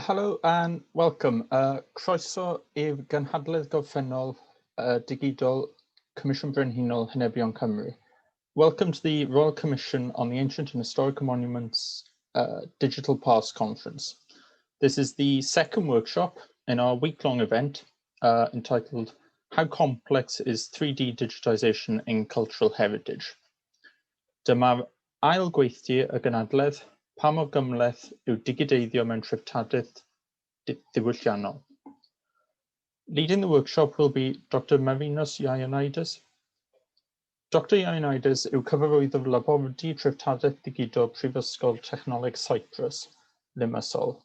Hello and welcome. Croeso i'r gynhadledd gorffennol digidol Comisiwn Brenhinol Henebion Cymru. Welcome to the Royal Commission on the Ancient and Historical Monuments Digital Past Conference. This is the second workshop in our week-long event entitled How Complex is 3D Digitisation in Cultural Heritage? Dyma'r ail gweithdy y gynhadledd, pa mor gymhleth yw digideiddio mewn treftadaeth diwylliannol. Leading the workshop will be Dr. Marinos Ioannides. Dr. Ioannides yw cyfarwyddwr labordy treftadaeth digidol Prifysgol Technoleg Cyprus, Limassol.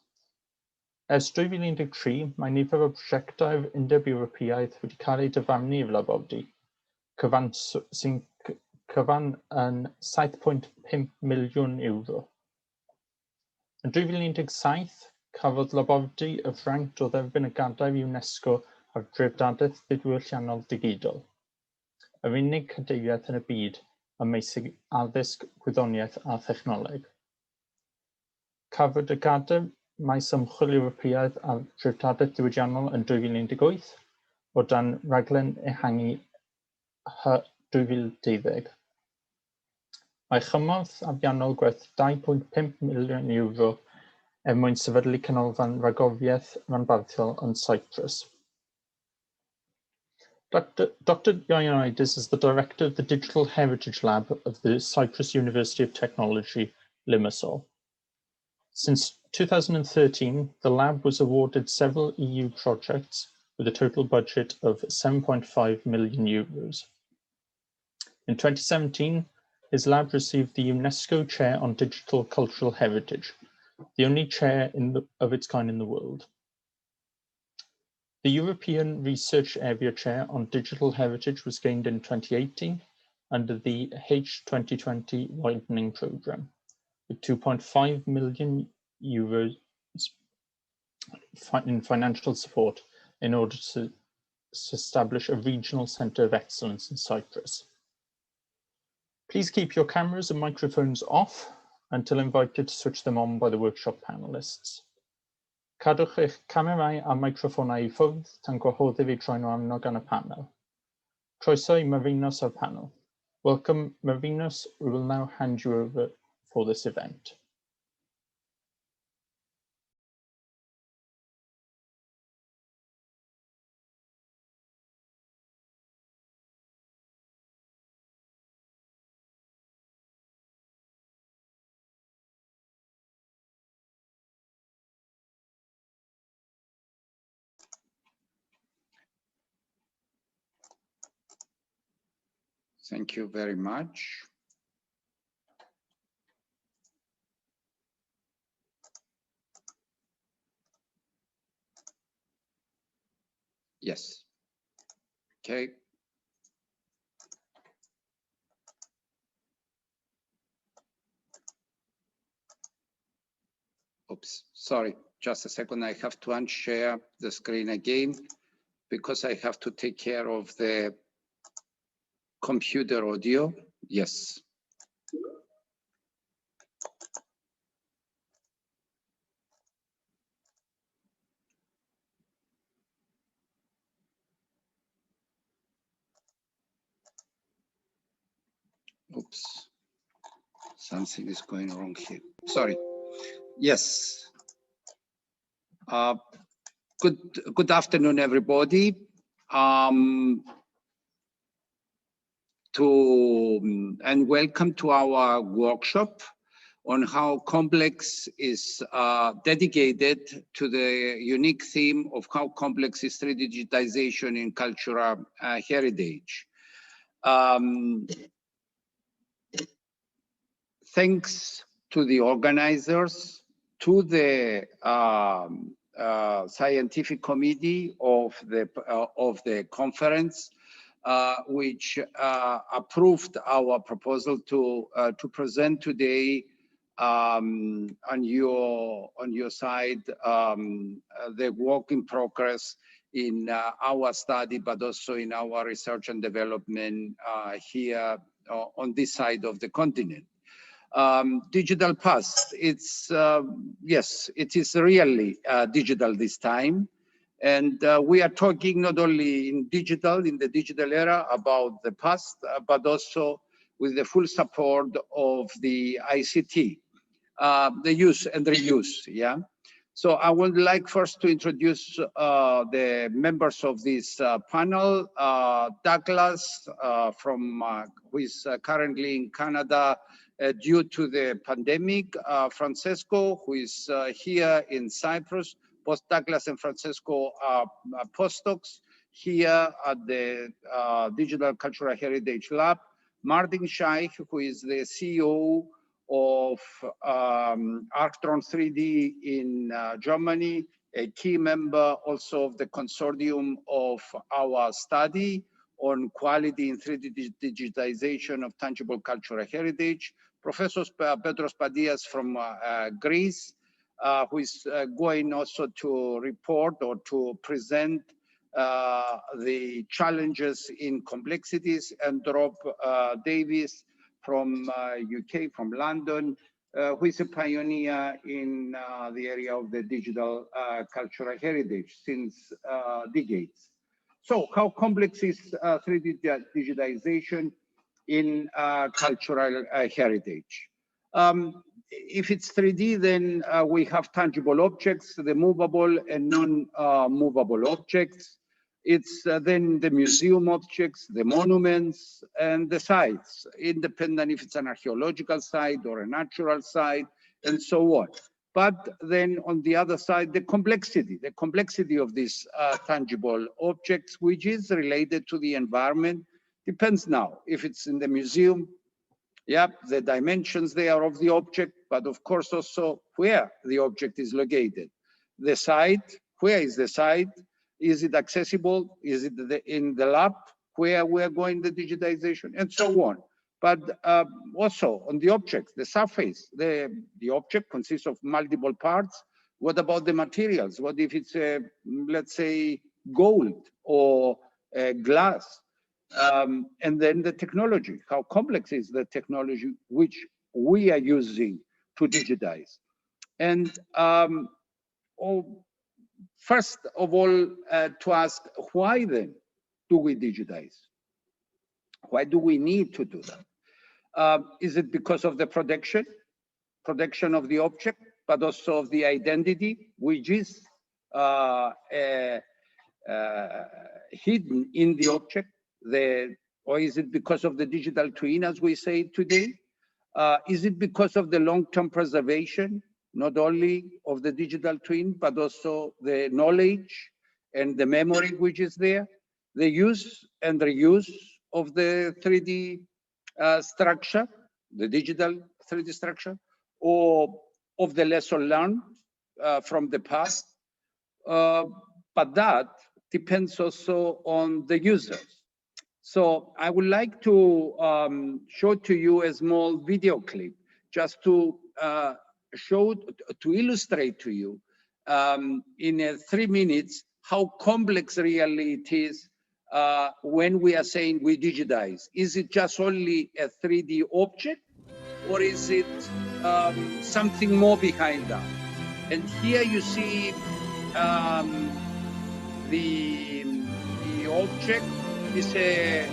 Ers 2013, mae nifer o brosiectau'r Undeb Ewropeaidd wedi cael ei dyfarnu i'r labordy, sy'n cyfan yn €7.5 miliwn. Yn 2017, cafodd labordy y Ffrainc o dderbyn y gadair UNESCO ar drefdadaeth ddiwylliannol digidol, yr unig cadeiriaeth yn y byd ymysg addysg, gwyddoniaeth a thechnoleg. Cafodd y gadair maes ymchwil Ewropeaidd ar drefdadaeth diwydiannol yn 2018 o dan raglen ehangu 2020. Mae chymorth ariannol gwerth €2.5 miliwn mwyn sefydlu canolfan ragoriaeth ranbarthiol yn Cyprus. Dr. Ioannides is the director of the Digital Heritage Lab of the Cyprus University of Technology, Limassol. Since 2013, the lab was awarded several EU projects with a total budget of €7.5 million. In 2017, his lab received the UNESCO Chair on Digital Cultural Heritage, the only chair of its kind in the world. The European Research Area Chair on Digital Heritage was gained in 2018 under the H 2020 Widening Programme, with €2.5 million in financial support in order to establish a regional centre of excellence in Cyprus. Please keep your cameras and microphones off until invited to switch them on by the workshop panelists. Cadwch eich camerau a microfonau I ffwrdd tan gwahoddi'r eu troi nhw arno gan y panel. Croeso I Marinos o'r panel. Welcome, Marinos. We will now hand you over for this event. Thank you very much. Yes. Okay. Oops, sorry, just a second. I have to unshare the screen again because I have to take care of the computer audio. Yes. Oops, something is going wrong here. Sorry. Yes. Good afternoon, everybody. And welcome to our workshop on how complex is dedicated to the unique theme of how complex is 3D digitization in cultural heritage. Thanks to the organizers, to the scientific committee of the conference, which approved our proposal to present today on your side the work in progress in our study, but also in our research and development here on this side of the continent. Digital past, it's, yes, it is really digital this time. And we are talking not only in the digital era about the past, but also with the full support of the ICT, the use and reuse, yeah? So I would like first to introduce the members of this panel. Douglas, who is currently in Canada due to the pandemic. Francesco, who is here in Cyprus. Both Douglas and Francesco are postdocs here at the Digital Cultural Heritage Lab. Martin Schaich, who is the CEO of Arctron 3D in Germany, a key member also of the consortium of our study on quality in 3D digitization of tangible cultural heritage. Professor Petros Patias from Greece, who is going also to report or to present the challenges in complexities, and Davies from UK, from London, who is a pioneer in the area of the digital cultural heritage since decades. So how complex is 3D digitization in cultural heritage? If it's 3D, then we have tangible objects, the movable and non-movable objects. It's then the museum objects, the monuments, and the sites, independent if it's an archaeological site or a natural site, and so on. But then on the other side, the complexity of these tangible objects, which is related to the environment, depends now. If it's in the museum, yeah, the dimensions there of the object, but of course also where the object is located. The site, where is the site? Is it accessible? Is it in the lab where we're going the digitization, and so on. But also on the object, the surface, the object consists of multiple parts. What about the materials? What if it's, let's say, gold or glass? And then the technology, how complex is the technology which we are using to digitize? And first of all, to ask, why then do we digitize? Why do we need to do that? Is it because of the protection of the object, but also of the identity, which is hidden in the object? Or is it because of the digital twin, as we say today? Is it because of the long-term preservation, not only of the digital twin, but also the knowledge and the memory which is there, the use and reuse of the 3D structure, the digital 3D structure, or of the lesson learned from the past? But that depends also on the users. So I would like to show to you a small video clip just to to illustrate to you in 3 minutes how complex really it is when we are saying we digitize. Is it just only a 3D object, or is it something more behind that? And here you see the object is a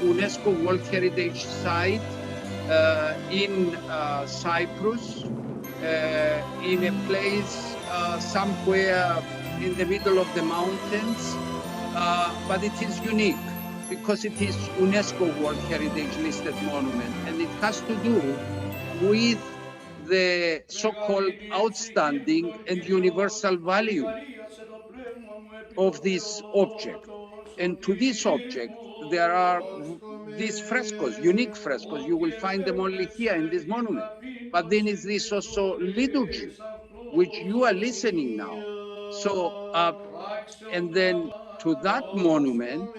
UNESCO World Heritage Site in Cyprus, in a place somewhere in the middle of the mountains, but it is unique because it is UNESCO World Heritage listed monument, and it has to do with the so-called outstanding and universal value of this object. And to this object, there are these frescoes, unique frescoes. You will find them only here in this monument. But then is this also liturgy, which you are listening now. So, and then to that monument,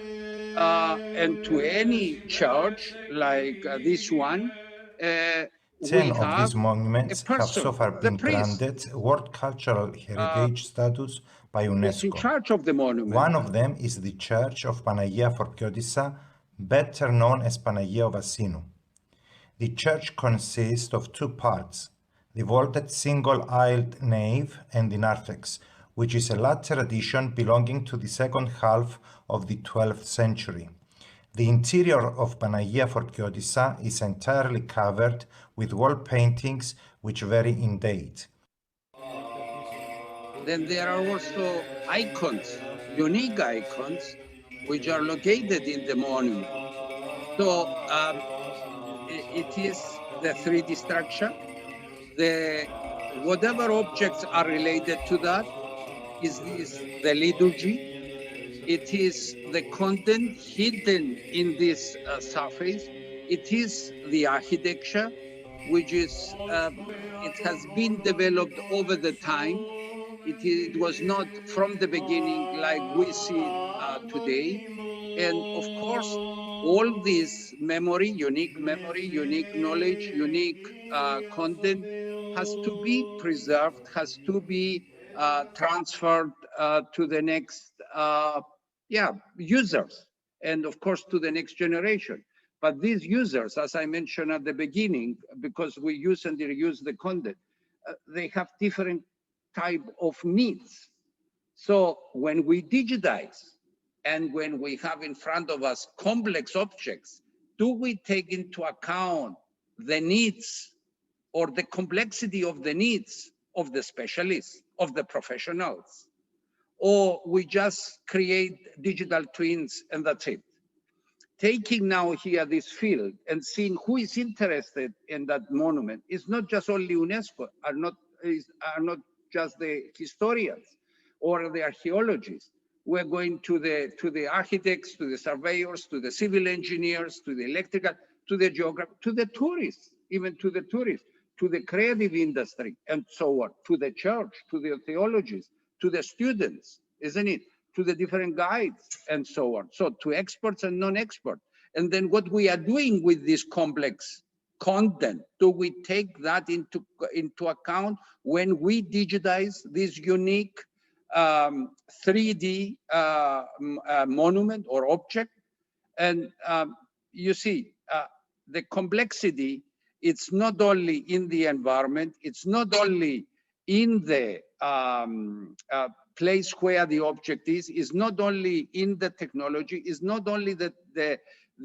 and to any church like this one, 10 of these a monuments have person, so far the been priest, granted World Cultural Heritage status by is in UNESCO. charge of the monument. One of them is the Church of Panagia Forkiotissa, better known as Panagia of Assinu. The church consists of two parts, the vaulted single-aisled nave and the narthex, which is a later addition belonging to the second half of the 12th century. The interior of Panagia Fortiotissa is entirely covered with wall paintings which vary in date. Then there are also icons, unique icons, which are located in the monument. So it is the 3D structure. Whatever objects are related to that is the liturgy. It is the content hidden in this surface. It is the architecture, which is, it has been developed over the time. It was not from the beginning like we see it today. And of course, all this memory, unique knowledge, unique content has to be preserved, has to be transferred to the next users, and of course to the next generation. But these users, as I mentioned at the beginning, because we use and reuse the content, they have different type of needs. So when we digitize and when we have in front of us complex objects, do we take into account the needs or the complexity of the needs of the specialists, of the professionals? Or we just create digital twins and that's it? Taking now here this field and seeing who is interested in that monument is not just only UNESCO, are not just the historians or the archaeologists. We're going to the architects, to the surveyors, to the civil engineers, to the electrical, to the geographers, to the tourists, even to the tourists, to the creative industry, and so on, to the church, to the theologists, to the students, isn't it? To the different guides, and so on. So to experts and non-experts. And then what we are doing with this complex content, do we take that into account when we digitize this unique 3D monument or object? And you see, the complexity, it's not only in the environment, it's not only in the place where the object is not only in the technology, is not only the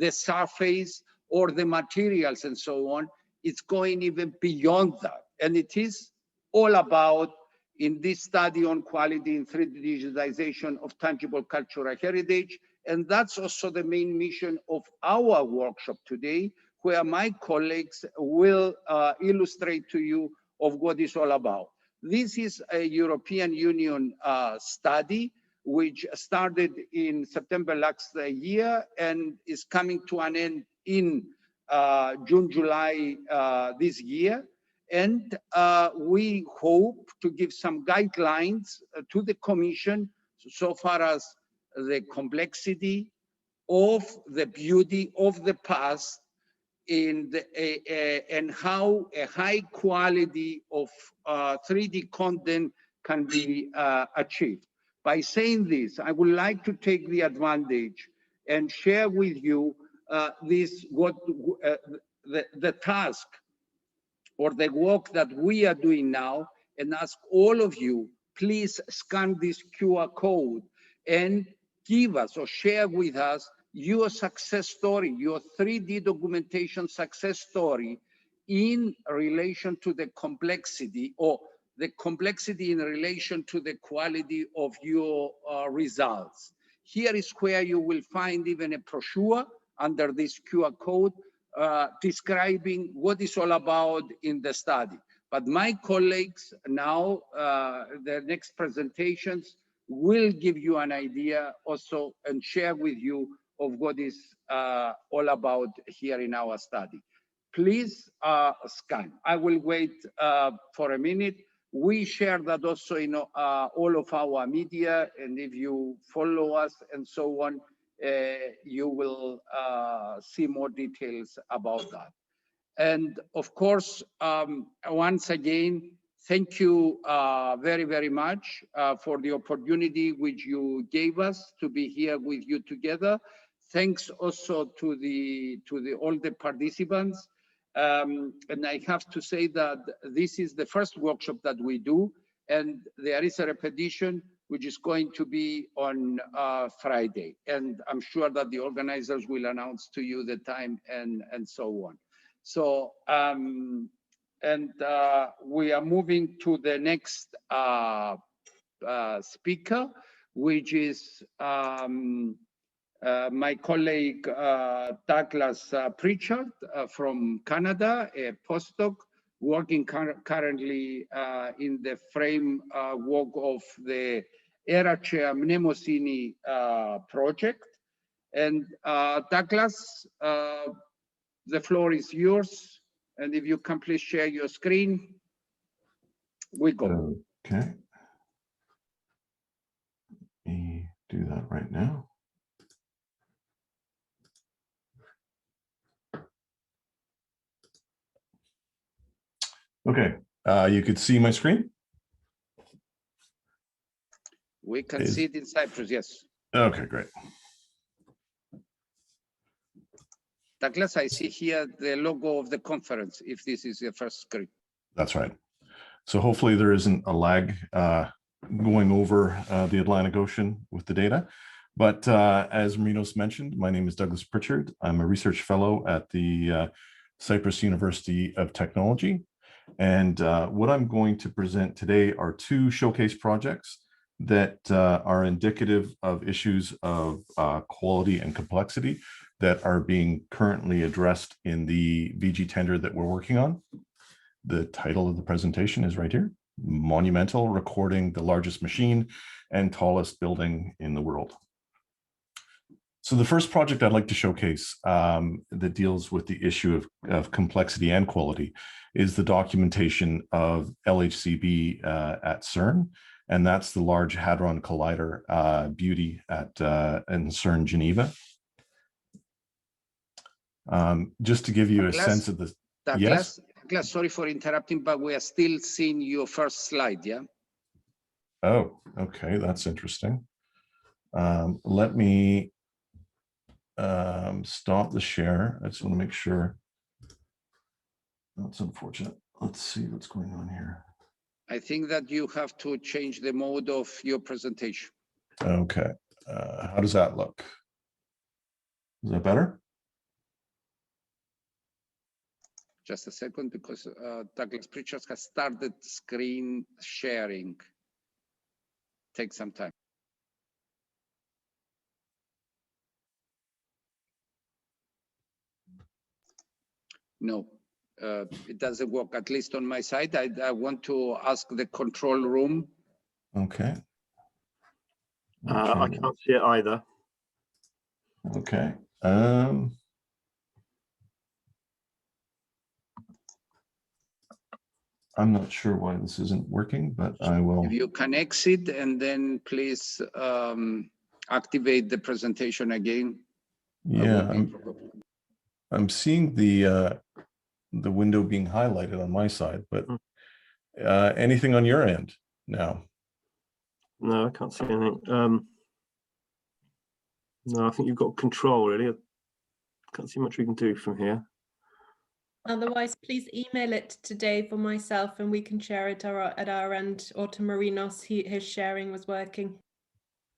surface or the materials and so on, it's going even beyond that. And it is all about, in this study on quality in 3D digitization of tangible cultural heritage. And that's also the main mission of our workshop today, where my colleagues will illustrate to you of what it's all about. This is a European Union study which started in September last year and is coming to an end in June, July this year. And we hope to give some guidelines to the Commission so far as the complexity of the beauty of the past and how a high quality of 3D content can be achieved. By saying this, I would like to take the advantage and share with you the task or the work that we are doing now, and ask all of you, please scan this QR code and give us or share with us your success story, your 3D documentation success story in relation to the complexity, or the complexity in relation to the quality of your results. Here is where you will find even a brochure under this QR code describing what it's all about in the study. But my colleagues now, the next presentations will give you an idea also and share with you of what is all about here in our study. Please scan. I will wait for a minute. We share that also in all of our media, and if you follow us and so on, you will see more details about that. And of course, once again, thank you very, very much for the opportunity which you gave us to be here with you together. Thanks also to all the participants. And I have to say that this is the first workshop that we do, and there is a repetition which is going to be on Friday. And I'm sure that the organizers will announce to you the time and so on. So, we are moving to the next speaker, which is my colleague Douglas Pritchard from Canada, a postdoc working currently in the framework of the Aerachea Mnemosini project. And Douglas, the floor is yours. And if you can please share your screen, we go. Okay. Let me do that right now. Okay, you could see my screen? We can see it in Cyprus, yes. Okay, great. Douglas, I see here the logo of the conference, if this is your first screen. That's right. So hopefully there isn't a lag going over the Atlantic Ocean with the data. But as Marinos mentioned, my name is Douglas Pritchard. I'm a research fellow at the Cyprus University of Technology. And what I'm going to present today are two showcase projects that are indicative of issues of quality and complexity that are being currently addressed in the VG tender that we're working on. The title of the presentation is right here: Monumental, Recording the Largest Machine and Tallest Building in the World. So the first project I'd like to showcase that deals with the issue of complexity and quality is the documentation of LHCb at CERN, and that's the Large Hadron Collider beauty at in CERN Geneva. Just to give you a sense of the Douglas, Douglas, sorry for interrupting, but we are still seeing your first slide, yeah? Oh, okay, that's interesting. Let me stop the share. I just want to make sure. That's unfortunate. Let's see what's going on here. I think that you have to change the mode of your presentation. Okay, how does that look? Is that better? Just a second, because Douglas Pritchard has started screen sharing. Take some time. No, it doesn't work, at least on my side. I want to ask the control room. Okay. I can't see it either. Okay. I'm not sure why this isn't working, but I will. If you can exit and then please activate the presentation again. Yeah, I'm seeing the window being highlighted on my side, but anything on your end now? No, I can't see anything. No, I think you've got control, really. I can't see much we can do from here. Otherwise, please email it to Dave or myself and we can share it at our end, or to Marinos. His sharing was working.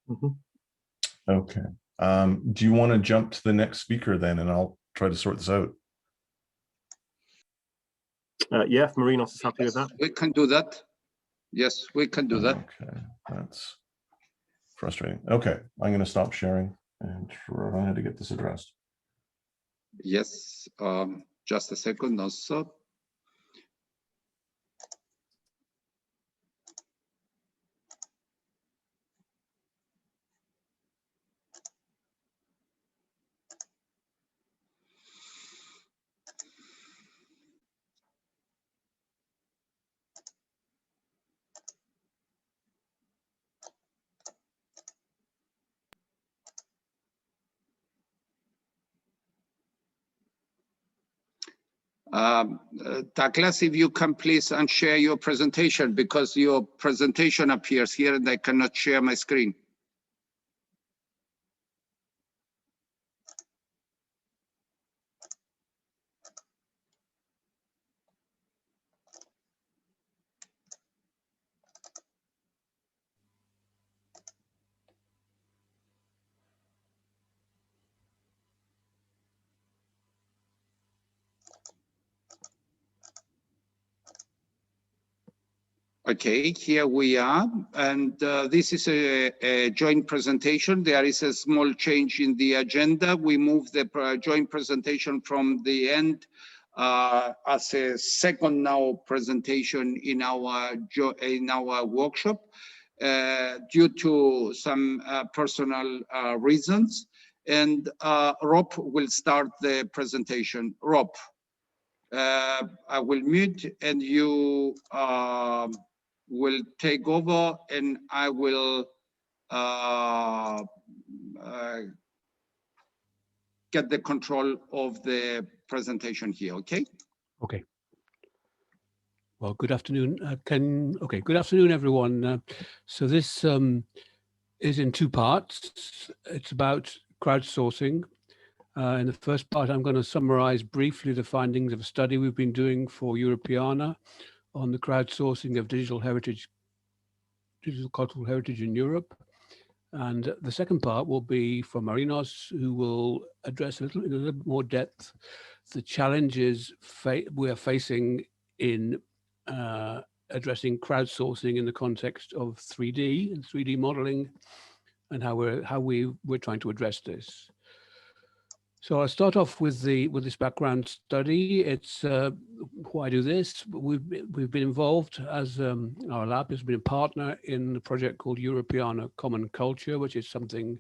Mm-hmm. Okay. Do you want to jump to the next speaker then, and I'll try to sort this out? Yeah, if Marinos is happy with that. We can do that. Yes, we can do that. Okay, that's frustrating. Okay, I'm going to stop sharing and try to get this addressed. Yes, just a second also. Douglas, if you can please unshare your presentation, because your presentation appears here and I cannot share my screen. Okay, here we are, and this is a joint presentation. There is a small change in the agenda. We move the joint presentation from the end as a second now presentation in our workshop due to some personal reasons. And Rob will start the presentation. Rob, I will mute and you will take over, and I will get the control of the presentation here, okay? Okay. Well, good afternoon. Good afternoon, everyone. So this is in two parts. It's about crowdsourcing. In the first part, I'm going to summarize briefly the findings of a study we've been doing for Europeana on the crowdsourcing of digital cultural heritage in Europe. And the second part will be from Marinos, who will address in a little more depth the challenges we are facing in addressing crowdsourcing in the context of 3D and 3D modeling, and how we're trying to address this. So I'll start off with this background study. It's why do this? We've been involved as our lab has been a partner in a project called Europeana Common Culture, which is something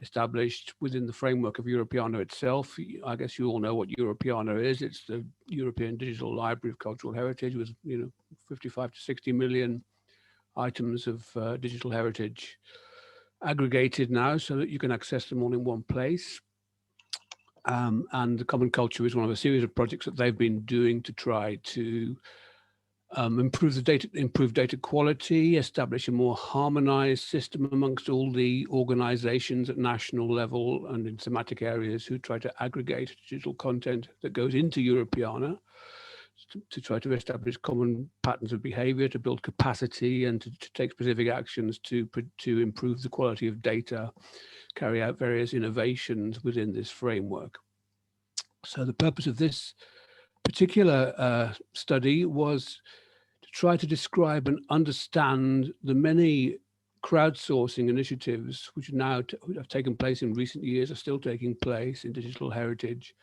established within the framework of Europeana itself. I guess you all know what Europeana is. It's the European Digital Library of Cultural Heritage with 55 to 60 million items of digital heritage aggregated now so that you can access them all in one place. And the Common Culture is one of a series of projects that they've been doing to try to improve data quality, establish a more harmonized system amongst all the organizations at national level and in thematic areas who try to aggregate digital content that goes into Europeana to try to establish common patterns of behavior, to build capacity, and to take specific actions to improve the quality of data, carry out various innovations within this framework. So the purpose of this particular study was to try to describe and understand the many crowdsourcing initiatives which now have taken place in recent years, are still taking place in digital heritage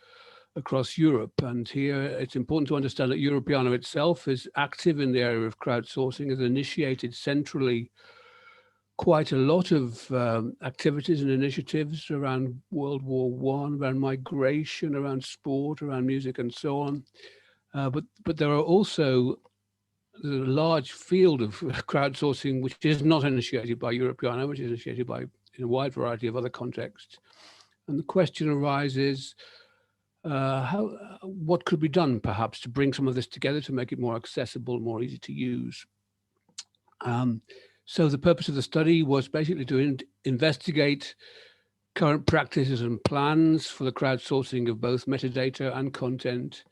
across Europe. And here it's important to understand that Europeana itself is active in the area of crowdsourcing, has initiated centrally quite a lot of activities and initiatives around World War I, around migration, around sport, around music, and so on. But there are also a large field of crowdsourcing which is not initiated by Europeana, which is initiated by in a wide variety of other contexts. And the question arises, what could be done perhaps to bring some of this together to make it more accessible, more easy to use? So the purpose of the study was basically to investigate current practices and plans for the crowdsourcing of both metadata and content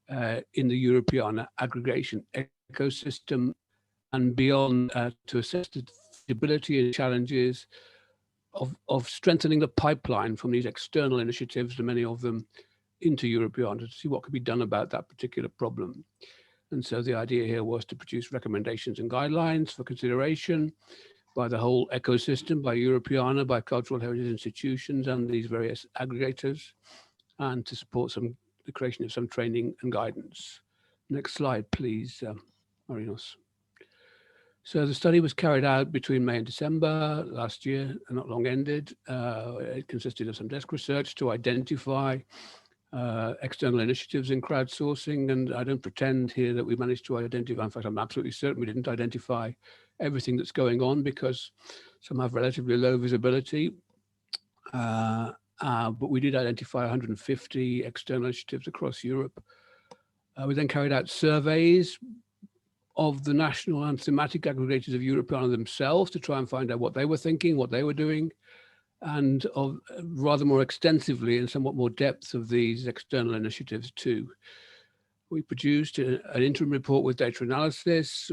in the Europeana aggregation ecosystem and beyond, to assess the feasibility and challenges of strengthening the pipeline from these external initiatives, many of them, into Europeana, to see what could be done about that particular problem. And so the idea here was to produce recommendations and guidelines for consideration by the whole ecosystem, by Europeana, by cultural heritage institutions and these various aggregators, and to support the creation of some training and guidance. Next slide, please, Marinos. So the study was carried out between May and December last year, not long ended. It consisted of some desk research to identify external initiatives in crowdsourcing, and I don't pretend here that we managed to identify, in fact I'm absolutely certain we didn't identify everything that's going on because some have relatively low visibility, but we did identify 150 external initiatives across Europe. We then carried out surveys of the national and thematic aggregators of Europeana themselves to try and find out what they were thinking, what they were doing, and of rather more extensively and somewhat more depth of these external initiatives too. We produced an interim report with data analysis.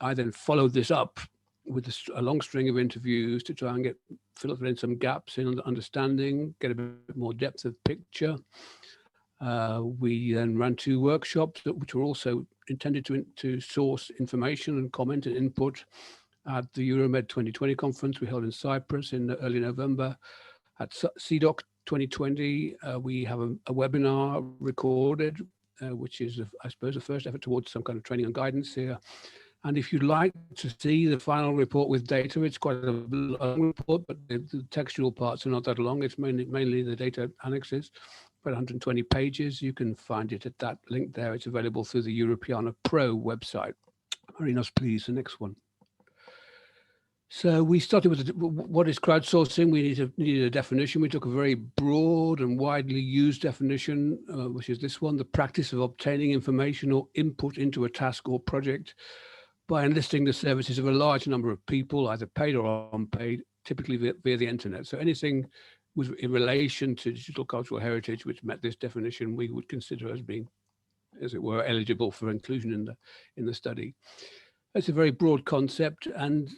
I then followed this up with a long string of interviews to try and fill in some gaps in understanding, get a bit more depth of picture. We then ran 2 workshops which were also intended to source information and comment and input at the Euromed 2020 conference we held in Cyprus in early November. At CDOC 2020, we have a webinar recorded, which is, I suppose, the first effort towards some kind of training and guidance here. And if you'd like to see the final report with data, it's quite a long report, but the textual parts are not that long. It's mainly the data annexes, about 120 pages. You can find it at that link there. It's available through the Europeana Pro website. Marinos, please, the next one. So we started with what is crowdsourcing. We needed a definition. We took a very broad and widely used definition, which is this one: the practice of obtaining information or input into a task or project by enlisting the services of a large number of people, either paid or unpaid, typically via the internet. So anything was in relation to digital cultural heritage which met this definition, we would consider as being, as it were, eligible for inclusion in the study. It's a very broad concept, and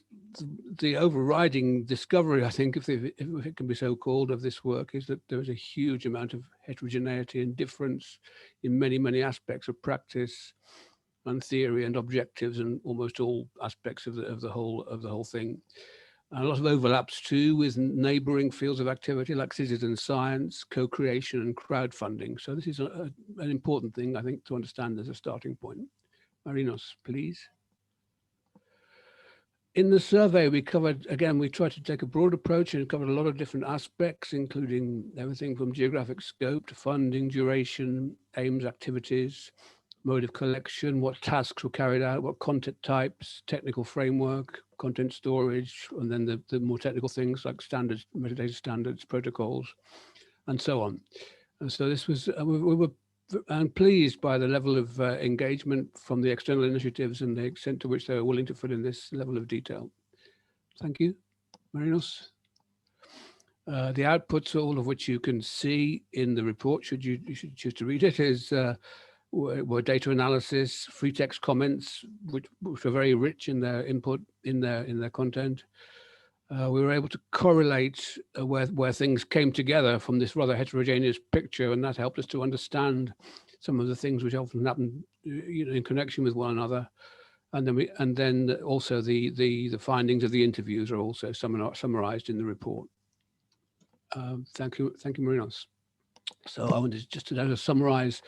the overriding discovery, I think, if it can be so called, of this work is that there is a huge amount of heterogeneity and difference in many, many aspects of practice and theory and objectives and almost all aspects of the whole thing. And a lot of overlaps too with neighboring fields of activity like citizen science, co-creation and crowdfunding. So this is an important thing, I think, to understand as a starting point. Marinos, please. In the survey, we covered, again, we tried to take a broad approach and covered a lot of different aspects, including everything from geographic scope to funding, duration, aims, activities, mode of collection, what tasks were carried out, what content types, technical framework, content storage, and then the more technical things like standards, metadata standards, protocols, and so on. And so this was, we were pleased by the level of engagement from the external initiatives and the extent to which they were willing to fill in this level of detail. Thank you. Marinos. The outputs, all of which you can see in the report, you should choose to read it, is were data analysis, free text comments, which were very rich in their input, in their content. We were able to correlate where things came together from this rather heterogeneous picture, and that helped us to understand some of the things which often happen, in connection with one another. And then also the findings of the interviews are also summarized in the report. Thank you, Marinos. So I wanted just to summarize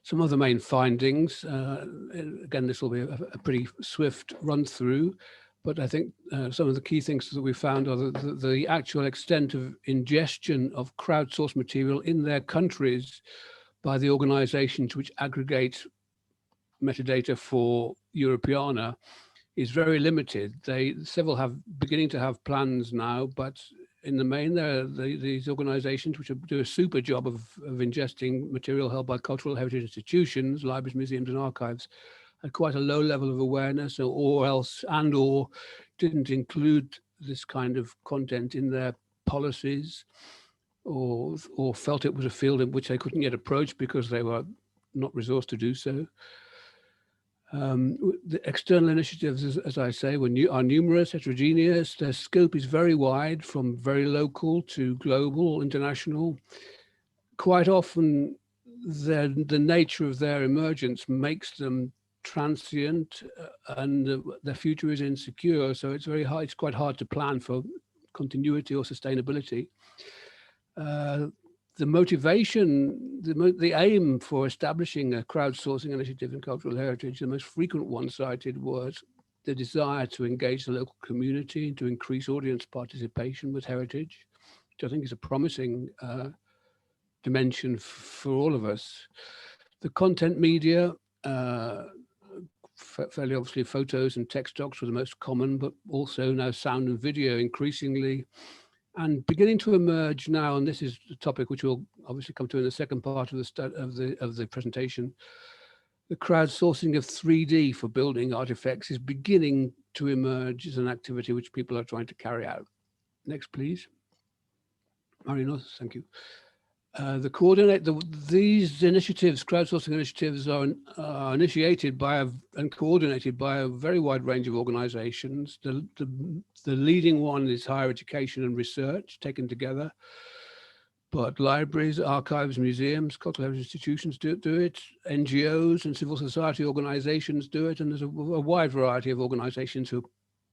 some of the main findings. Again, this will be a pretty swift run through, but I think some of the key things that we found are the actual extent of ingestion of crowdsourced material in their countries by the organizations which aggregate metadata for Europeana is very limited. Several have beginning to have plans now, but in the main, these organizations which do a super job of ingesting material held by cultural heritage institutions, libraries, museums, and archives, had quite a low level of awareness, or didn't include this kind of content in their policies, or felt it was a field in which they couldn't get approached because they were not resourced to do so. The external initiatives, as I say, are numerous, heterogeneous. Their scope is very wide, from very local to global, international. Quite often, the nature of their emergence makes them transient, and their future is insecure. So it's very hard. It's quite hard to plan for continuity or sustainability. The motivation, the aim for establishing a crowdsourcing initiative in cultural heritage, the most frequent one cited was the desire to engage the local community and to increase audience participation with heritage, which I think is a promising dimension for all of us. The content media, fairly obviously photos and text docs were the most common, but also now sound and video increasingly. And beginning to emerge now, and this is the topic which we'll obviously come to in the second part of the presentation, the crowdsourcing of 3D for building artifacts is beginning to emerge as an activity which people are trying to carry out. Next, please. Marinos, thank you. These initiatives, crowdsourcing initiatives, are initiated by and coordinated by a very wide range of organizations. The leading one is higher education and research taken together, but libraries, archives, museums, cultural heritage institutions do it, NGOs and civil society organizations do it, and there's a wide variety of organizations who are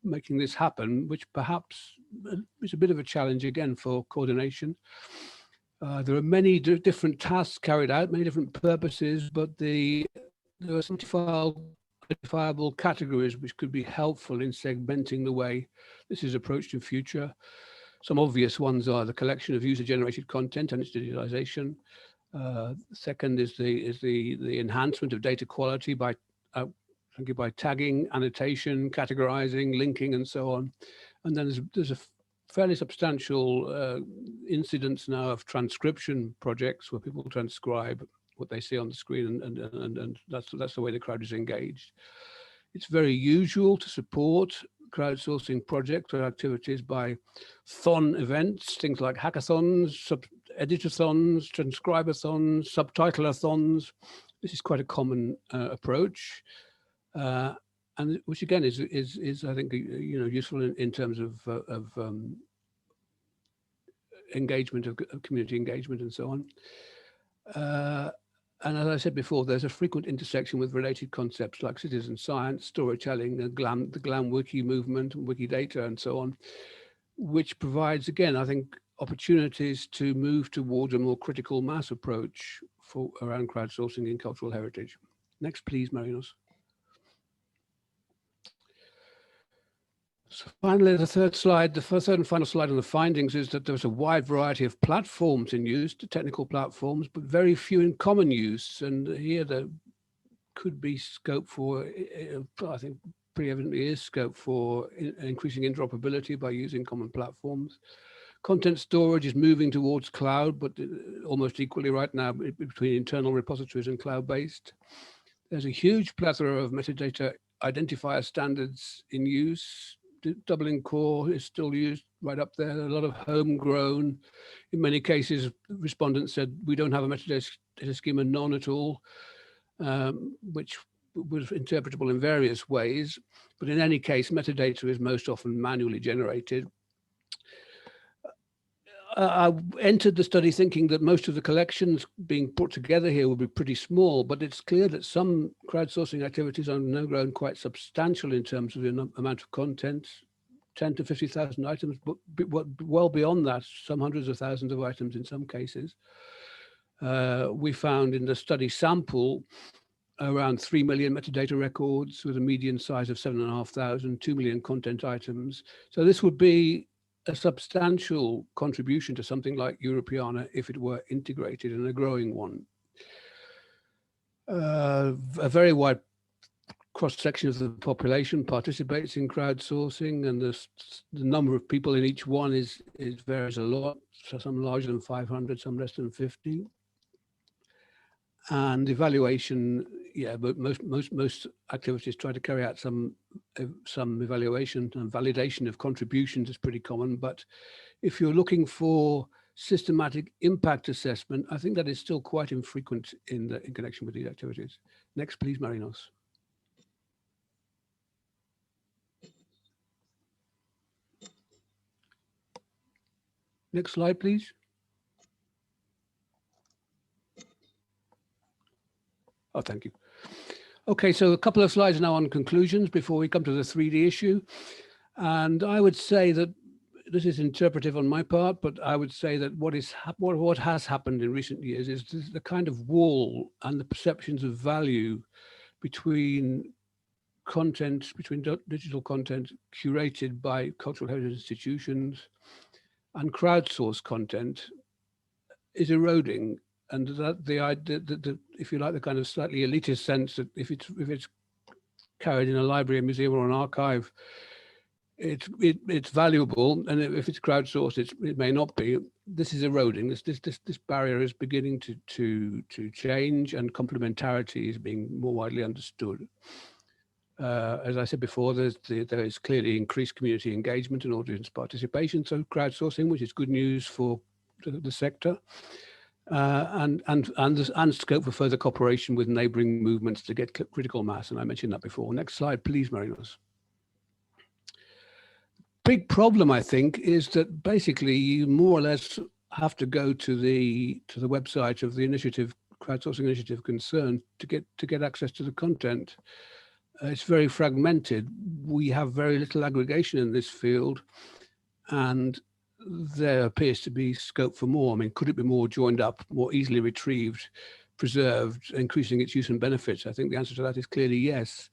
making this happen, which perhaps is a bit of a challenge again for coordination. There are many different tasks carried out, many different purposes, but there are some identifiable categories which could be helpful in segmenting the way this is approached in future. Some obvious ones are the collection of user-generated content and its digitization. Second is the enhancement of data quality by tagging, annotation, categorizing, linking, and so on. And then there's a fairly substantial incidence now of transcription projects where people transcribe what they see on the screen, and that's the way the crowd is engaged. It's very usual to support crowdsourcing projects or activities by thon events, things like hackathons, editathons, transcribathons, subtitleathons. This is quite a common approach, and which again is I think useful in terms of engagement, of community engagement, and so on. And as I said before, there's a frequent intersection with related concepts like citizen science, storytelling, the GLAM wiki movement, Wikidata, and so on, which provides, again, I think, opportunities to move towards a more critical mass approach around crowdsourcing in cultural heritage. Next, please, Marinos. So finally, the third and final slide on the findings is that there's a wide variety of platforms in use, technical platforms, but very few in common use. And here there could be scope for, I think pretty evidently is scope for increasing interoperability by using common platforms. Content storage is moving towards cloud, but almost equally right now between internal repositories and cloud-based. There's a huge plethora of metadata identifier standards in use. Dublin Core is still used right up there. A lot of homegrown. In many cases, respondents said we don't have a metadata schema, none at all, which was interpretable in various ways. But in any case, metadata is most often manually generated. I entered the study thinking that most of the collections being put together here would be pretty small, but it's clear that some crowdsourcing activities are now grown quite substantial in terms of the amount of content, 10 to 50,000 items, but well beyond that, some hundreds of thousands of items in some cases. We found in the study sample around 3 million metadata records with a median size of 7,500, 2 million content items. So this would be a substantial contribution to something like Europeana if it were integrated, and a growing one. A very wide cross-section of the population participates in crowdsourcing, and the number of people in each one varies a lot. So some larger than 500, some less than 50. And evaluation, yeah, but most activities try to carry out some evaluation and validation of contributions is pretty common. But if you're looking for systematic impact assessment, I think that is still quite infrequent in connection with these activities. Next, please, Marinos. Next slide, please. Oh, thank you. Okay, so a couple of slides now on conclusions before we come to the 3D issue. And I would say that this is interpretive on my part, but I would say that what has happened in recent years is the kind of wall and the perceptions of value between content, between digital content curated by cultural heritage institutions and crowdsourced content is eroding. And that the idea that, if you like, the kind of slightly elitist sense that if it's carried in a library, a museum, or an archive, it's valuable, and if it's crowdsourced, it may not be. This is eroding. This barrier is beginning to change, and complementarity is being more widely understood. As I said before, there is clearly increased community engagement and audience participation, so crowdsourcing, which is good news for the sector. And scope for further cooperation with neighbouring movements to get critical mass, and I mentioned that before. Next slide, please, Marinos. Big problem, I think, is that basically you more or less have to go to the website of the initiative, crowdsourcing initiative concerned, to get access to the content. It's very fragmented. We have very little aggregation in this field, and there appears to be scope for more. I mean, could it be more joined up, more easily retrieved, preserved, increasing its use and benefits? I think the answer to that is clearly yes.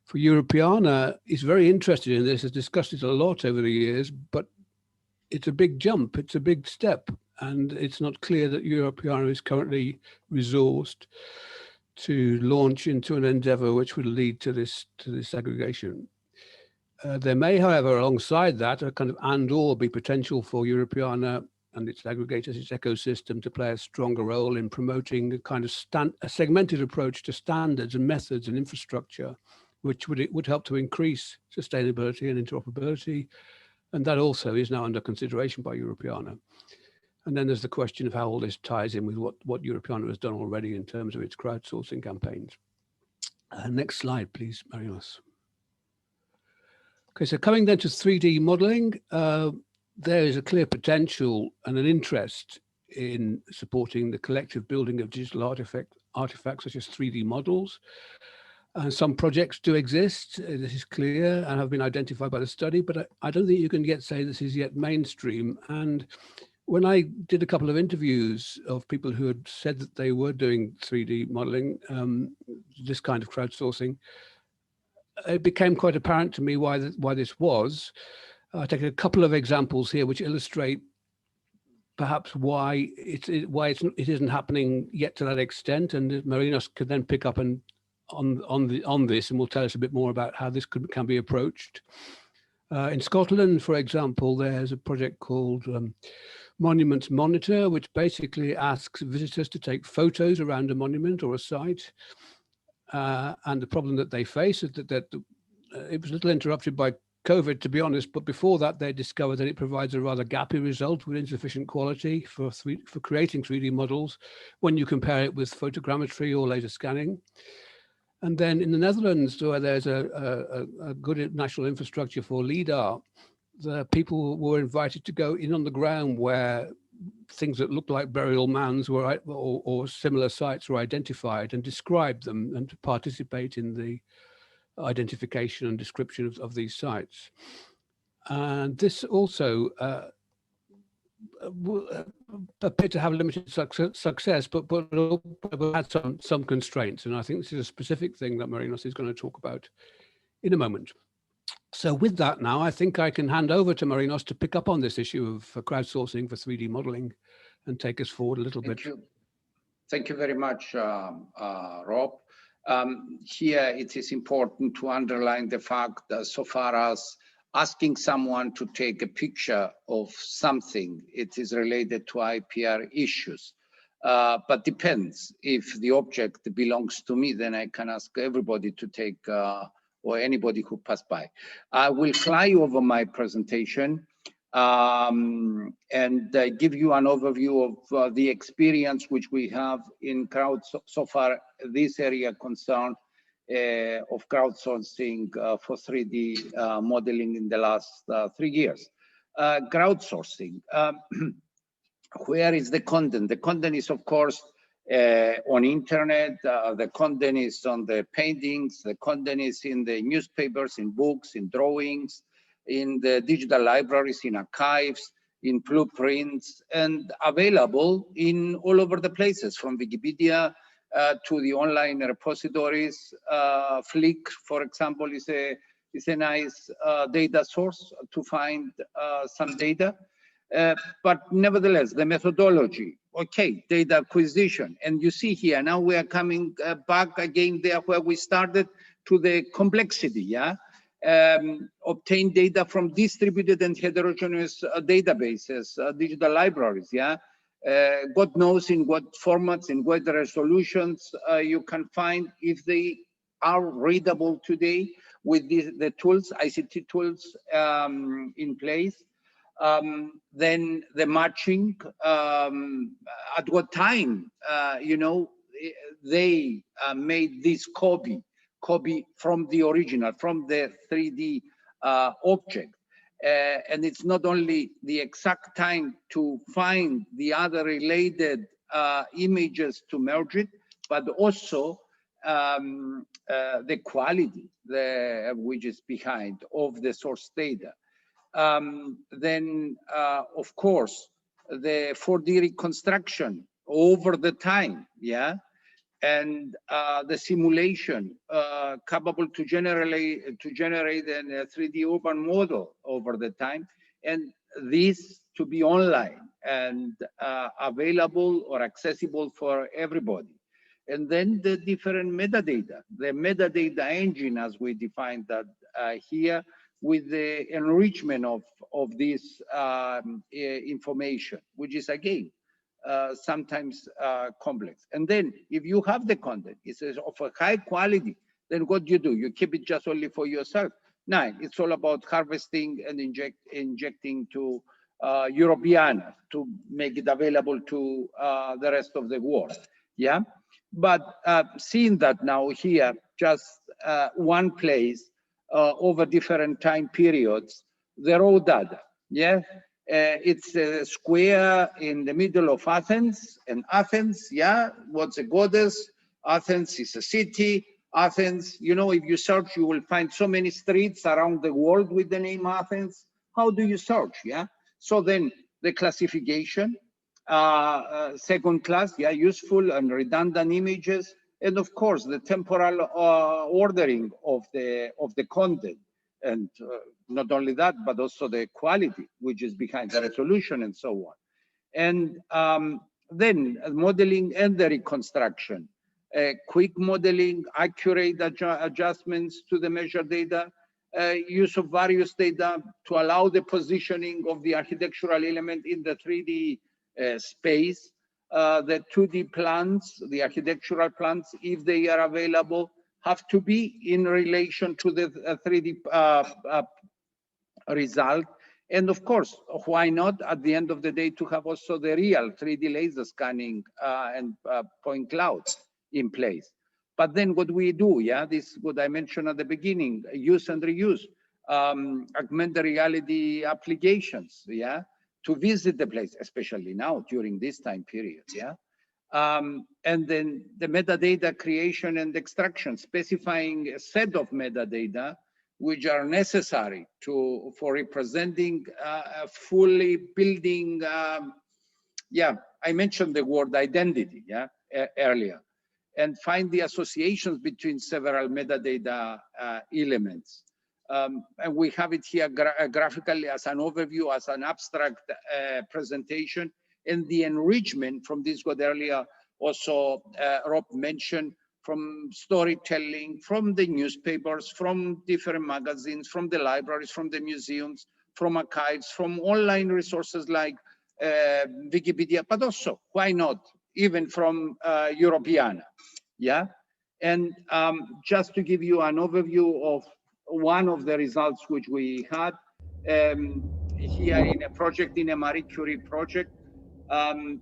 For Europeana, is very interested in this, has discussed it a lot over the years, but it's a big jump, it's a big step, and it's not clear that Europeana is currently resourced to launch into an endeavor which would lead to this aggregation. There may, however, alongside that, a kind of and/or be potential for Europeana and its aggregators, its ecosystem, to play a stronger role in promoting a kind of a segmented approach to standards and methods and infrastructure, which would help to increase sustainability and interoperability. And that also is now under consideration by Europeana. And then there's the question of how all this ties in with what Europeana has done already in terms of its crowdsourcing campaigns. Next slide, please, Marinos. Okay, so coming then to 3D modeling, there is a clear potential and an interest in supporting the collective building of digital artifacts such as 3D models. And some projects do exist, this is clear, and have been identified by the study, but I don't think you can yet say this is yet mainstream. And when I did a couple of interviews of people who had said that they were doing 3D modeling, this kind of crowdsourcing, it became quite apparent to me why this was. I take a couple of examples here which illustrate perhaps why it isn't happening yet to that extent, and Marinos could then pick up on this and will tell us a bit more about how this can be approached. In Scotland, for example, there's a project called Monuments Monitor, which basically asks visitors to take photos around a monument or a site. And the problem that they face is that it was a little interrupted by COVID, to be honest, but before that, they discovered that it provides a rather gappy result with insufficient quality for creating 3D models when you compare it with photogrammetry or laser scanning. And then in the Netherlands, where there's a good national infrastructure for LIDAR, the people were invited to go in on the ground where things that looked like burial mounds were, or similar sites were identified, and describe them and to participate in the identification and description of these sites. And this also appeared to have limited success, but had some constraints. And I think this is a specific thing that Marinos is going to talk about in a moment. So with that now, I think I can hand over to Marinos to pick up on this issue of crowdsourcing for 3D modeling and take us forward a little bit. Thank you very much, Rob. Here it is important to underline the fact that so far as asking someone to take a picture of something, it is related to IPR issues. But depends. If the object belongs to me, then I can ask everybody to take, or anybody who passed by. I will fly over my presentation and give you an overview of the experience which we have in so far this area concerned of crowdsourcing for 3D modeling in the last 3 years. Crowdsourcing, where is the content? The content is, of course, on internet, the content is on the paintings, the content is in the newspapers, in books, in drawings, in the digital libraries, in archives, in blueprints, and available in all over the places, from Wikipedia to the online repositories. Flick, for example, is a nice data source to find some data. But nevertheless, the methodology, okay, data acquisition. And you see here, now we are coming back again there where we started to the complexity, yeah? Obtain data from distributed and heterogeneous databases, digital libraries, yeah? God knows in what formats, in what resolutions you can find, if they are readable today with the tools, ICT tools in place. Then the matching, at what time, you know, they made this copy from the original, from the 3D object. And it's not only the exact time to find the other related images to merge it, but also the quality which is behind of the source data. Then, of course, the 4D reconstruction over the time, yeah, and the simulation capable to generate a 3D urban model over the time, and this to be online and available or accessible for everybody. And then the different metadata, the metadata engine as we defined that here, with the enrichment of this information, which is again, sometimes complex. And then if you have the content, it's of a high quality, then what do? You keep it just only for yourself? No, it's all about harvesting and injecting to Europeana to make it available to the rest of the world. Yeah, but seeing that now here, just one place over different time periods, the raw data. Yeah. It's a square in the middle of Athens, and Athens, yeah, what's a goddess? Athens is a city. Athens, you know, if you search, you will find so many streets around the world with the name Athens. How do you search? Yeah. So then the classification, second class, yeah, useful and redundant images, and of course the temporal ordering of the content. And not only that, but also the quality, which is behind the resolution and so on. And then modeling and the reconstruction, quick modeling, accurate adjustments to the measured data, use of various data to allow the positioning of the architectural element in the 3D space, the 2D plans, the architectural plans, if they are available, have to be in relation to the 3D result. And of course, why not at the end of the day to have also the real 3D laser scanning and point clouds in place. But then what we do, yeah, this is what I mentioned at the beginning, use and reuse, augmented reality applications, yeah, to visit the place, especially now during this time period, yeah. And then the metadata creation and extraction, specifying a set of metadata which are necessary for representing fully building, yeah, I mentioned the word identity, yeah, earlier, and find the associations between several metadata elements. And we have it here graphically as an overview, as an abstract presentation, and the enrichment from this what earlier also Rob mentioned, from storytelling, from the newspapers, from different magazines, from the libraries, from the museums, from archives, from online resources like Wikipedia, but also, why not, even from Europeana, yeah? And just to give you an overview of one of the results which we had here in a project, in a Marie Curie project,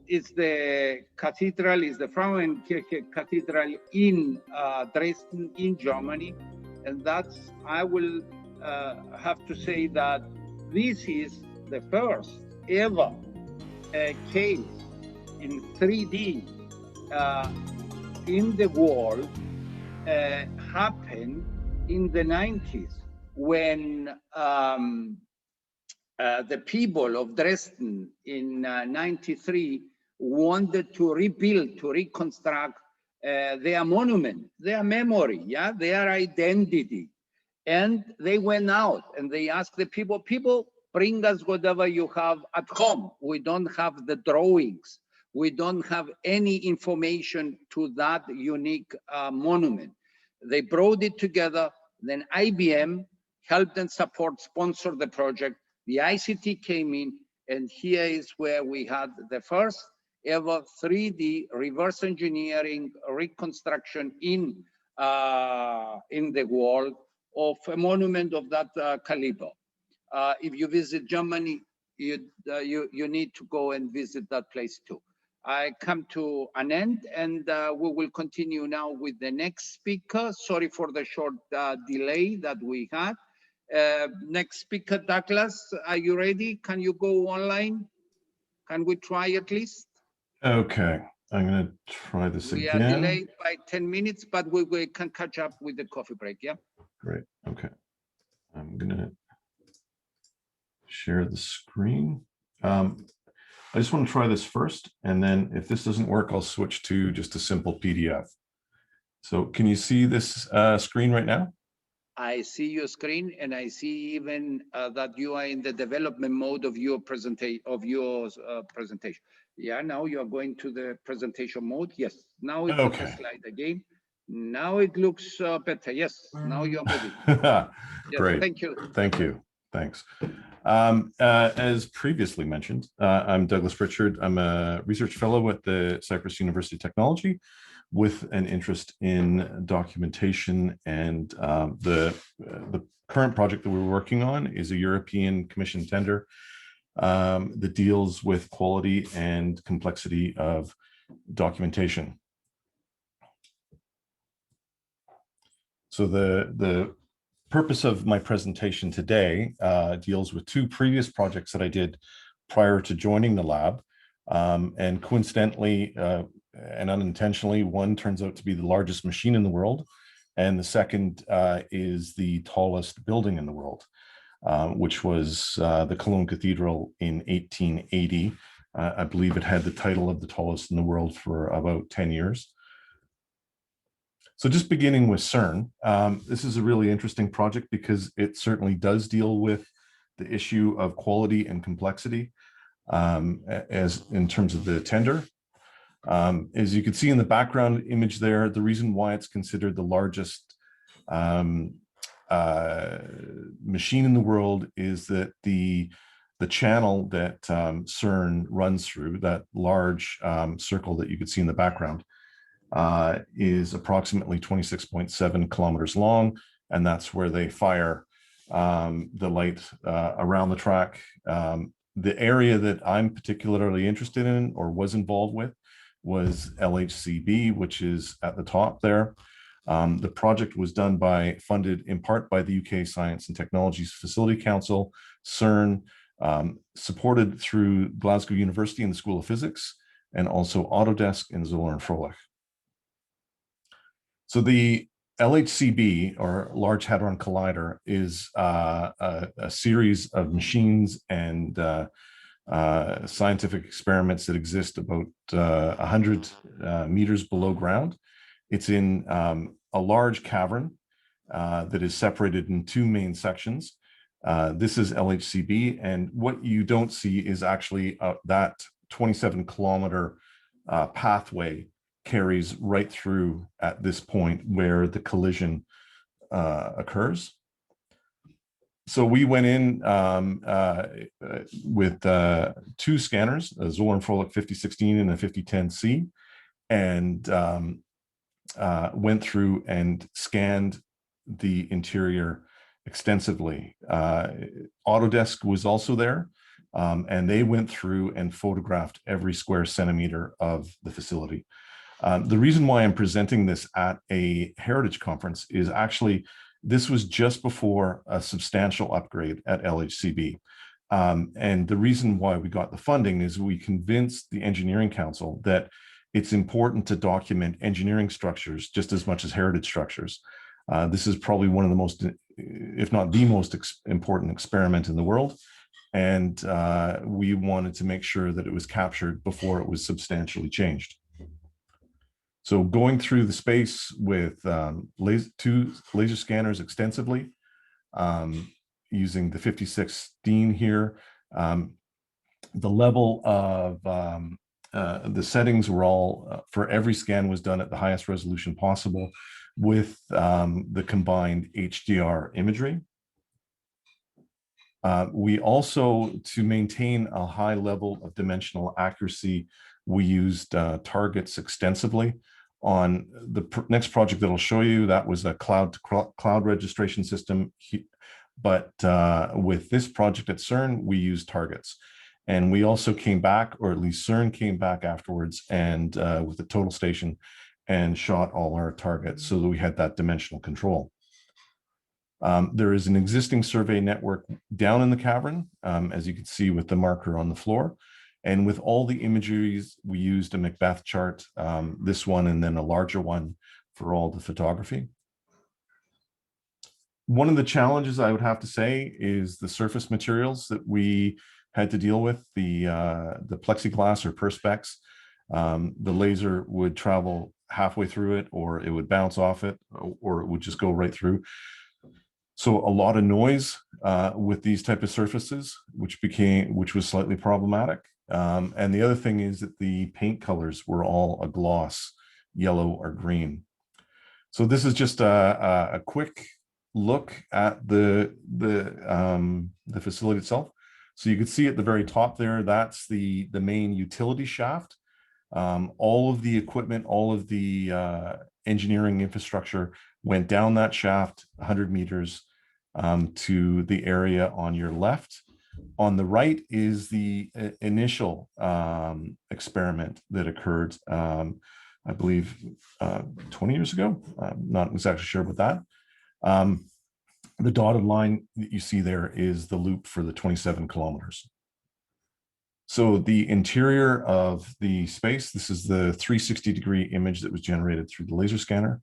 is the cathedral, is the Frauenkirche Cathedral in Dresden, in Germany. And that's, I will have to say that this is the first ever case in 3D in the world happened in the 90s when the people of Dresden in 93 wanted to rebuild, to reconstruct their monument, their memory, yeah, their identity. And they went out and they asked the people, bring us whatever you have at home. We don't have the drawings. We don't have any information to that unique monument. They brought it together. Then IBM helped and support, sponsored the project. The ICT came in, and here is where we had the first ever 3D reverse engineering reconstruction in the world of a monument of that caliber. If you visit Germany, you need to go and visit that place too. I come to an end, and we will continue now with the next speaker. Sorry for the short delay that we had. Next speaker, Douglas, are you ready? Can you go online? Can we try at least? Okay, I'm going to try this We again. are delayed by 10 minutes, but we can catch up with the coffee break, yeah? Great, okay. I'm going to share the screen. I just want to try this first, and then if this doesn't work, I'll switch to just a simple PDF. So can you see this screen right now? I see your screen, and I see even that you are in the development mode of your presentation. Yeah, now you are going to the presentation mode. Yes, now it's the first slide again. Now it looks better. Yes, now you're moving. Yes, great. Thank you. Thank you. Thanks. As previously mentioned, I'm Douglas Pritchard. I'm a research fellow at the Cyprus University of Technology with an interest in documentation, and the current project that we're working on is a European Commission tender that deals with quality and complexity of documentation. So the purpose of my presentation today deals with two previous projects that I did prior to joining the lab. And coincidentally and unintentionally, one turns out to be the largest machine in the world, and the second is the tallest building in the world, which was the Cologne Cathedral in 1880. I believe it had the title of the tallest in the world for about 10 years. So just beginning with CERN, this is a really interesting project because it certainly does deal with the issue of quality and complexity as in terms of the tender. As you can see in the background image there, the reason why it's considered the largest machine in the world is that the channel that CERN runs through, that large circle that you could see in the background, is approximately 26.7 kilometers long, and that's where they fire the light around the track. The area that I'm particularly interested in or was involved with was LHCb, which is at the top there. The project was funded in part by the UK Science and Technologies Facility Council, CERN, supported through Glasgow University and the School of Physics, and also Autodesk and Zoller and Froelich. So the LHCb, or Large Hadron Collider, is a series of machines and scientific experiments that exist about 100 meters below ground. It's in a large cavern that is separated in two main sections. This is LHCb, and what you don't see is actually that 27-kilometer pathway carries right through at this point where the collision occurs. So we went in with two scanners, a Zoller and Froelich 5016 and a 5010C, and went through and scanned the interior extensively. Autodesk was also there, and they went through and photographed every square centimeter of the facility. The reason why I'm presenting this at a heritage conference is actually this was just before a substantial upgrade at LHCb. And the reason why we got the funding is we convinced the Engineering Council that it's important to document engineering structures just as much as heritage structures. This is probably one of the most, if not the most important experiment in the world. And we wanted to make sure that it was captured before it was substantially changed. So going through the space with two laser scanners extensively, using the 5016 here, the level of the settings were all, for every scan was done at the highest resolution possible with the combined HDR imagery. We also, to maintain a high level of dimensional accuracy, we used targets extensively. On the next project that I'll show you, that was a cloud registration system. But with this project at CERN, we used targets. And we also came back, or at least CERN came back afterwards, and with the total station, and shot all our targets so that we had that dimensional control. There is an existing survey network down in the cavern, as you can see with the marker on the floor. And with all the imageries, we used a Macbeth chart, this one and then a larger one for all the photography. One of the challenges I would have to say is the surface materials that we had to deal with, the plexiglass or perspex. The laser would travel halfway through it, or it would bounce off it, or it would just go right through. So a lot of noise with these type of surfaces, which was slightly problematic. And the other thing is that the paint colors were all a gloss, yellow or green. So this is just a quick look at the facility itself. So you can see at the very top there, that's the main utility shaft. All of the equipment, all of the engineering infrastructure went down that shaft 100 meters to the area on your left. On the right is the initial experiment that occurred, I believe, 20 years ago. I'm not exactly sure about that. The dotted line that you see there is the loop for the 27 kilometers. So the interior of the space, this is the 360-degree image that was generated through the laser scanner.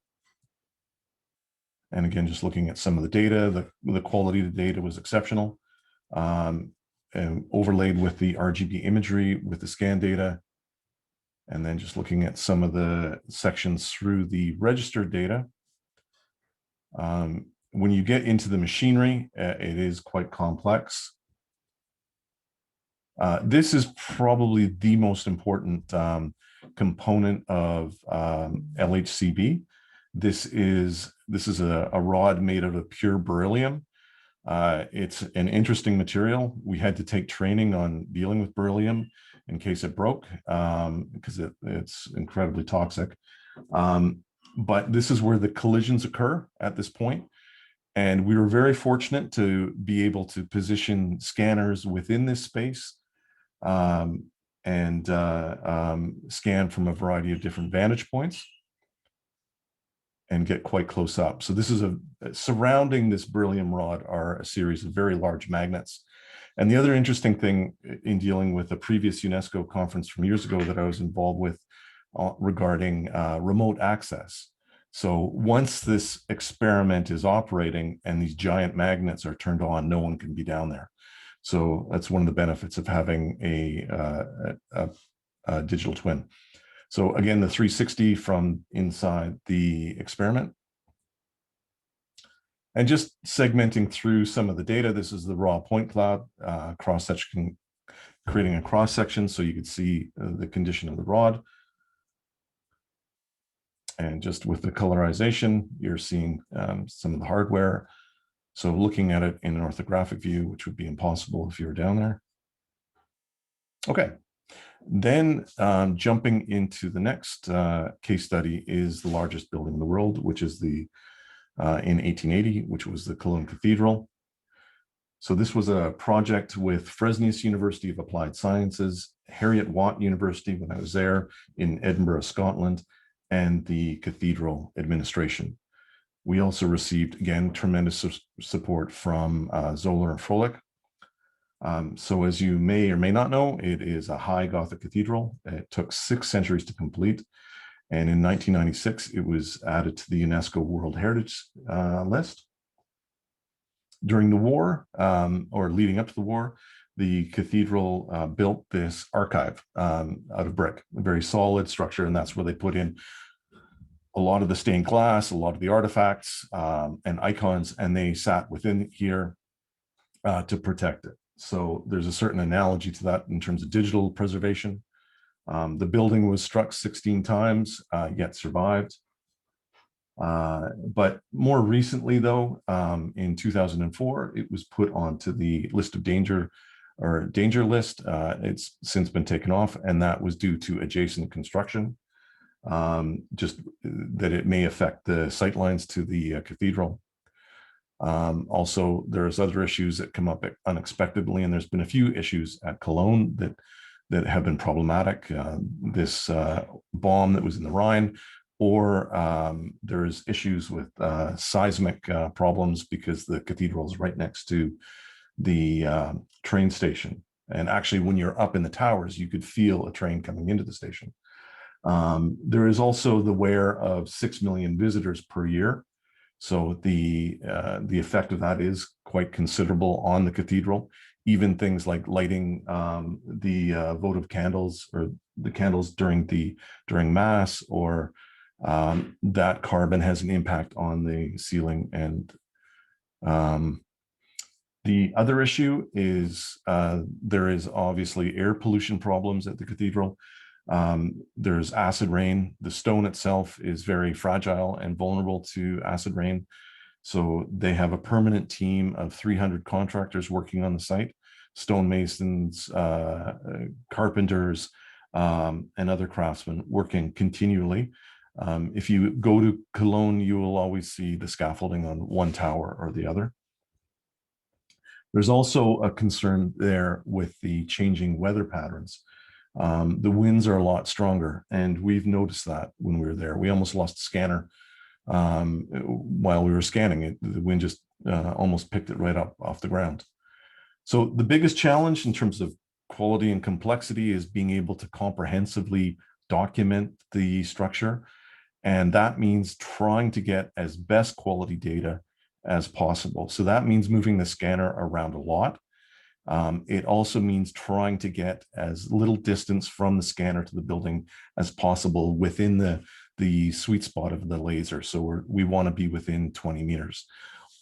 And again, just looking at some of the data, the quality of the data was exceptional. And overlaid with the RGB imagery with the scan data. And then just looking at some of the sections through the registered data. When you get into the machinery, it is quite complex. This is probably the most important component of LHCb. This is a rod made out of pure beryllium. It's an interesting material. We had to take training on dealing with beryllium in case it broke, because it's incredibly toxic. But this is where the collisions occur at this point. And we were very fortunate to be able to position scanners within this space and scan from a variety of different vantage points and get quite close up. So this is surrounding this beryllium rod are a series of very large magnets. And the other interesting thing in dealing with a previous UNESCO conference from years ago that I was involved with regarding remote access. So once this experiment is operating and these giant magnets are turned on, no one can be down there. So that's one of the benefits of having a digital twin. So again, the 360 from inside the experiment. And just segmenting through some of the data, this is the raw point cloud cross-section, creating a cross-section so you could see the condition of the rod. And just with the colorization, you're seeing some of the hardware. So looking at it in an orthographic view, which would be impossible if you were down there. Okay. Then jumping into the next case study is the largest building in the world, which is the in 1880, which was the Cologne Cathedral. So this was a project with Fresenius University of Applied Sciences, Heriot Watt University when I was there in Edinburgh, Scotland, and the cathedral administration. We also received, again, tremendous support from Zoller and Froelich. So as you may or may not know, it is a high Gothic cathedral. It took 6 centuries to complete. And in 1996, it was added to the UNESCO World Heritage List. During the war, or leading up to the war, the cathedral built this archive out of brick, a very solid structure, and that's where they put in a lot of the stained glass, a lot of the artifacts and icons, and they sat within here to protect it. So there's a certain analogy to that in terms of digital preservation. The building was struck 16 times, yet survived. But more recently, though, in 2004, it was put onto the list of danger list. It's since been taken off, and that was due to adjacent construction, just that it may affect the sightlines to the cathedral. Also, there's other issues that come up unexpectedly, and there's been a few issues at Cologne that have been problematic. This bomb that was in the Rhine or there's issues with seismic problems because the cathedral is right next to the train station. And actually, when you're up in the towers, you could feel a train coming into the station. There is also the wear of 6 million visitors per year. So the effect of that is quite considerable on the cathedral. Even things like lighting the votive candles or the candles during Mass, or that carbon has an impact on the ceiling. And the other issue is there is obviously air pollution problems at the cathedral. There's acid rain. The stone itself is very fragile and vulnerable to acid rain. So they have a permanent team of 300 contractors working on the site, stonemasons, carpenters, and other craftsmen working continually. If you go to Cologne, you will always see the scaffolding on one tower or the other. There's also a concern there with the changing weather patterns. The winds are a lot stronger, and we've noticed that when we were there. We almost lost the scanner while we were scanning it. The wind just almost picked it right up off the ground. So the biggest challenge in terms of quality and complexity is being able to comprehensively document the structure. And that means trying to get as best quality data as possible. So that means moving the scanner around a lot. It also means trying to get as little distance from the scanner to the building as possible within the sweet spot of the laser. So we want to be within 20 meters.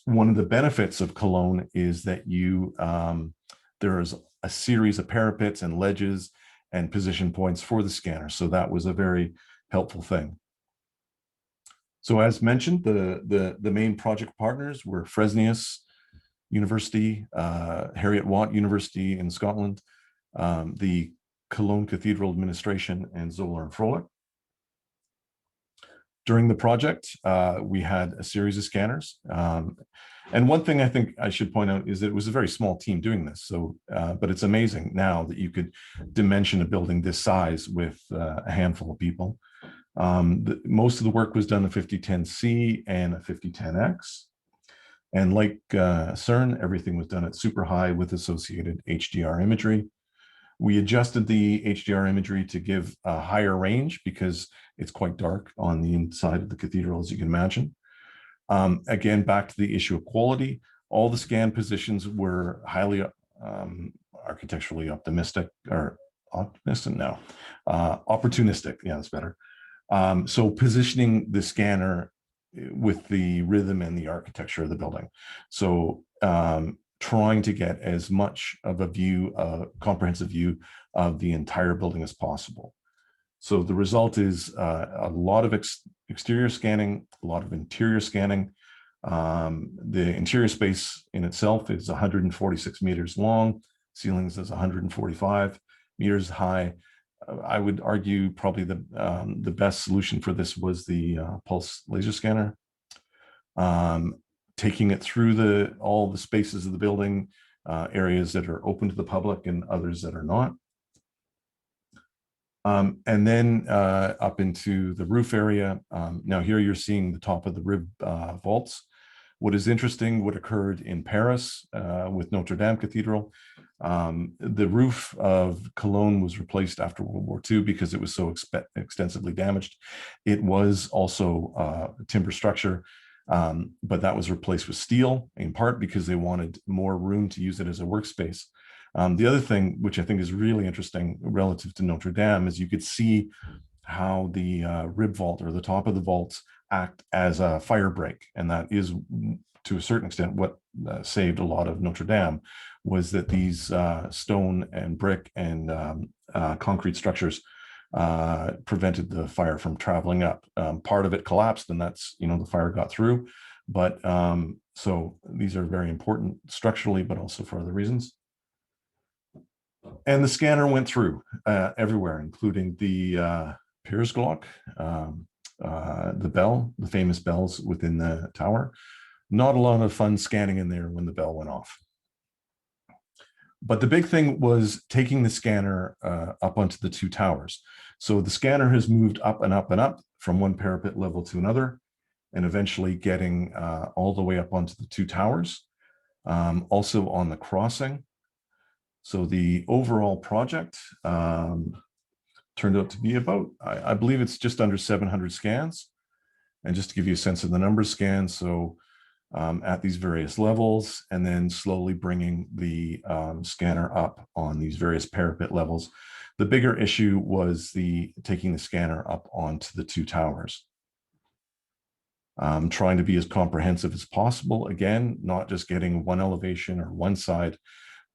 One of the benefits of Cologne is that there's a series of parapets and ledges and position points for the scanner. So that was a very helpful thing. So as mentioned, the main project partners were Fresenius University, Heriot Watt University in Scotland, the Cologne Cathedral Administration, and Zoller and Froelich. During the project, we had a series of scanners. And one thing I think I should point out is that it was a very small team doing this. So, but it's amazing now that you could dimension a building this size with a handful of people. Most of the work was done in 5010C and a 5010X. And like CERN, everything was done at super high with associated HDR imagery. We adjusted the HDR imagery to give a higher range because it's quite dark on the inside of the cathedral, as you can imagine. Again, back to the issue of quality, all the scan positions were highly architecturally optimistic, or optimistic? No, opportunistic. Yeah, that's better. So positioning the scanner with the rhythm and the architecture of the building. So trying to get as much of a view, a comprehensive view of the entire building as possible. So the result is a lot of exterior scanning, a lot of interior scanning. The interior space in itself is 146 meters long, ceilings is 145 meters high. I would argue probably the best solution for this was the pulse laser scanner. Taking it through all the spaces of the building, areas that are open to the public and others that are not. And then up into the roof area. Now here you're seeing the top of the rib vaults. What is interesting, what occurred in Paris with Notre Dame Cathedral, the roof of Cologne was replaced after World War II because it was so extensively damaged. It was also a timber structure, but that was replaced with steel, in part because they wanted more room to use it as a workspace. The other thing, which I think is really interesting relative to Notre Dame, is you could see how the rib vault, or the top of the vaults, act as a fire break. And that is, to a certain extent, what saved a lot of Notre Dame, was that these stone and brick and concrete structures prevented the fire from traveling up. Part of it collapsed, and that's, the fire got through. But so these are very important structurally, but also for other reasons. And the scanner went through everywhere, including the Piersglock, the bell, the famous bells within the tower. Not a lot of fun scanning in there when the bell went off. But the big thing was taking the scanner up onto the two towers. So the scanner has moved up and up and up from one parapet level to another, and eventually getting all the way up onto the two towers, also on the crossing. So the overall project turned out to be about, I believe it's just under 700 scans. And just to give you a sense of the number of scans, so at these various levels, and then slowly bringing the scanner up on these various parapet levels. The bigger issue was taking the scanner up onto the two towers. Trying to be as comprehensive as possible. Again, not just getting one elevation or one side,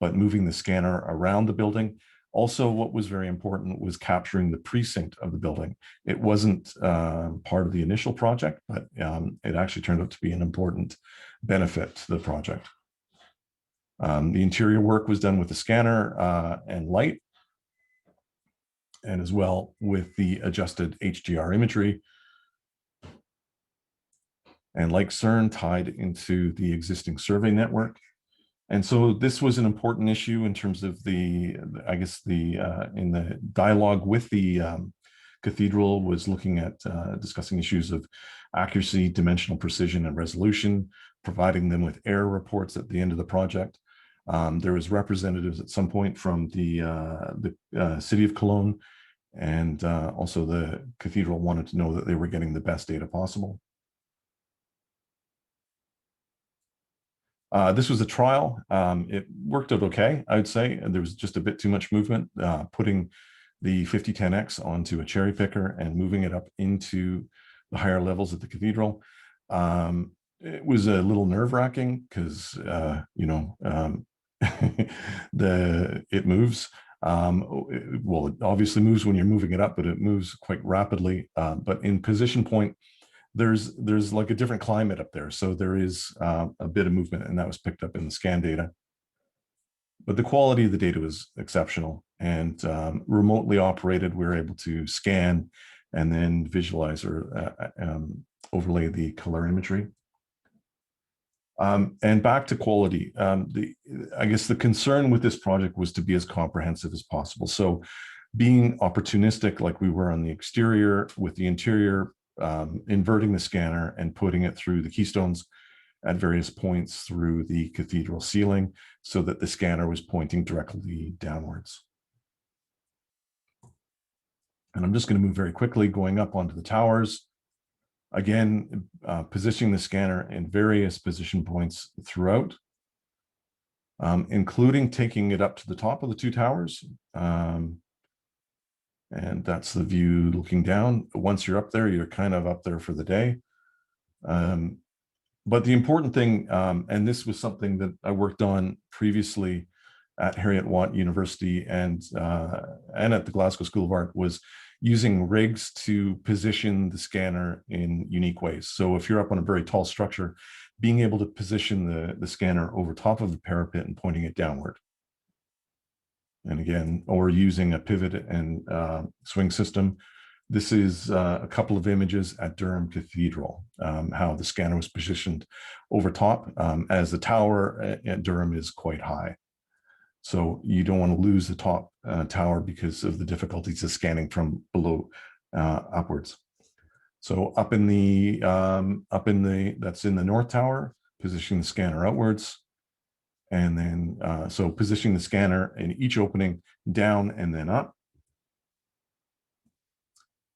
but moving the scanner around the building. Also, what was very important was capturing the precinct of the building. It wasn't part of the initial project, but it actually turned out to be an important benefit to the project. The interior work was done with the scanner and light, and as well with the adjusted HDR imagery. And like CERN, tied into the existing survey network. And so this was an important issue in terms of in the dialogue with the cathedral, was looking at discussing issues of accuracy, dimensional precision, and resolution, providing them with error reports at the end of the project. There was representatives at some point from the city of Cologne, and also the cathedral wanted to know that they were getting the best data possible. This was a trial. It worked out okay, I would say. There was just a bit too much movement, putting the 5010X onto a cherry picker and moving it up into the higher levels of the cathedral. It was a little nerve-wracking because, it moves. Well, it obviously moves when you're moving it up, but it moves quite rapidly. But in position point, there's like a different climate up there. So there is a bit of movement, and that was picked up in the scan data. But the quality of the data was exceptional, and remotely operated, we were able to scan and then visualize or overlay the color imagery. And back to quality, I guess the concern with this project was to be as comprehensive as possible. So being opportunistic like we were on the exterior, with the interior, inverting the scanner and putting it through the keystones at various points through the cathedral ceiling so that the scanner was pointing directly downwards. And I'm just going to move very quickly, going up onto the towers. Again, positioning the scanner in various position points throughout, including taking it up to the top of the two towers. And that's the view looking down. Once you're up there, you're kind of up there for the day. But the important thing, and this was something that I worked on previously at Heriot-Watt University and at the Glasgow School of Art, was using rigs to position the scanner in unique ways. So if you're up on a very tall structure, being able to position the scanner over top of the parapet and pointing it downward. And again, or using a pivot and swing system. This is a couple of images at Durham Cathedral, how the scanner was positioned over top, as the tower at Durham is quite high. So you don't want to lose the top tower because of the difficulties of scanning from below upwards. So up in the that's in the north tower, positioning the scanner outwards. And then, so positioning the scanner in each opening down and then up.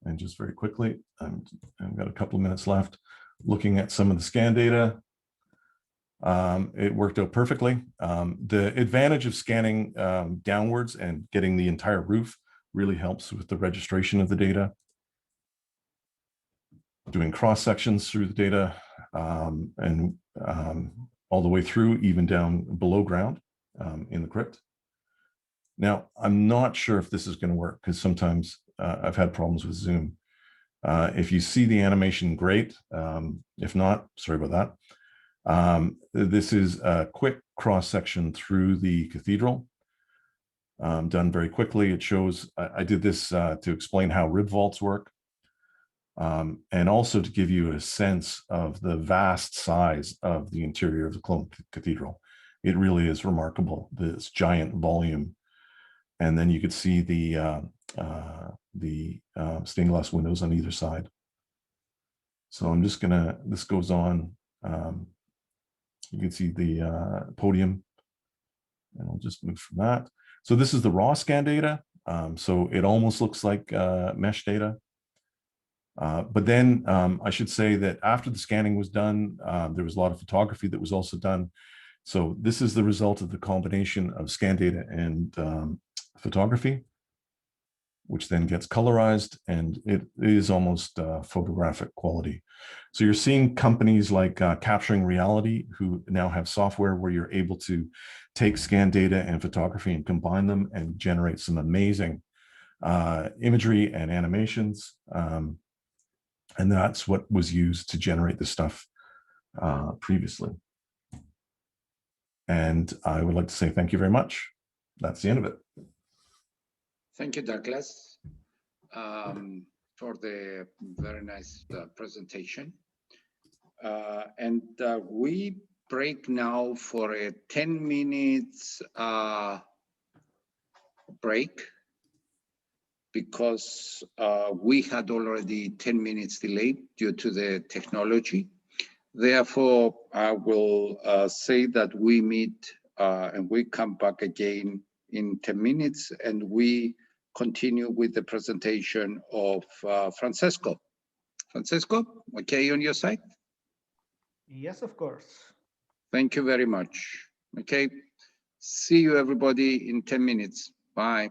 And just very quickly, I've got a couple of minutes left, looking at some of the scan data. It worked out perfectly. The advantage of scanning downwards and getting the entire roof really helps with the registration of the data. Doing cross sections through the data and all the way through, even down below ground in the crypt. Now, I'm not sure if this is going to work because sometimes I've had problems with Zoom. If you see the animation, great. If not, sorry about that. This is a quick cross section through the cathedral, done very quickly. It shows, I did this to explain how rib vaults work. And also to give you a sense of the vast size of the interior of the Cologne Cathedral. It really is remarkable, this giant volume. And then you could see the stained glass windows on either side. So I'm just gonna, this goes on. You can see the podium, and I'll just move from that. So this is the raw scan data. So it almost looks like mesh data. But then I should say that after the scanning was done, there was a lot of photography that was also done. So this is the result of the combination of scan data and photography, which then gets colorized, and it is almost photographic quality. So you're seeing companies like Capturing Reality, who now have software where you're able to take scan data and photography and combine them and generate some amazing imagery and animations. And that's what was used to generate the stuff previously. And I would like to say thank you very much. That's the end of it. Thank you, Douglas, for the very nice presentation. And we break now for a 10 minutes break, because we had already 10 minutes delayed due to the technology. Therefore, I will say that we meet and we come back again in 10 minutes, and we continue with the presentation of Francesco. Francesco, okay on your side? Yes, of course. Thank you very much. Okay, see you everybody in 10 minutes. Bye.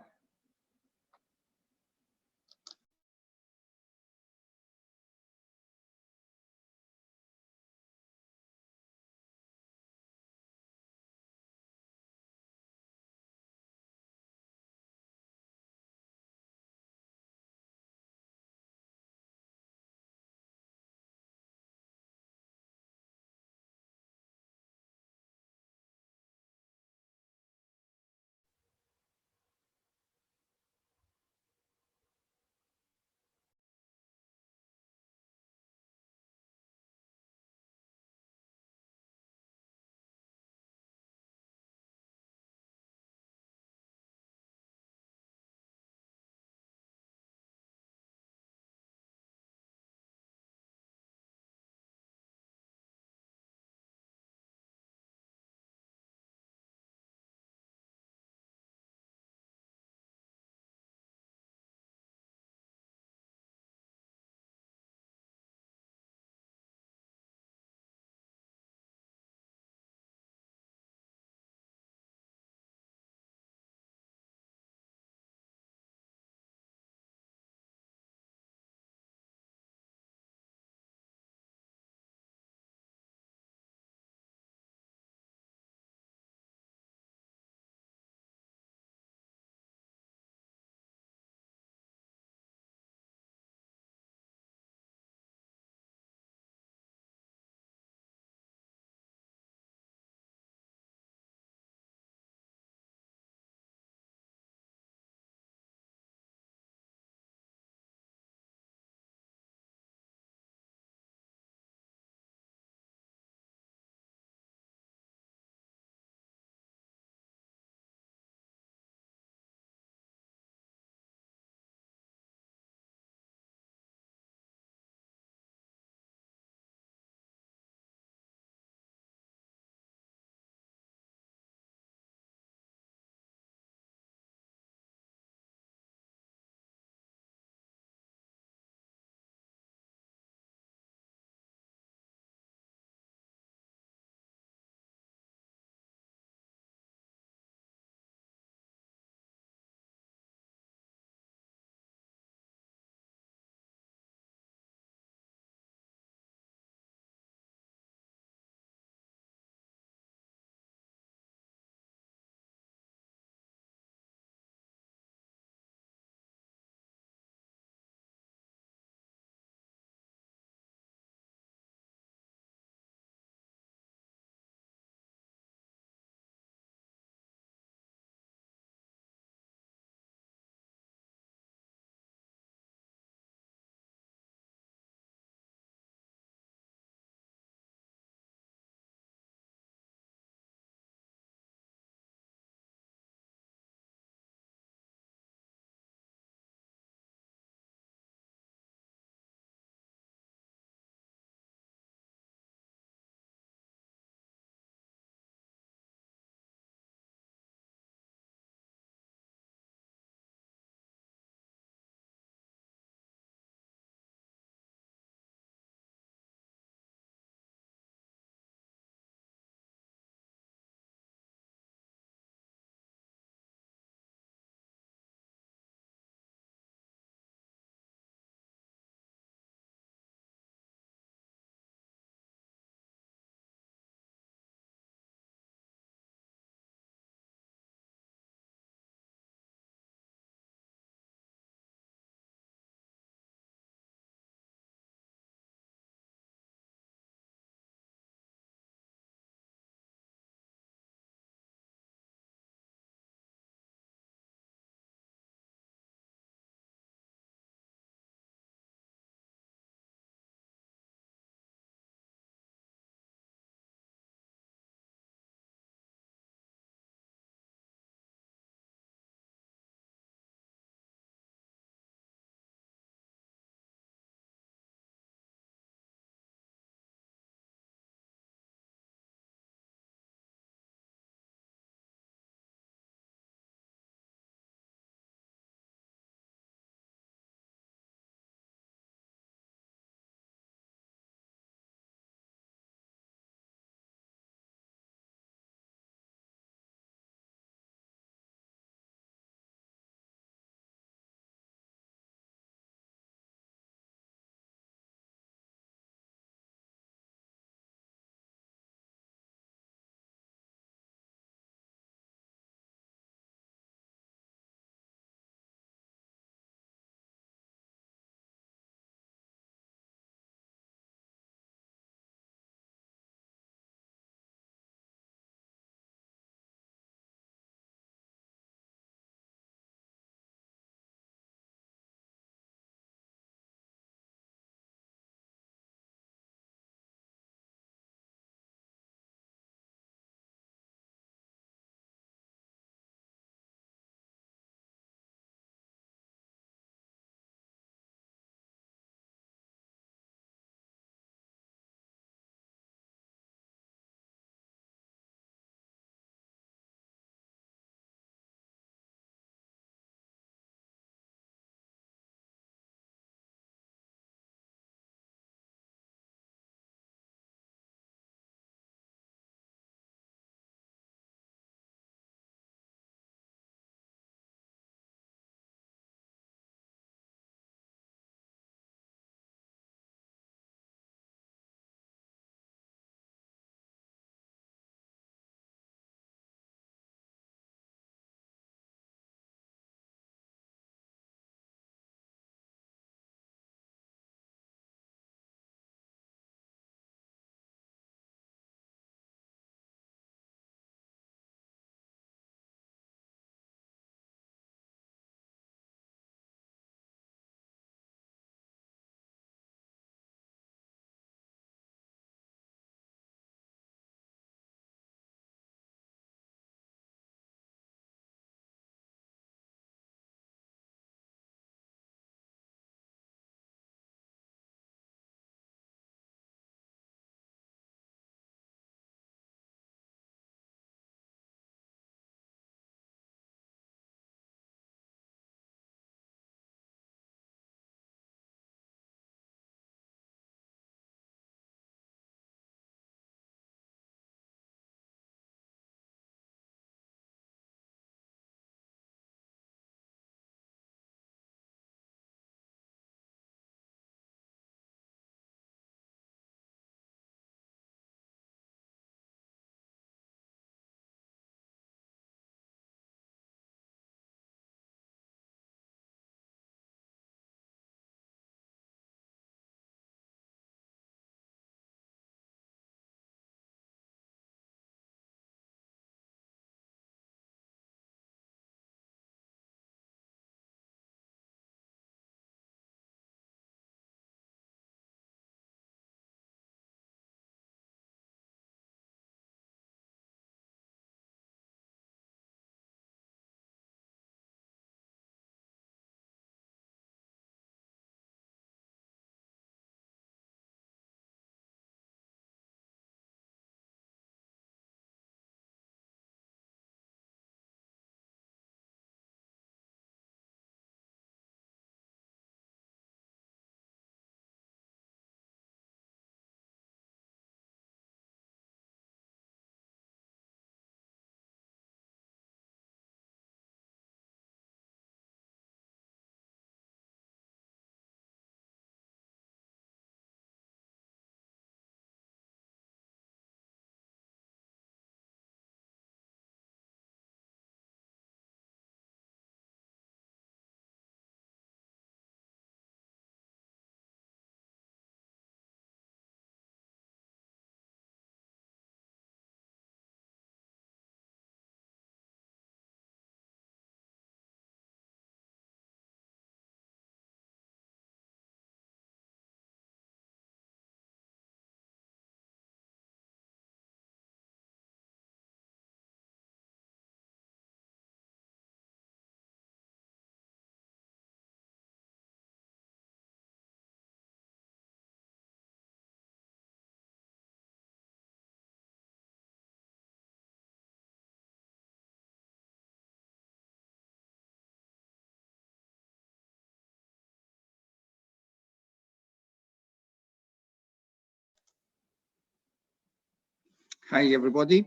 Hi, everybody.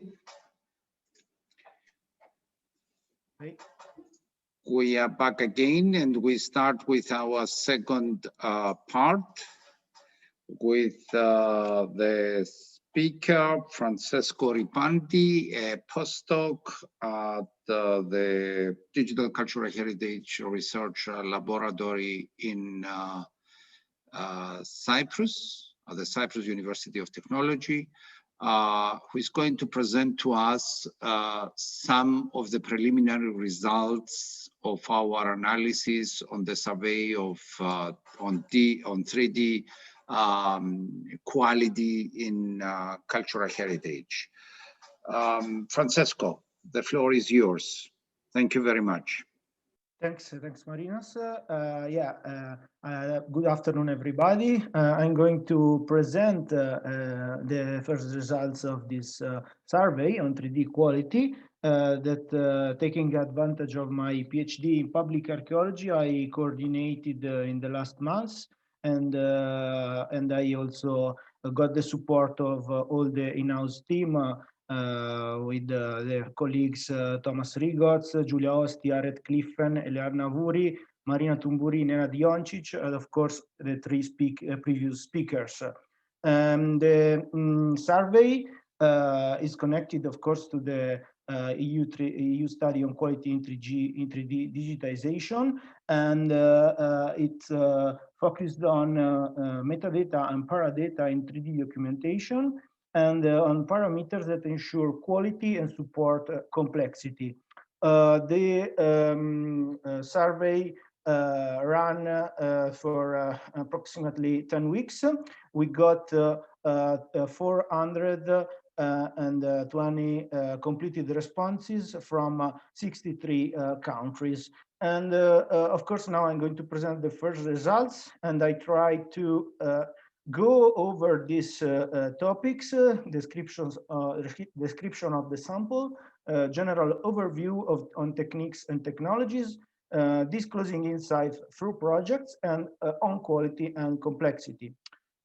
Hi. We are back again, and we start with our second part with the speaker, Francesco Ripanti, a postdoc at the Digital Cultural Heritage Research Laboratory in Cyprus, at the Cyprus University of Technology, who is going to present to us some of the preliminary results of our analysis on the survey of on 3D quality in cultural heritage. Francesco, the floor is yours. Thank you very much. Thanks, Marinos. Good afternoon, everybody. I'm going to present the first results of this survey on 3D quality that taking advantage of my PhD in public archaeology, I coordinated in the last months, and I also got the support of all the in-house team with their colleagues Thomas Rigots, Giulia Osti, Aret Cliffen, Elearna Vuri, Marina Tumburi, Nena Dioncic, and of course the three previous speakers. The survey is connected, of course, to the EU study on quality in 3D digitization, and it focused on metadata and paradata in 3D documentation, and on parameters that ensure quality and support complexity. The survey ran for approximately 10 weeks. We got 420 completed responses from 63 countries. And of course, now I'm going to present the first results, and I try to go over these topics, description of the sample, general overview on techniques and technologies, disclosing insights through projects, and on quality and complexity.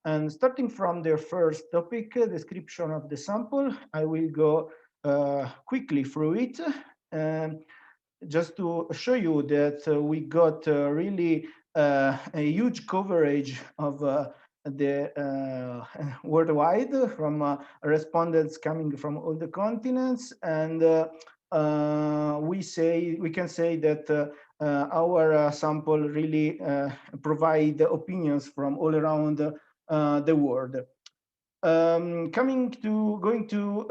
And starting from the first topic, description of the sample, I will go quickly through it, just to show you that we got really a huge coverage of the worldwide from respondents coming from all the continents, and we can say that our sample really provide opinions from all around the world. Going to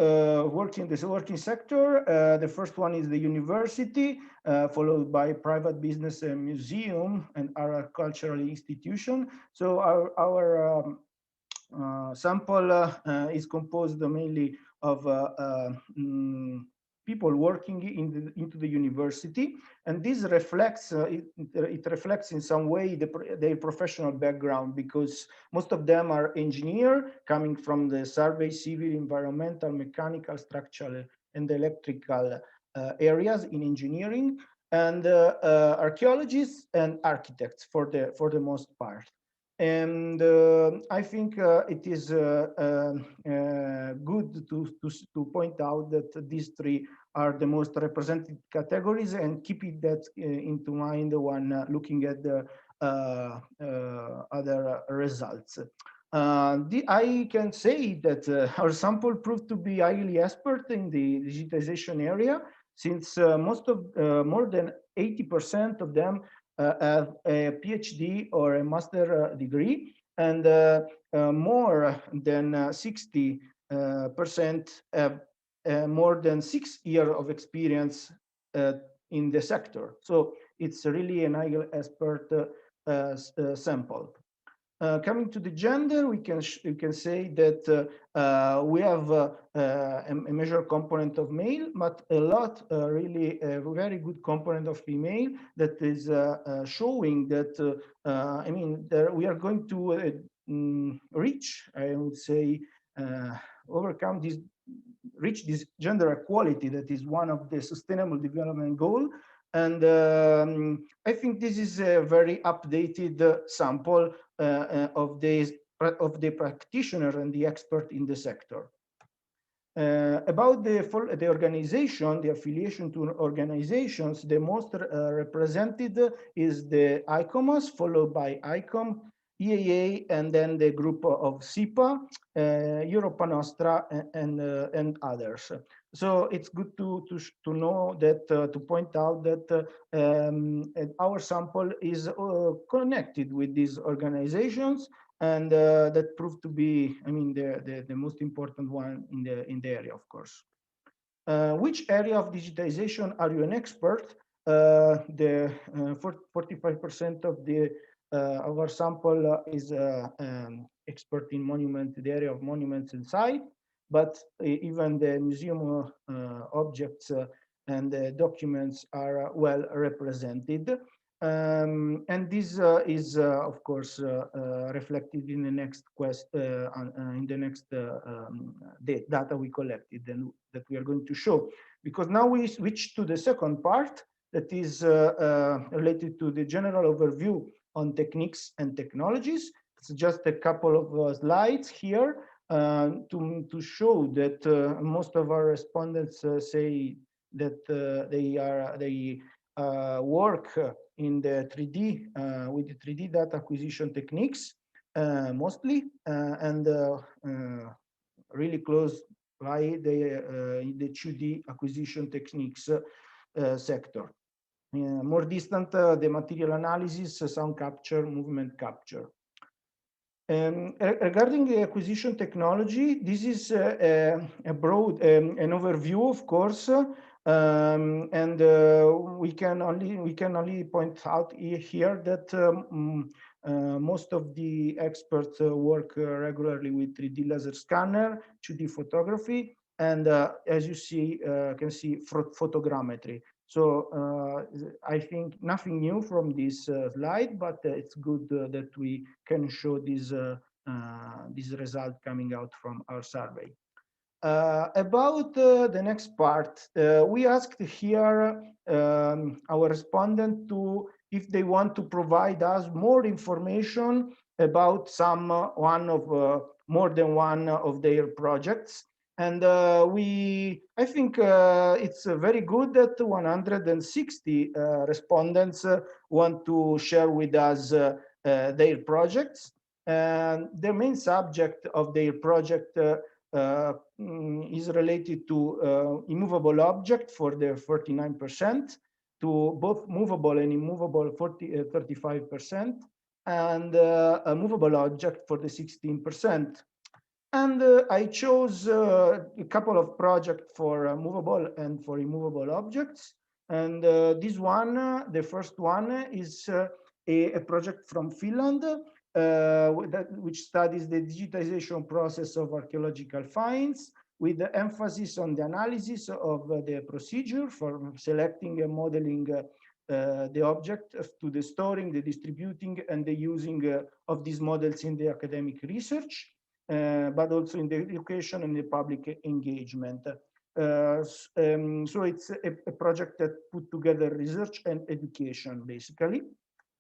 work in this working sector, the first one is the university, followed by private business and museum and our cultural institution. So our sample is composed mainly of people working into the university, and this reflects it reflects in some way their professional background, because most of them are engineers coming from the survey, civil, environmental, mechanical, structural, and electrical areas in engineering, and archaeologists and architects for the most part. And I think it is good to point out that these three are the most represented categories, and keeping that into mind when looking at the other results. I can say that our sample proved to be highly expert in the digitization area, since more than 80% of them have a PhD or a master degree, and more than 60% have more than 6 years of experience in the sector. So it's really an highly expert sample. Coming to the gender, we can say that we have a major component of male, but a lot, really a very good component of female, that is showing that, I mean, we are going to reach, I would say, reach this gender equality that is one of the sustainable development goals. And I think this is a very updated sample of the practitioner and the expert in the sector. About the organization, the affiliation to organizations, the most represented is the ICOMOS, followed by ICOM, EAA, and then the group of SIPA, Europa Nostra, and others. So it's good to know that, to point out that our sample is connected with these organizations, and that proved to be, I mean, the most important one in the area, of course. Which area of digitization are you an expert? The 45% of our sample is expert in the area of monuments and site, but even the museum objects and the documents are well represented. And this is, of course, reflected in the next data we collected and that we are going to show. Because now we switch to the second part that is related to the general overview on techniques and technologies. It's just a couple of slides here to show that most of our respondents say that they work in the 3D with the 3D data acquisition techniques mostly, and really close by the 2D acquisition techniques sector. More distant, the material analysis, sound capture, movement capture. Regarding the acquisition technology, this is a broad an overview, of course, and we can only point out here that most of the experts work regularly with 3D laser scanner, 2D photography, and as you see, can see photogrammetry. So I think nothing new from this slide, but it's good that we can show this result coming out from our survey. About the next part, we asked here our respondent if they want to provide us more information about more than one of their projects. And I think it's very good that 160 respondents want to share with us their projects. And the main subject of their project is related to immovable object for the 49%, to both movable and immovable 35%, and a movable object for the 16%. And I chose a couple of projects for movable and for immovable objects. And this one, the first one, is a project from Finland, which studies the digitization process of archaeological finds, with the emphasis on the analysis of the procedure for selecting and modeling the object, to the storing, the distributing, and the using of these models in the academic research. But also in the education and the public engagement. So it's a project that put together research and education, basically.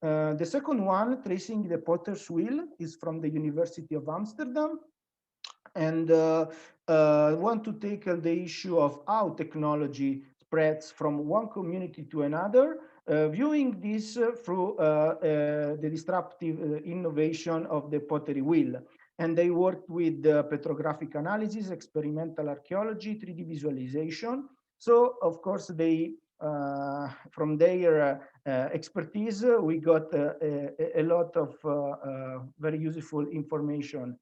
The second one, Tracing the Potter's Wheel, is from the University of Amsterdam. And want to tackle the issue of how technology spreads from one community to another, viewing this through the disruptive innovation of the pottery wheel. And they worked with petrographic analysis, experimental archaeology, 3D visualization. So, of course, they from their expertise, we got a lot of very useful information.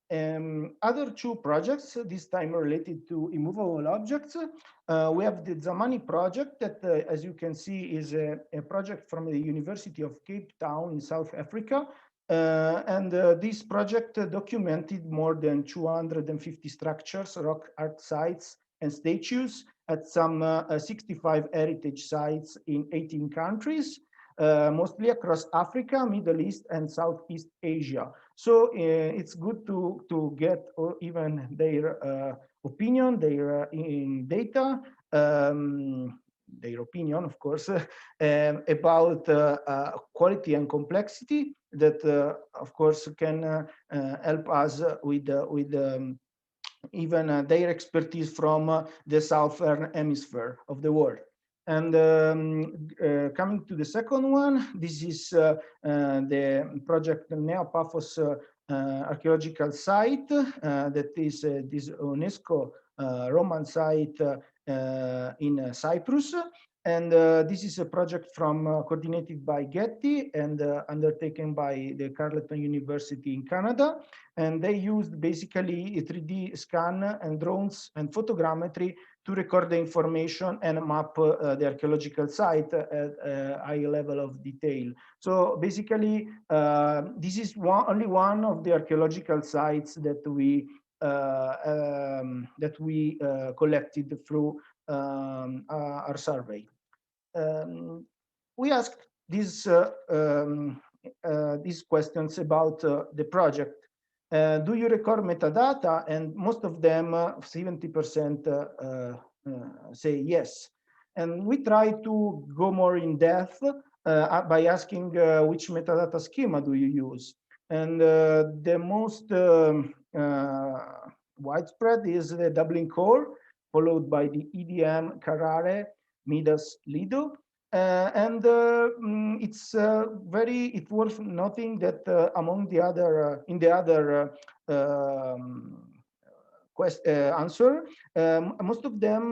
Other two projects, this time related to immovable objects. We have the Zamani project that, as you can see, is a project from the University of Cape Town in South Africa. And this project documented more than 250 structures, rock art sites, and statues at some 65 heritage sites in 18 countries, mostly across Africa, Middle East, and Southeast Asia. So it's good to get even their opinion, their data, their opinion, of course, about quality and complexity that, of course, can help us with even their expertise from the southern hemisphere of the world. And coming to the second one, this is the project Neopaphos archaeological site that is this UNESCO Roman site in Cyprus. And this is a project from coordinated by Getty and undertaken by the Carleton University in Canada. And they used basically a 3D scan and drones and photogrammetry to record the information and map the archaeological site at a high level of detail. So basically, this is only one of the archaeological sites that we collected through our survey. We asked these questions about the project. Do you record metadata? And most of them, 70%, say yes. And we try to go more in depth by asking which metadata schema do you use? And the most widespread is the Dublin core, followed by the EDM, Carrare, Midas, Lido. It's it's worth noting that among the other in the other answer, most of them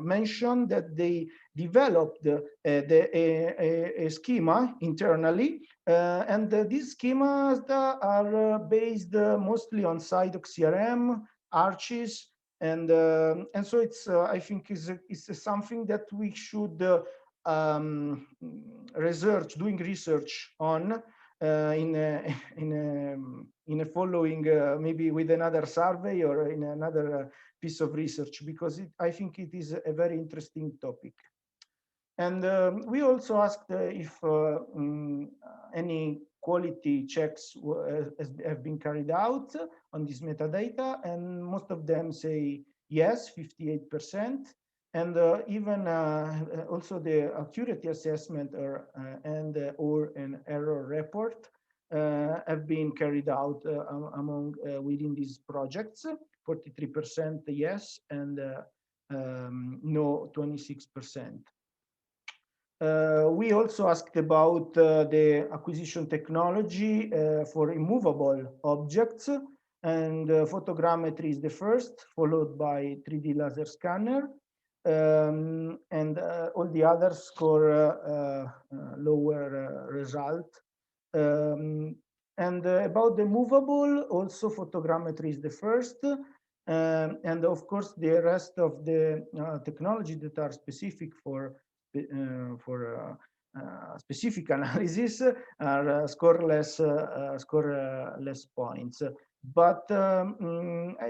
mention that they developed a schema internally, and these schemas are based mostly on SIDOC CRM, Archis, and so it's I think is something that we should doing research on in a following maybe with another survey or in another piece of research, because I think it is a very interesting topic. And we also asked if any quality checks have been carried out on this metadata, and most of them say yes, 58%, and even also the accuracy assessment or an error report have been carried out among within these projects. 43% yes, and no, 26%. We also asked about the acquisition technology for immovable objects, and photogrammetry is the first, followed by 3D laser scanner, and all the others score lower result. And about the movable, also photogrammetry is the first, and of course the rest of the technology that are specific for specific analysis are score less points. But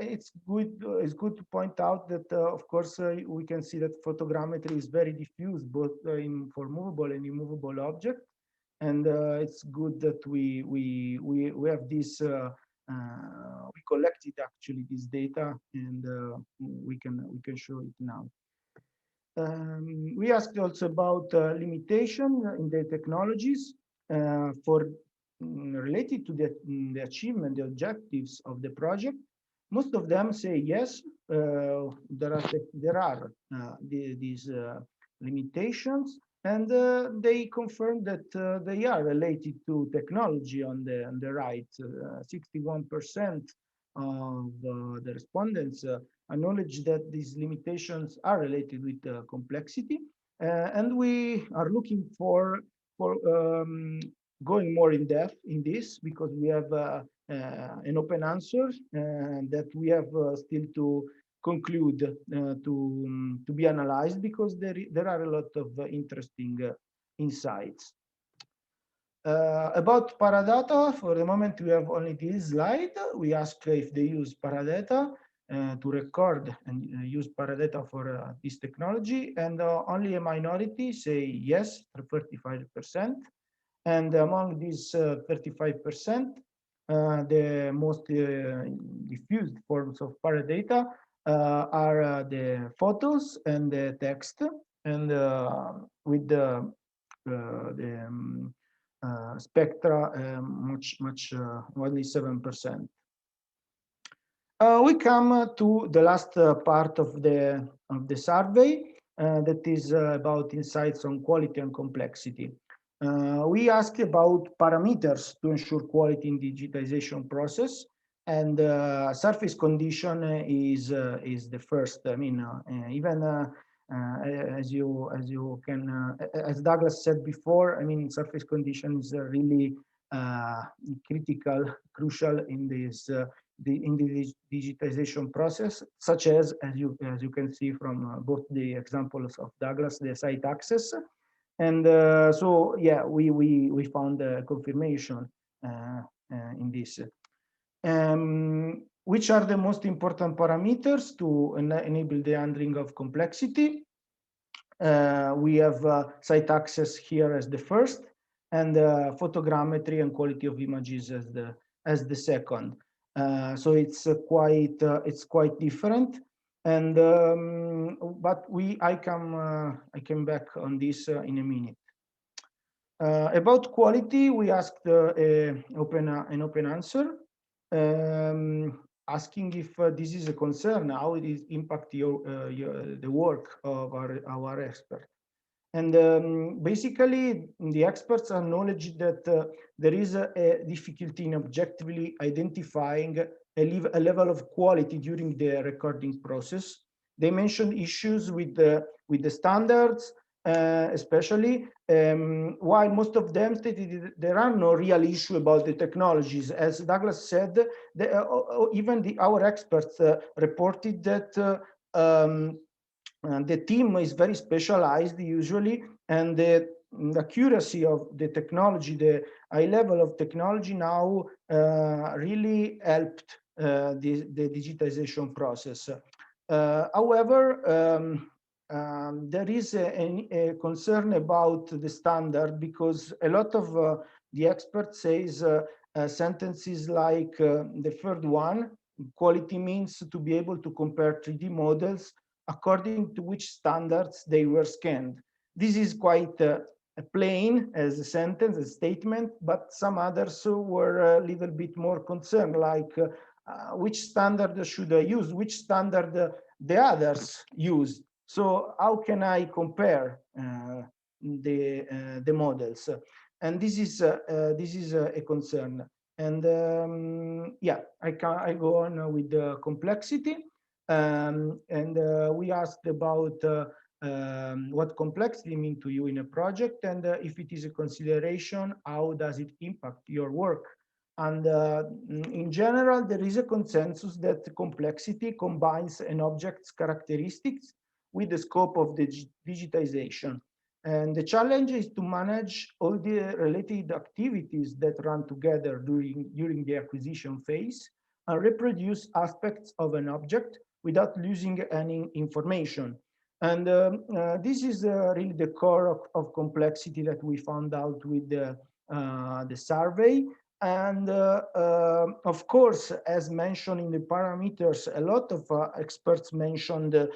it's good to point out that of course we can see that photogrammetry is very diffuse both for movable and immovable objects, and it's good that we have this we collected actually this data, and we can show it now. We asked also about limitation in the technologies for related to the achievement, the objectives of the project. Most of them say yes. There are these limitations, and they confirm that they are related to technology on the right. 61% of the respondents acknowledge that these limitations are related with complexity, and we are looking for going more in depth in this, because we have an open answer that we have still to conclude to be analyzed, because there are a lot of interesting insights. About Paradata, for the moment we have only this slide. We ask if they use Paradata to record and use Paradata for this technology, and only a minority say yes, 35%. And among these 35%, the most diffused forms of Paradata are the photos and the text, and with the spectra much only 7%. We come to the last part of the survey that is about insights on quality and complexity. We ask about parameters to ensure quality in digitization process, and surface condition is the first. I mean, even as Douglas said before, I mean, surface condition is really critical, crucial in this in the digitization process, such as you can see from both the examples of Douglas, the site access, and so yeah, we found a confirmation in this. Which are the most important parameters to enable the handling of complexity? We have site access here as the first, and photogrammetry and quality of images as the second. So it's quite different, and but I come back on this in a minute. About quality, we asked an open answer, asking if this is a concern, how it is impact the work of our expert. And basically, the experts acknowledge that there is a difficulty in objectively identifying a level of quality during the recording process. They mentioned issues with the standards, especially, while most of them stated there are no real issue about the technologies. As Douglas said, even our experts reported that the team is very specialized usually, and the accuracy of the technology, the high level of technology now really helped the digitization process. However, there is a concern about the standard, because a lot of the experts says sentences like the third one: quality means to be able to compare 3D models according to which standards they were scanned. This is quite plain as a sentence, a statement, but some others were a little bit more concerned, like which standard should I use, which standard the others use. So how can I compare the models? And this is a concern. And yeah, I go on with the complexity. And we asked about what complexity mean to you in a project, and if it is a consideration, how does it impact your work? And in general, there is a consensus that complexity combines an object's characteristics with the scope of the digitization. And the challenge is to manage all the related activities that run together during the acquisition phase, and reproduce aspects of an object without losing any information. And this is really the core of complexity that we found out with the survey. And of course, as mentioned in the parameters, a lot of experts mentioned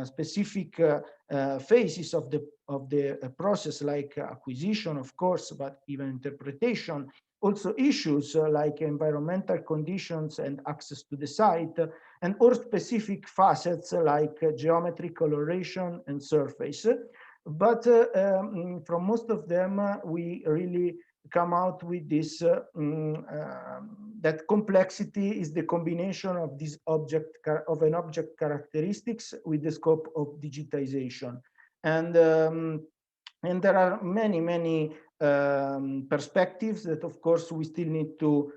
specific phases of the process, like acquisition, of course, but even interpretation. Also issues like environmental conditions and access to the site, and or specific facets like geometry, coloration, and surface. But from most of them, we really come out with this, that complexity is the combination of this an object characteristics with the scope of digitization. And there are many perspectives that, of course, we still need to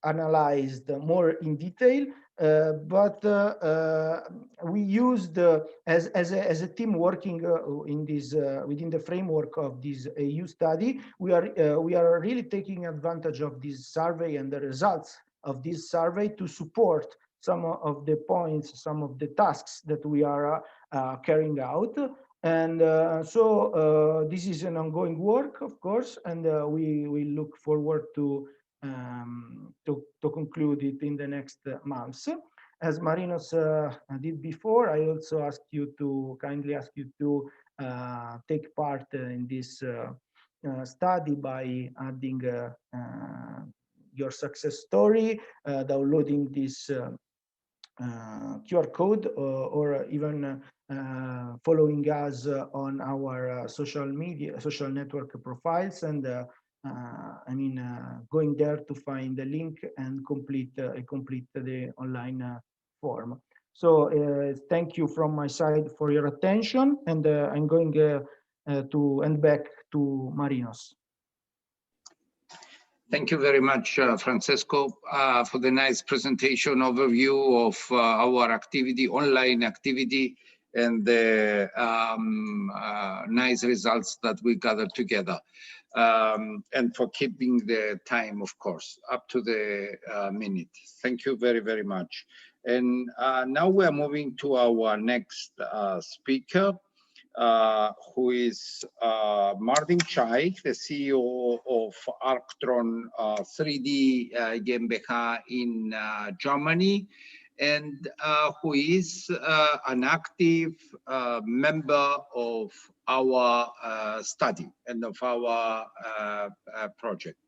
analyze more in detail. But we used as a team working in this within the framework of this EU study. We are really taking advantage of this survey and the results of this survey to support some of the points, some of the tasks that we are carrying out. And so this is an ongoing work, of course, and we look forward to conclude it in the next months. As Marinos did before, I also kindly ask you to take part in this study by adding your success story, downloading this QR code, or even following us on our social network profiles, and going there to find the link and complete the online form. So thank you from my side for your attention, and I'm going to hand back to Marinos. Thank you very much, Francesco, for the nice presentation overview of our activity, online activity, and the nice results that we gathered together. And for keeping the time, of course, up to the minute. Thank you very, very much. And now we are moving to our next speaker, who is Martin Schaich, the CEO of Arctron 3D GmbH in Germany, and who is an active member of our study and of our project.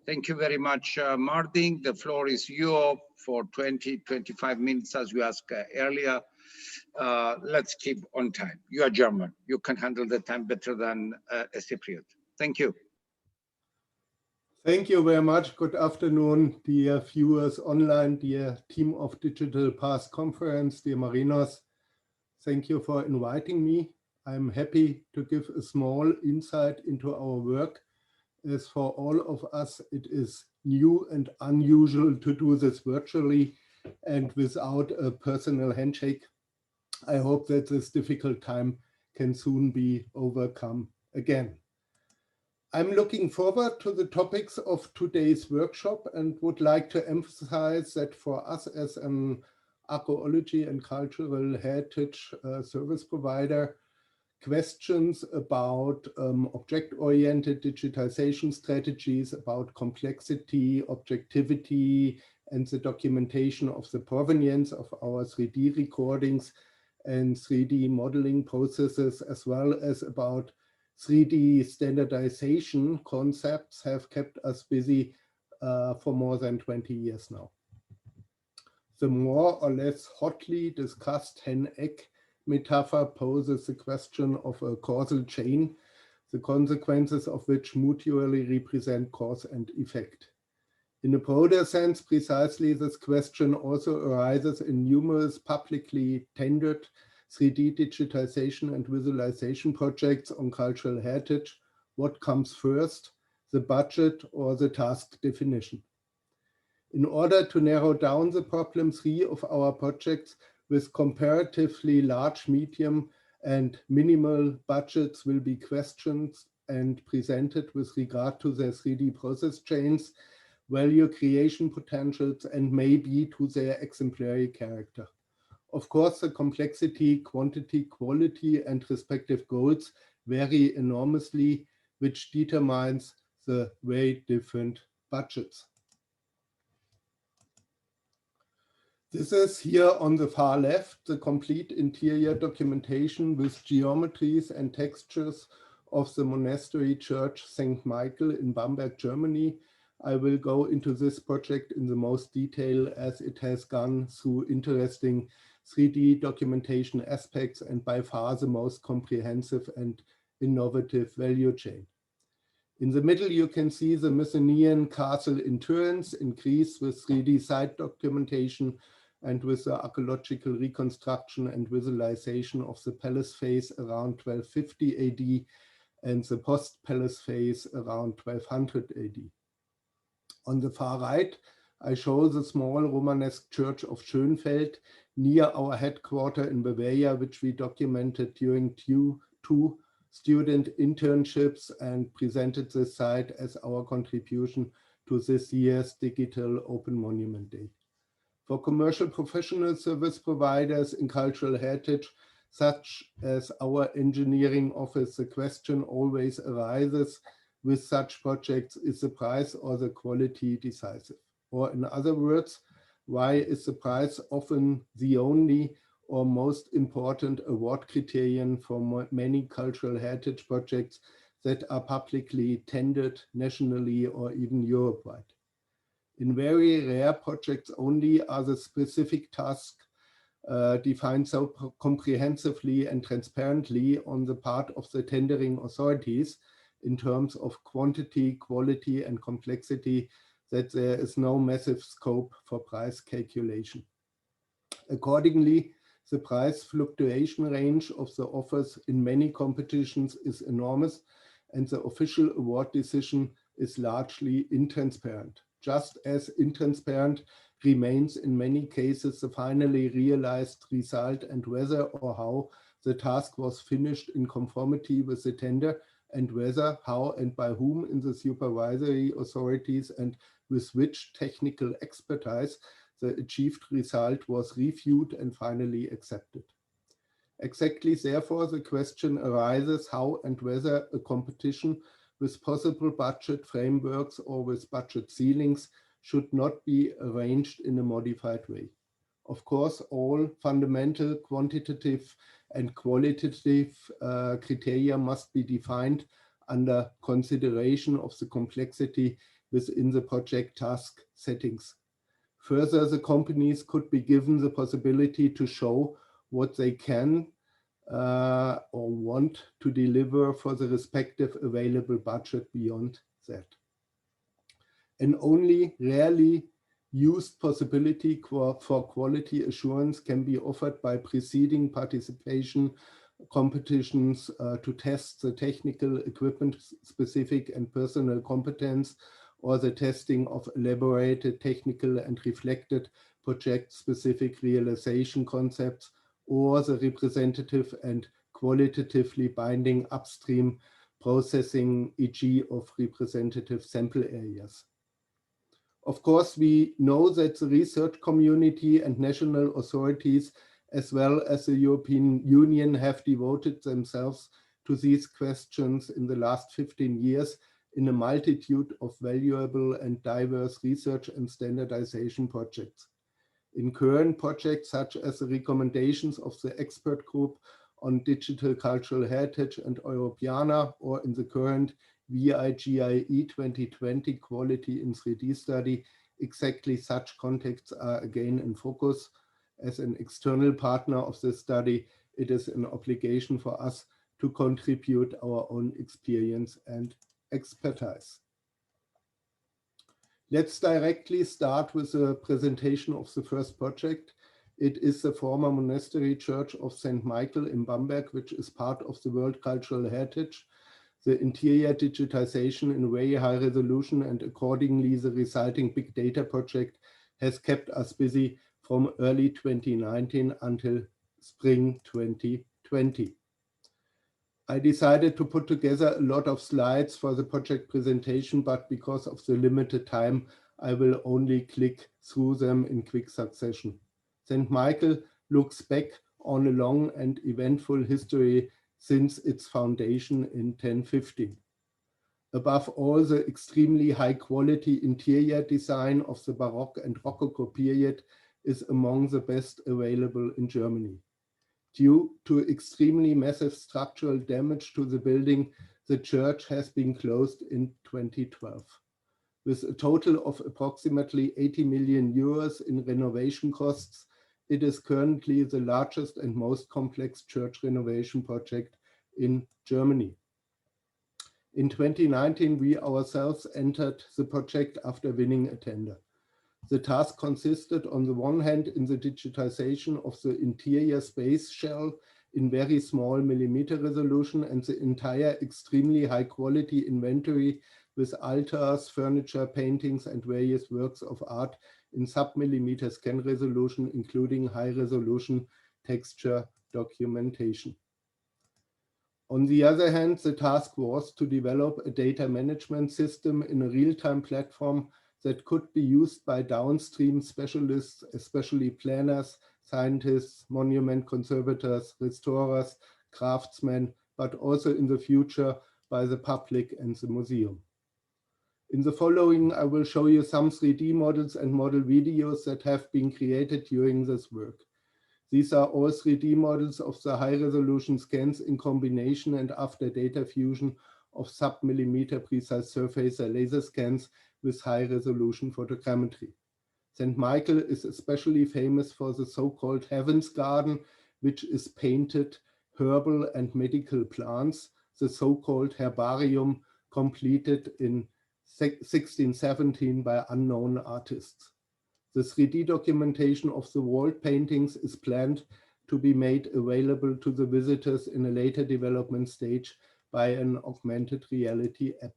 Thank you very much, Martin. The floor is yours for 20-25 minutes, as you asked earlier. Let's keep on time. You are German. You can handle the time better than a Cypriot. Thank you. Thank you very much. Good afternoon, dear viewers online, dear team of Digital Past Conference, dear Marinos. Thank you for inviting me. I'm happy to give a small insight into our work. As for all of us, it is new and unusual to do this virtually and without a personal handshake. I hope that this difficult time can soon be overcome again. I'm looking forward to the topics of today's workshop and would like to emphasize that for us as an archaeology and cultural heritage service provider, questions about object-oriented digitization strategies, about complexity, objectivity, and the documentation of the provenance of our 3D recordings and 3D modeling processes, as well as about 3D standardization concepts, have kept us busy for more than 20 years now. The more or less hotly discussed hen-egg metaphor poses the question of a causal chain, the consequences of which mutually represent cause and effect. In a broader sense, precisely this question also arises in numerous publicly tendered 3D digitization and visualization projects on cultural heritage. What comes first, the budget or the task definition? In order to narrow down the problem, 3 of our projects with comparatively large, medium, and minimal budgets will be questioned and presented with regard to their 3D process chains, value creation potentials, and maybe to their exemplary character. Of course, the complexity, quantity, quality, and respective goals vary enormously, which determines the very different budgets. This is here on the far left, the complete interior documentation with geometries and textures of the monastery church St. Michael in Bamberg, Germany. I will go into this project in the most detail as it has gone through interesting 3D documentation aspects and by far the most comprehensive and innovative value chain. In the middle, you can see the Mycenaean castle in Turin in Greece with 3D site documentation and with the archaeological reconstruction and visualization of the palace phase around 1250 AD and the post-palace phase around 1200 AD. On the far right, I show the small Romanesque church of Schönfeld near our headquarters in Bavaria, which we documented during two student internships and presented the site as our contribution to this year's Digital Open Monument Day. For commercial professional service providers in cultural heritage, such as our engineering office, the question always arises with such projects, is the price or the quality decisive? Or in other words, why is the price often the only or most important award criterion for many cultural heritage projects that are publicly tendered nationally or even Europe-wide. In very rare projects only are the specific tasks defined so comprehensively and transparently on the part of the tendering authorities in terms of quantity, quality, and complexity that there is no massive scope for price calculation. Accordingly, the price fluctuation range of the offers in many competitions is enormous, and the official award decision is largely intransparent. Just as intransparent remains in many cases the finally realized result and whether or how the task was finished in conformity with the tender, and whether, how, and by whom in the supervisory authorities and with which technical expertise the achieved result was reviewed and finally accepted. Exactly therefore, the question arises how and whether a competition with possible budget frameworks or with budget ceilings should not be arranged in a modified way. Of course, all fundamental quantitative and qualitative criteria must be defined under consideration of the complexity within the project task settings. Further, the companies could be given the possibility to show what they can or want to deliver for the respective available budget beyond that. An only rarely used possibility for quality assurance can be offered by preceding participation competitions to test the technical equipment specific and personal competence, or the testing of elaborated technical and reflected project-specific realization concepts, or the representative and qualitatively binding upstream processing, e.g. of representative sample areas. Of course, we know that the research community and national authorities, as well as the European Union, have devoted themselves to these questions in the last 15 years in a multitude of valuable and diverse research and standardization projects. In current projects, such as the recommendations of the expert group on digital cultural heritage and Europeana, or in the current VIGIE 2020 quality in 3D study, exactly such contexts are again in focus. As an external partner of the study, it is an obligation for us to contribute our own experience and expertise. Let's directly start with a presentation of the first project. It is the former monastery church of St. Michael in Bamberg, which is part of the World Cultural Heritage. The interior digitization in very high resolution and accordingly the resulting big data project has kept us busy from early 2019 until spring 2020. I decided to put together a lot of slides for the project presentation, but because of the limited time, I will only click through them in quick succession. St. Michael looks back on a long and eventful history since its foundation in 1015. Above all, the extremely high quality interior design of the Baroque and Rococo period is among the best available in Germany. Due to extremely massive structural damage to the building, the church has been closed in 2012. With a total of approximately 80 million euros in renovation costs, it is currently the largest and most complex church renovation project in Germany. In 2019, we ourselves entered the project after winning a tender. The task consisted on the one hand in the digitization of the interior space shell in very small millimeter resolution and the entire extremely high quality inventory with altars, furniture, paintings and various works of art in sub-millimeter scan resolution, including high resolution texture documentation. On the other hand, the task was to develop a data management system in a real-time platform that could be used by downstream specialists, especially planners, scientists, monument conservators, restorers, craftsmen, but also in the future by the public and the museum. In the following, I will show you some 3D models and model videos that have been created during this work. These are all 3D models of the high-resolution scans in combination and after data fusion of sub-millimeter precise surface laser scans with high-resolution photogrammetry. St. Michael is especially famous for the so-called Heaven's Garden, which is painted herbal and medical plants, the so-called herbarium completed in 1617 by unknown artists. The 3D documentation of the wall paintings is planned to be made available to the visitors in a later development stage by an augmented reality app.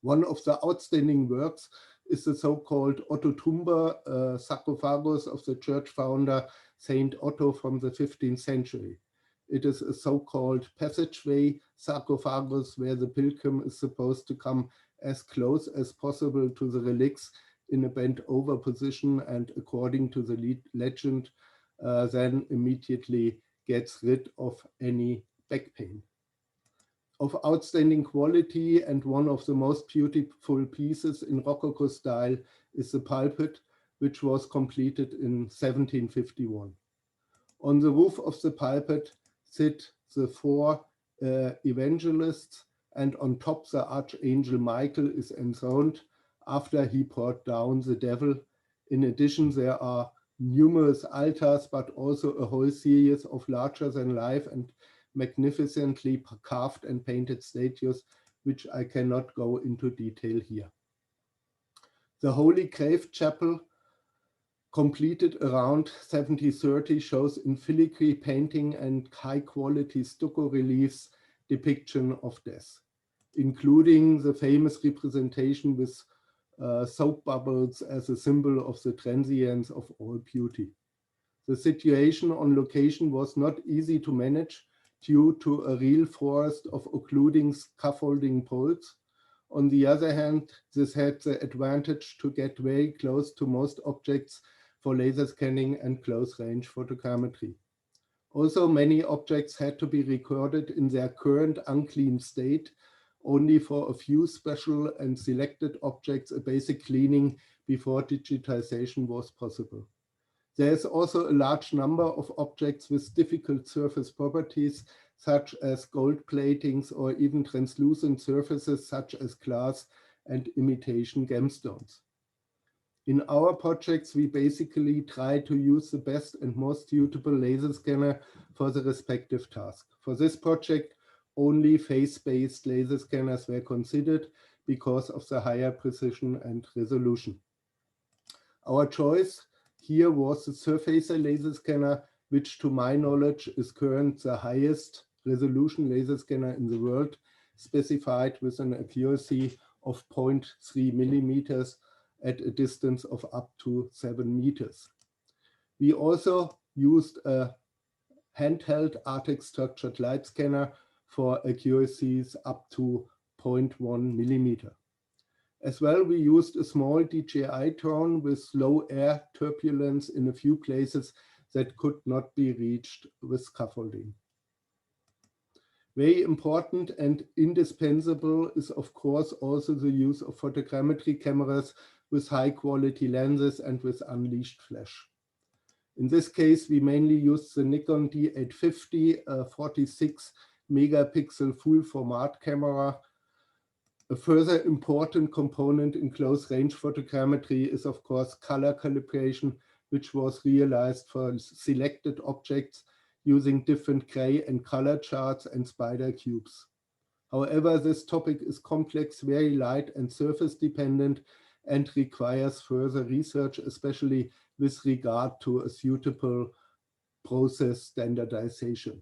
One of the outstanding works is the so-called Otto Tumba sarcophagus of the church founder Saint Otto from the 15th century. It is a so-called passageway sarcophagus where the pilgrim is supposed to come as close as possible to the relics in a bent over position, and according to the legend, then immediately gets rid of any back pain. Of outstanding quality and one of the most beautiful pieces in Rococo style is the pulpit, which was completed in 1751. On the roof of the pulpit sit the four evangelists, and on top the Archangel Michael is enthroned after he brought down the devil. In addition, there are numerous altars, but also a whole series of larger than life and magnificently carved and painted statues, which I cannot go into detail here. The Holy Grave Chapel, completed around 1730, shows in filigree painting and high-quality stucco reliefs depiction of death, including the famous representation with soap bubbles as a symbol of the transience of all beauty. The situation on location was not easy to manage due to a real forest of occluding scaffolding poles. On the other hand, this had the advantage to get very close to most objects for laser scanning and close-range photogrammetry. Also, many objects had to be recorded in their current unclean state. Only for a few special and selected objects a basic cleaning before digitization was possible. There is also a large number of objects with difficult surface properties, such as gold platings or even translucent surfaces such as glass and imitation gemstones. In our projects, we basically try to use the best and most suitable laser scanner for the respective task. For this project, only phase-based laser scanners were considered because of the higher precision and resolution. Our choice here was the surface laser scanner, which to my knowledge is currently the highest resolution laser scanner in the world, specified with an accuracy of 0.3 millimeters at a distance of up to 7 meters. We also used a handheld ARTEX structured light scanner for accuracies up to 0.1 millimeter. As well, we used a small DJI drone with low air turbulence in a few places that could not be reached with scaffolding. Very important and indispensable is, of course, also the use of photogrammetry cameras with high quality lenses and with unleashed flash. In this case, we mainly used the Nikon D850 46 megapixel full format camera. A further important component in close range photogrammetry is, of course, color calibration, which was realized for selected objects using different gray and color charts and spider cubes. However, this topic is complex, very light and surface dependent, and requires further research, especially with regard to a suitable process standardization.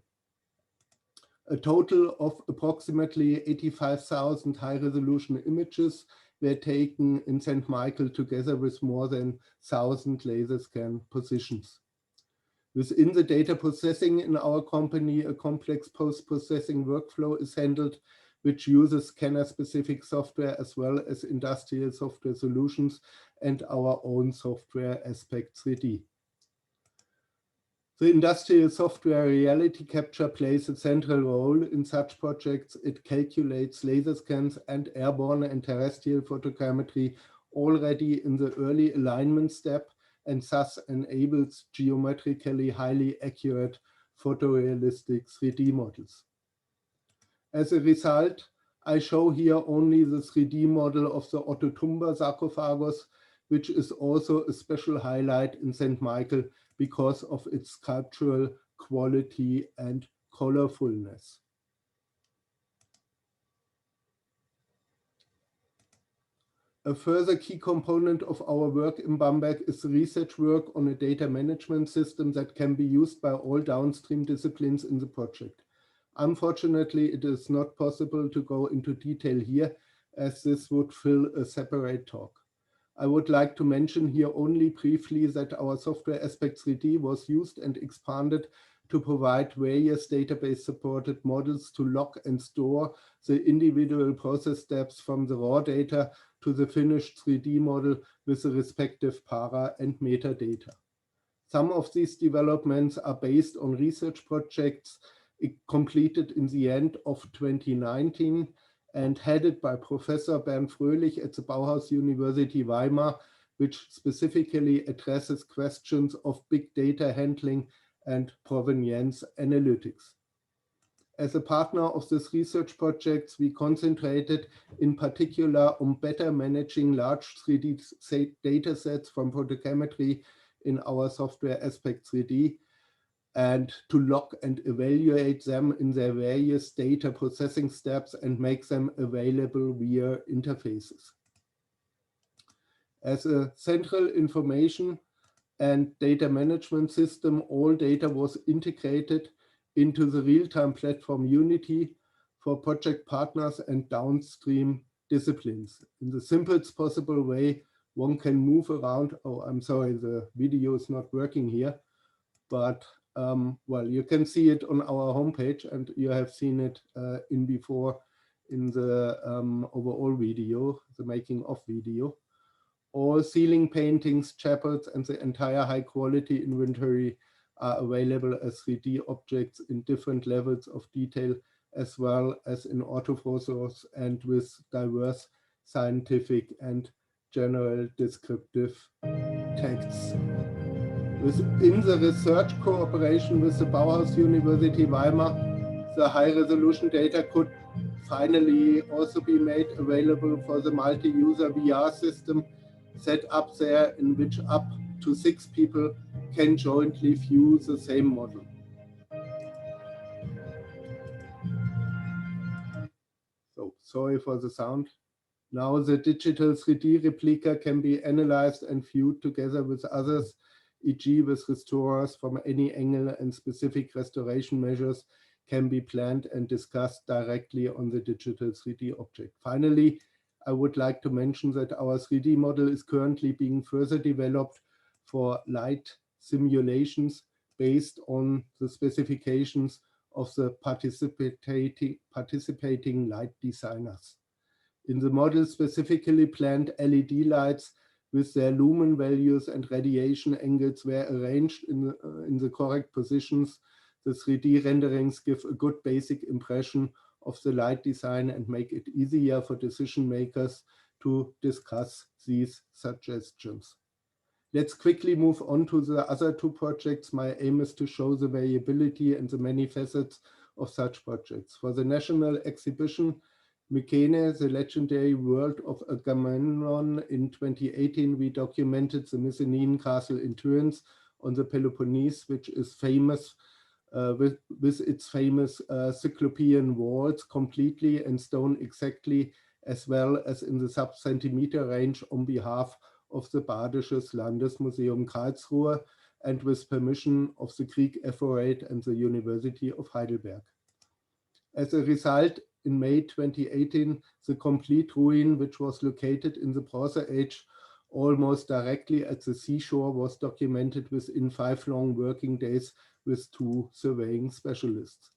A total of approximately 85,000 high-resolution images were taken in St. Michael together with more than 1,000 laser scan positions. Within the data processing in our company, a complex post-processing workflow is handled, which uses scanner-specific software as well as industrial software solutions and our own software Aspect 3D. The industrial software Reality Capture plays a central role in such projects. It calculates laser scans and airborne and terrestrial photogrammetry already in the early alignment step, and thus enables geometrically highly accurate photorealistic 3D models. As a result, I show here only the 3D model of the Ototumba sarcophagus, which is also a special highlight in St. Michael because of its sculptural quality and colorfulness. A further key component of our work in Bamberg is the research work on a data management system that can be used by all downstream disciplines in the project. Unfortunately, it is not possible to go into detail here, as this would fill a separate talk. I would like to mention here only briefly that our software Aspect 3D was used and expanded to provide various database-supported models to log and store the individual process steps from the raw data to the finished 3D model with the respective para and metadata. Some of these developments are based on research projects completed in the end of 2019 and headed by Professor Bernd Fröhlich at the Bauhaus University Weimar, which specifically addresses questions of big data handling and provenance analytics. As a partner of this research projects, we concentrated in particular on better managing large 3D data sets from photogrammetry in our software Aspect 3D and to log and evaluate them in their various data processing steps and make them available via interfaces. As a central information and data management system, all data was integrated into the real-time platform Unity for project partners and downstream disciplines. In the simplest possible way, one can move around. Oh, I'm sorry, the video is not working here, but well, you can see it on our homepage and you have seen it in before in the overall video, the making of video. All ceiling paintings, chapels, and the entire high quality inventory are available as 3D objects in different levels of detail, as well as in orthophotos and with diverse scientific and general descriptive texts. Within the research cooperation with the Bauhaus University Weimar, the high resolution data could finally also be made available for the multi-user VR system set up there, in which up to 6 people can jointly view the same model. So sorry for the sound. Now the digital 3D replica can be analyzed and viewed together with others, e.g. with restorers from any angle, and specific restoration measures can be planned and discussed directly on the digital 3D object. Finally, I would like to mention that our 3D model is currently being further developed for light simulations based on the specifications of the participating light designers. In the model, specifically planned LED lights with their lumen values and radiation angles were arranged in the correct positions. The 3D renderings give a good basic impression of the light design and make it easier for decision makers to discuss these suggestions. Let's quickly move on to the other 2 projects. My aim is to show the variability and the many facets of such projects. For the national exhibition, Mykene, the legendary world of Agamemnon, in 2018, we documented the Mycenaean castle in Turin on the Peloponnese, which is famous with its famous Cyclopean walls completely and stone exactly, as well as in the sub-centimeter range on behalf of the Badisches Landesmuseum Karlsruhe and with permission of the Greek Ephorate and the University of Heidelberg. As a result, in May 2018, the complete ruin, which was located in the Bronze Age almost directly at the seashore, was documented within 5 long working days with 2 surveying specialists.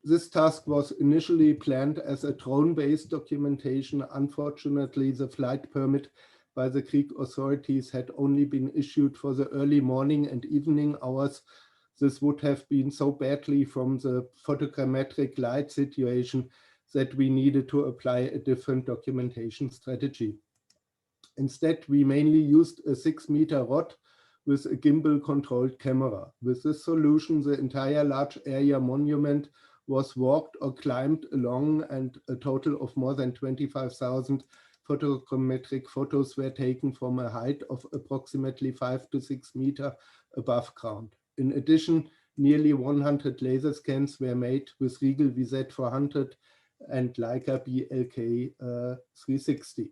This task was initially planned as a drone-based documentation. Unfortunately, the flight permit by the Greek authorities had only been issued for the early morning and evening hours. This would have been so badly from the photogrammetric light situation that we needed to apply a different documentation strategy. Instead, we mainly used a 6-meter rod with a gimbal-controlled camera. With this solution, the entire large area monument was walked or climbed along, and a total of more than 25,000 photogrammetric photos were taken from a height of approximately 5 to 6 meters above ground. In addition, nearly 100 laser scans were made with Riegel VZ400 and Leica BLK 360.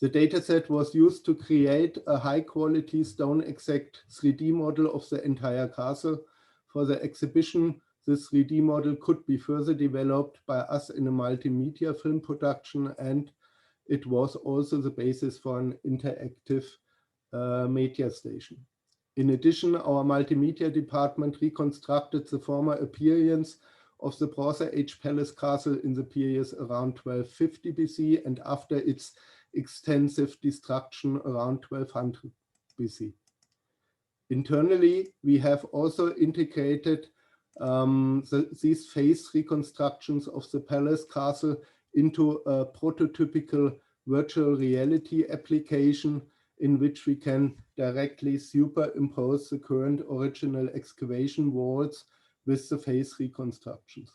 The dataset was used to create a high-quality stone-exact 3D model of the entire castle. For the exhibition, this 3D model could be further developed by us in a multimedia film production, and it was also the basis for an interactive media station. In addition, our multimedia department reconstructed the former appearance of the Bronze Age palace castle in the periods around 1250 BC and after its extensive destruction around 1200 BC. Internally, we have also integrated these phase reconstructions of the palace castle into a prototypical virtual reality application in which we can directly superimpose the current original excavation walls with the phase reconstructions.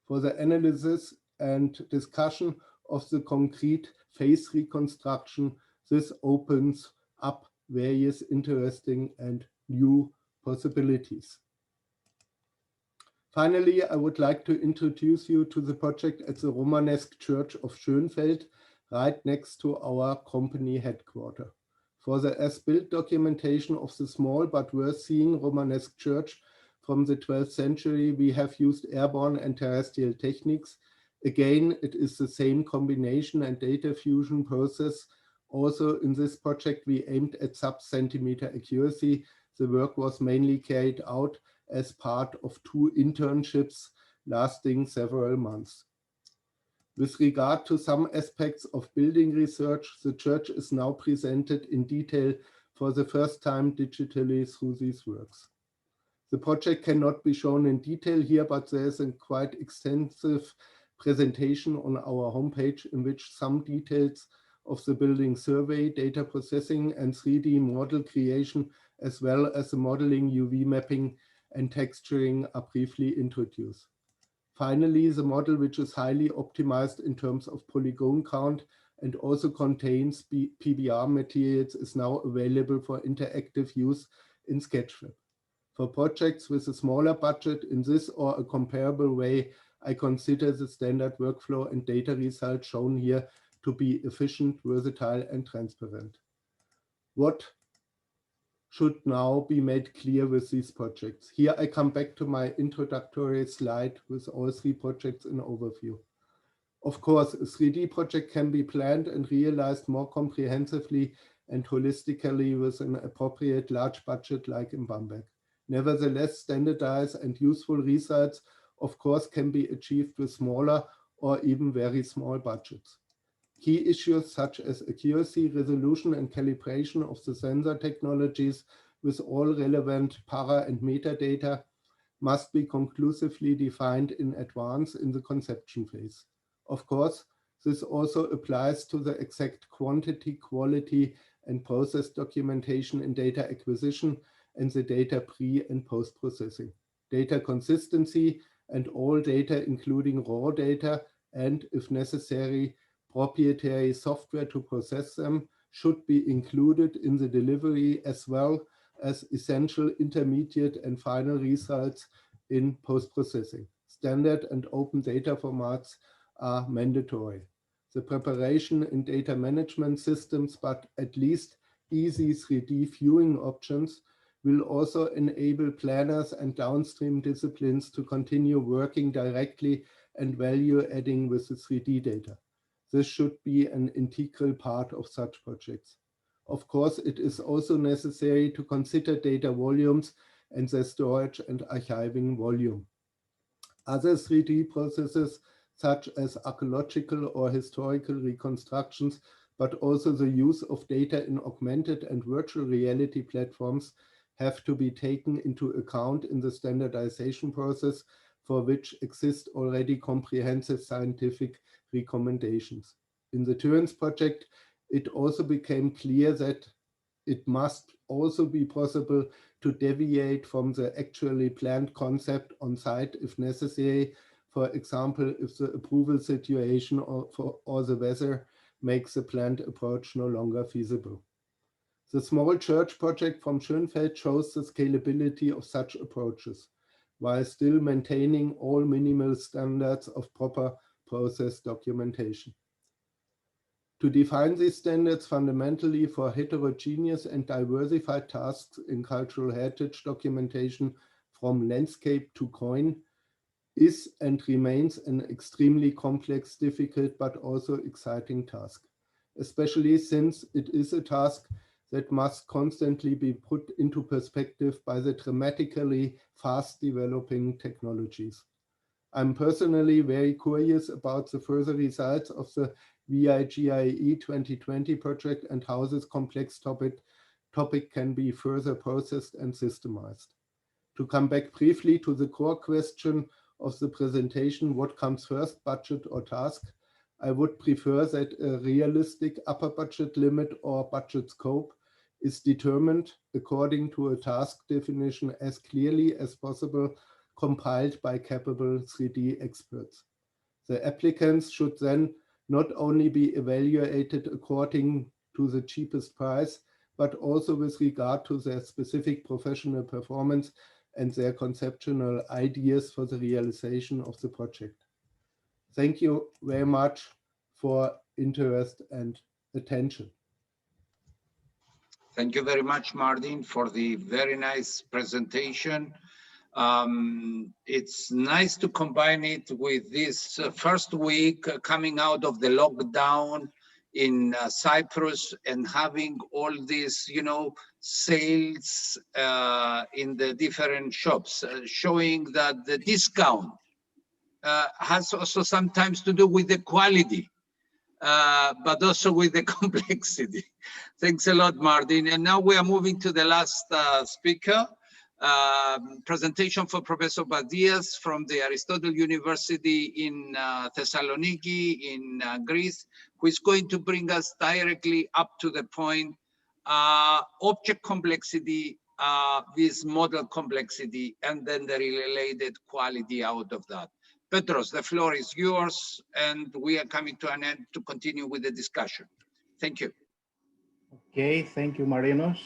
For the analysis and discussion of the concrete phase reconstruction, this opens up various interesting and new possibilities. Finally, I would like to introduce you to the project at the Romanesque Church of Schönfeld, right next to our company headquarters. For the as-built documentation of the small but worth-seeing Romanesque church from the 12th century, we have used airborne and terrestrial techniques. Again, it is the same combination and data fusion process. Also in this project, we aimed at sub-centimeter accuracy. The work was mainly carried out as part of 2 internships lasting several months. With regard to some aspects of building research, the church is now presented in detail for the first time digitally through these works. The project cannot be shown in detail here, but there is a quite extensive presentation on our homepage in which some details of the building survey, data processing, and 3D model creation, as well as the modeling, UV mapping, and texturing are briefly introduced. Finally, the model, which is highly optimized in terms of polygon count and also contains PBR materials, is now available for interactive use in Sketchfab. For projects with a smaller budget in this or a comparable way, I consider the standard workflow and data results shown here to be efficient, versatile, and transparent. What should now be made clear with these projects? Here I come back to my introductory slide with all 3 projects in overview. Of course, a 3D project can be planned and realized more comprehensively and holistically with an appropriate large budget like in Bamberg. Nevertheless, standardized and useful results, of course, can be achieved with smaller or even very small budgets. Key issues such as accuracy, resolution, and calibration of the sensor technologies with all relevant para and metadata must be conclusively defined in advance in the conception phase. Of course, this also applies to the exact quantity, quality, and process documentation in data acquisition and the data pre- and post-processing. Data consistency and all data, including raw data, and if necessary, proprietary software to process them, should be included in the delivery, as well as essential intermediate and final results in post-processing. Standard and open data formats are mandatory. The preparation in data management systems, but at least easy 3D viewing options, will also enable planners and downstream disciplines to continue working directly and value adding with the 3D data. This should be an integral part of such projects. Of course, it is also necessary to consider data volumes and their storage and archiving volume. Other 3D processes, such as archaeological or historical reconstructions, but also the use of data in augmented and virtual reality platforms, have to be taken into account in the standardization process, for which exist already comprehensive scientific recommendations. In the Turens project, it also became clear that it must also be possible to deviate from the actually planned concept on site if necessary. For example, if the approval situation or the weather makes the planned approach no longer feasible. The small church project from Schönfeld shows the scalability of such approaches, while still maintaining all minimal standards of proper process documentation. To define these standards fundamentally for heterogeneous and diversified tasks in cultural heritage documentation from landscape to coin is and remains an extremely complex, difficult, but also exciting task, especially since it is a task that must constantly be put into perspective by the dramatically fast developing technologies. I'm personally very curious about the further results of the VIGIE 2020 project and how this complex topic can be further processed and systemized. To come back briefly to the core question of the presentation, what comes first, budget or task? I would prefer that a realistic upper budget limit or budget scope is determined according to a task definition as clearly as possible, compiled by capable 3D experts. The applicants should then not only be evaluated according to the cheapest price, but also with regard to their specific professional performance and their conceptual ideas for the realization of the project. Thank you very much for interest and attention. Thank you very much, Martin, for the very nice presentation. It's nice to combine it with this first week coming out of the lockdown in Cyprus and having all these, sales in the different shops, showing that the discount has also sometimes to do with the quality, but also with the complexity. Thanks a lot, Martin. And now we are moving to the last speaker. Presentation for Professor Patias from the Aristotle University in Thessaloniki in Greece, who is going to bring us directly up to the point, object complexity, this model complexity, and then the related quality out of that. Petros, the floor is yours, and we are coming to an end to continue with the discussion. Thank you. Okay, thank you, Marinos.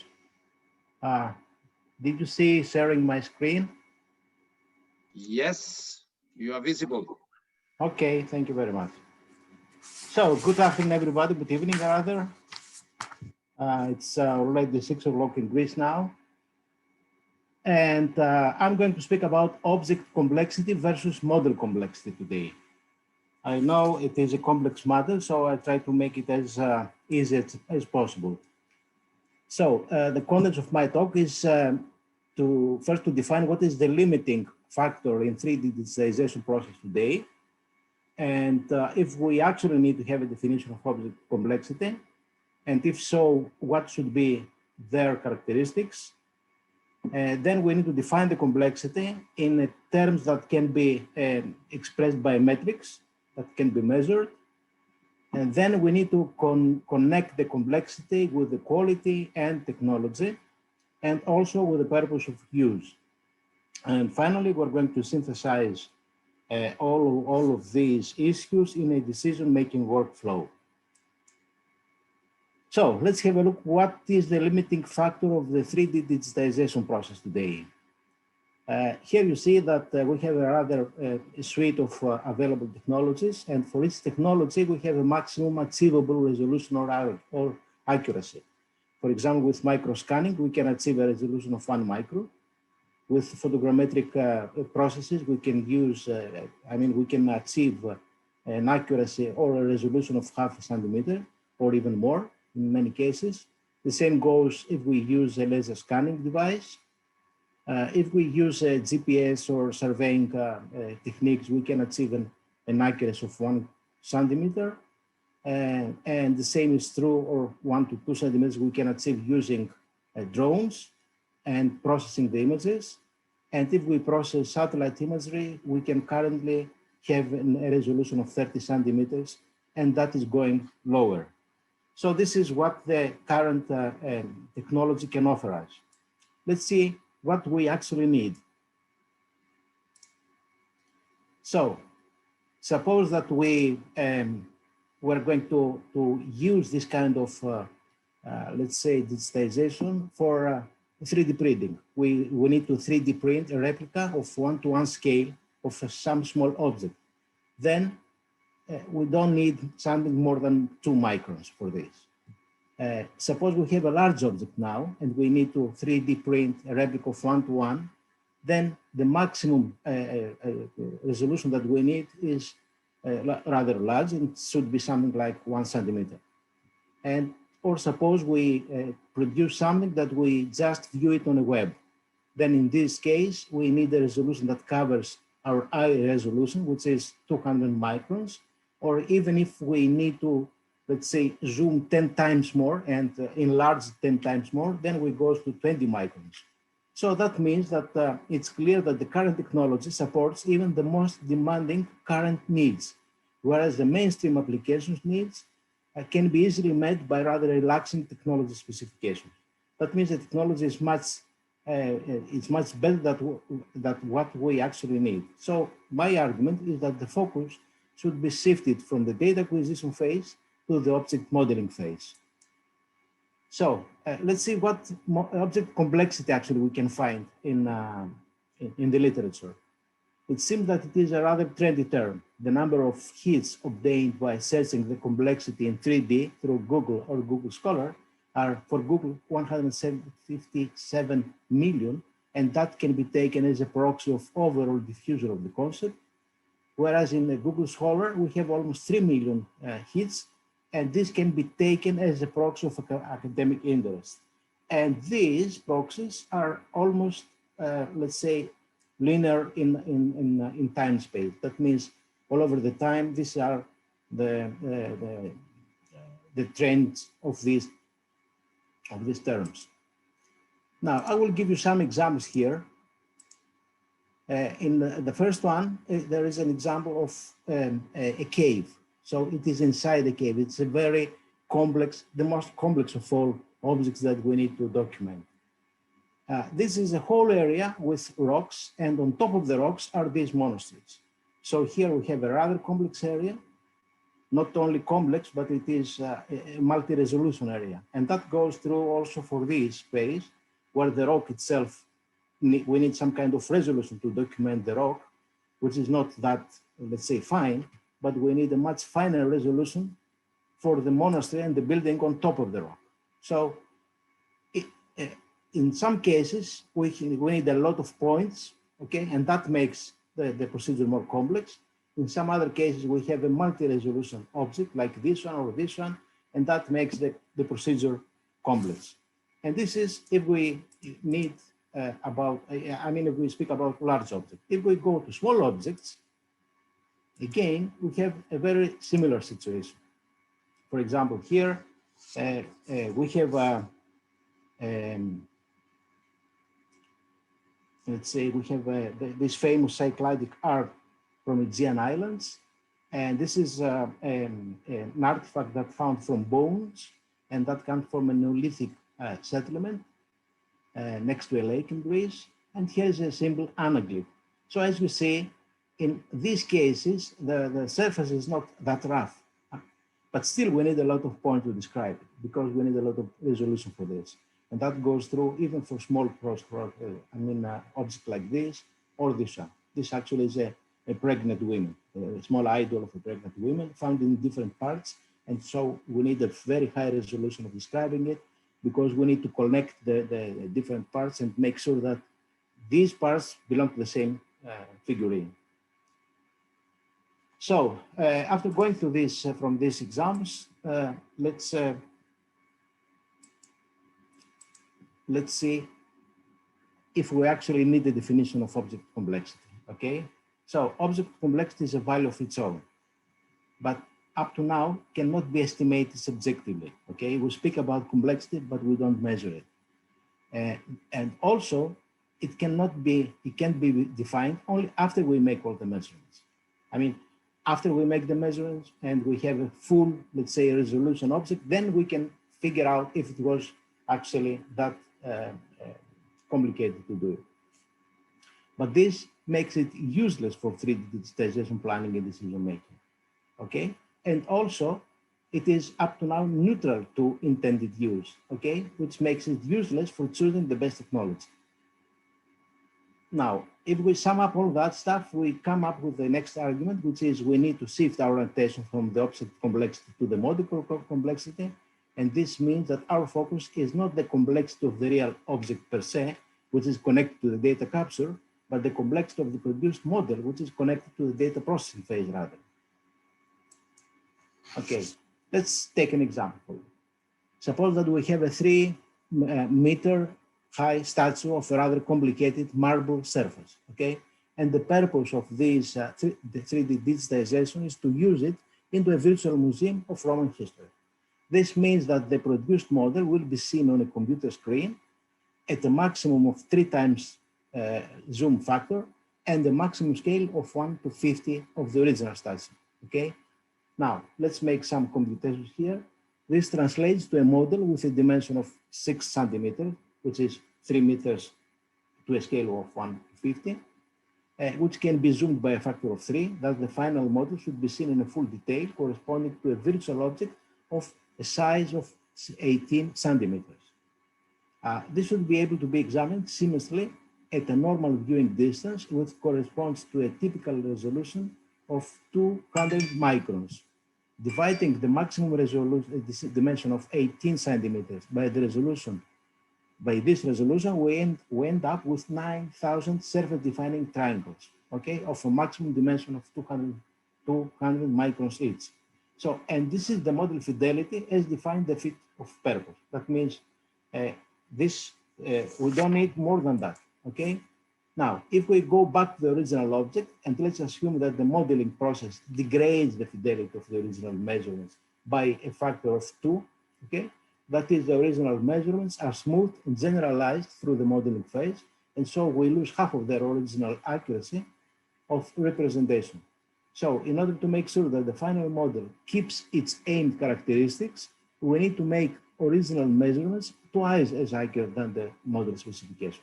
Did you see sharing my screen? Yes, you are visible. Okay, thank you very much. So, good afternoon, everybody. Good evening, rather. It's already 6 o'clock in Greece now. And I'm going to speak about object complexity versus model complexity today. I know it is a complex matter, so I try to make it as easy as possible. So the context of my talk is to first define what is the limiting factor in 3D digitization process today. And if we actually need to have a definition of object complexity, and if so, what should be their characteristics? Then we need to define the complexity in terms that can be expressed by metrics that can be measured. And then we need to connect the complexity with the quality and technology, and also with the purpose of use. And finally, we're going to synthesize all of these issues in a decision-making workflow. So let's have a look. What is the limiting factor of the 3D digitization process today? Here you see that we have a rather suite of available technologies, and for each technology we have a maximum achievable resolution or accuracy. For example, with microscanning, we can achieve a resolution of 1 micro. With photogrammetric processes, we can use, we can achieve an accuracy or a resolution of 0.5 centimeter or even more in many cases. The same goes if we use a laser scanning device. If we use a GPS or surveying techniques, we can achieve an accuracy of 1 centimeter. And the same is true, or 1 to 2 centimeters, we can achieve using drones and processing the images. And if we process satellite imagery, we can currently have a resolution of 30 centimeters, and that is going lower. So this is what the current technology can offer us. Let's see what we actually need. So suppose that we're going to use this kind of, let's say, digitization for 3D printing. We need to 3D print a replica of 1-to-1 scale of some small object. Then we don't need something more than 2 microns for this. Suppose we have a large object now and we need to 3D print a replica of 1-to-1, then the maximum resolution that we need is rather large, and it should be something like 1 centimeter. And or suppose we produce something that we just view it on a web. Then in this case, we need a resolution that covers our eye resolution, which is 200 microns, or even if we need to, let's say, zoom 10 times more and enlarge 10 times more, then we go to 20 microns. So that means that it's clear that the current technology supports even the most demanding current needs, whereas the mainstream applications needs can be easily met by rather relaxing technology specifications. That means the technology is much better than what we actually need. So my argument is that the focus should be shifted from the data acquisition phase to the object modeling phase. So let's see what object complexity actually we can find in the literature. It seems that it is a rather trendy term. The number of hits obtained by searching the complexity in 3D through Google or Google Scholar are for Google 157 million, and that can be taken as a proxy of overall diffusion of the concept. Whereas in the Google Scholar, we have almost 3 million hits, and this can be taken as a proxy of academic interest. And these proxies are almost, let's say, linear in time space. That means all over the time, these are the trends of these terms. Now, I will give you some examples here. In the first one, there is an example of a cave. So it is inside a cave. It's a very complex, the most complex of all objects that we need to document. This is a whole area with rocks, and on top of the rocks are these monasteries. So here we have a rather complex area, not only complex, but it is a multi-resolution area. And that goes through also for this space, where the rock itself, we need some kind of resolution to document the rock, which is not that, let's say, fine, but we need a much finer resolution for the monastery and the building on top of the rock. So in some cases, we need a lot of points, okay, and that makes the procedure more complex. In some other cases, we have a multi-resolution object like this one or this one, and that makes the procedure complex. And this is if we need if we speak about large objects. If we go to small objects, again, we have a very similar situation. For example, here, we have let's say we have this famous cycladic arc from Aegean Islands. And this is an artifact that found from bones, and that comes from a Neolithic settlement next to a lake in Greece. And here's a simple anaglyph. So as we see, in these cases, the surface is not that rough, but still we need a lot of points to describe it because we need a lot of resolution for this. And that goes through even for small objects like this or this one. This actually is a pregnant woman, a small idol of a pregnant woman found in different parts. And so we need a very high resolution of describing it because we need to connect the different parts and make sure that these parts belong to the same figurine. So after going through this from these examples, let's see if we actually need the definition of object complexity, okay? So object complexity is a value of its own, but up to now cannot be estimated subjectively, okay? We speak about complexity, but we don't measure it. And also, it can be defined only after we make all the measurements. I mean, after we make the measurements and we have a full, let's say, resolution object, then we can figure out if it was actually that complicated to do. But this makes it useless for 3D digitization planning and decision making, okay? And also, it is up to now neutral to intended use, okay? Which makes it useless for choosing the best technology. Now, if we sum up all that stuff, we come up with the next argument, which is we need to shift our orientation from the object complexity to the model complexity. And this means that our focus is not the complexity of the real object per se, which is connected to the data capture, but the complexity of the produced model, which is connected to the data processing phase rather. Okay, let's take an example. Suppose that we have a 3-meter high statue of a rather complicated marble surface, okay? And the purpose of this the 3D digitization is to use it into a virtual museum of Roman history. This means that the produced model will be seen on a computer screen at a maximum of 3 times zoom factor and a maximum scale of 1 to 50 of the original statue, okay? Now, let's make some computations here. This translates to a model with a dimension of 6 centimeters, which is 3 meters to a scale of 1 to 50, which can be zoomed by a factor of 3, that the final model should be seen in a full detail corresponding to a virtual object of a size of 18 centimeters. This should be able to be examined seamlessly at a normal viewing distance, which corresponds to a typical resolution of 200 microns. Dividing the maximum resolution, this dimension of 18 centimeters by the resolution, by this resolution, we end up with 9,000 surface-defining triangles, okay, of a maximum dimension of 200 microns each. So, and this is the model fidelity as defined the fit of purpose. That means we don't need more than that, okay? Now, if we go back to the original object, and let's assume that the modeling process degrades the fidelity of the original measurements by a factor of 2, okay? That is, the original measurements are smooth and generalized through the modeling phase, and so we lose half of their original accuracy of representation. So in order to make sure that the final model keeps its aimed characteristics, we need to make original measurements twice as accurate than the model specifications.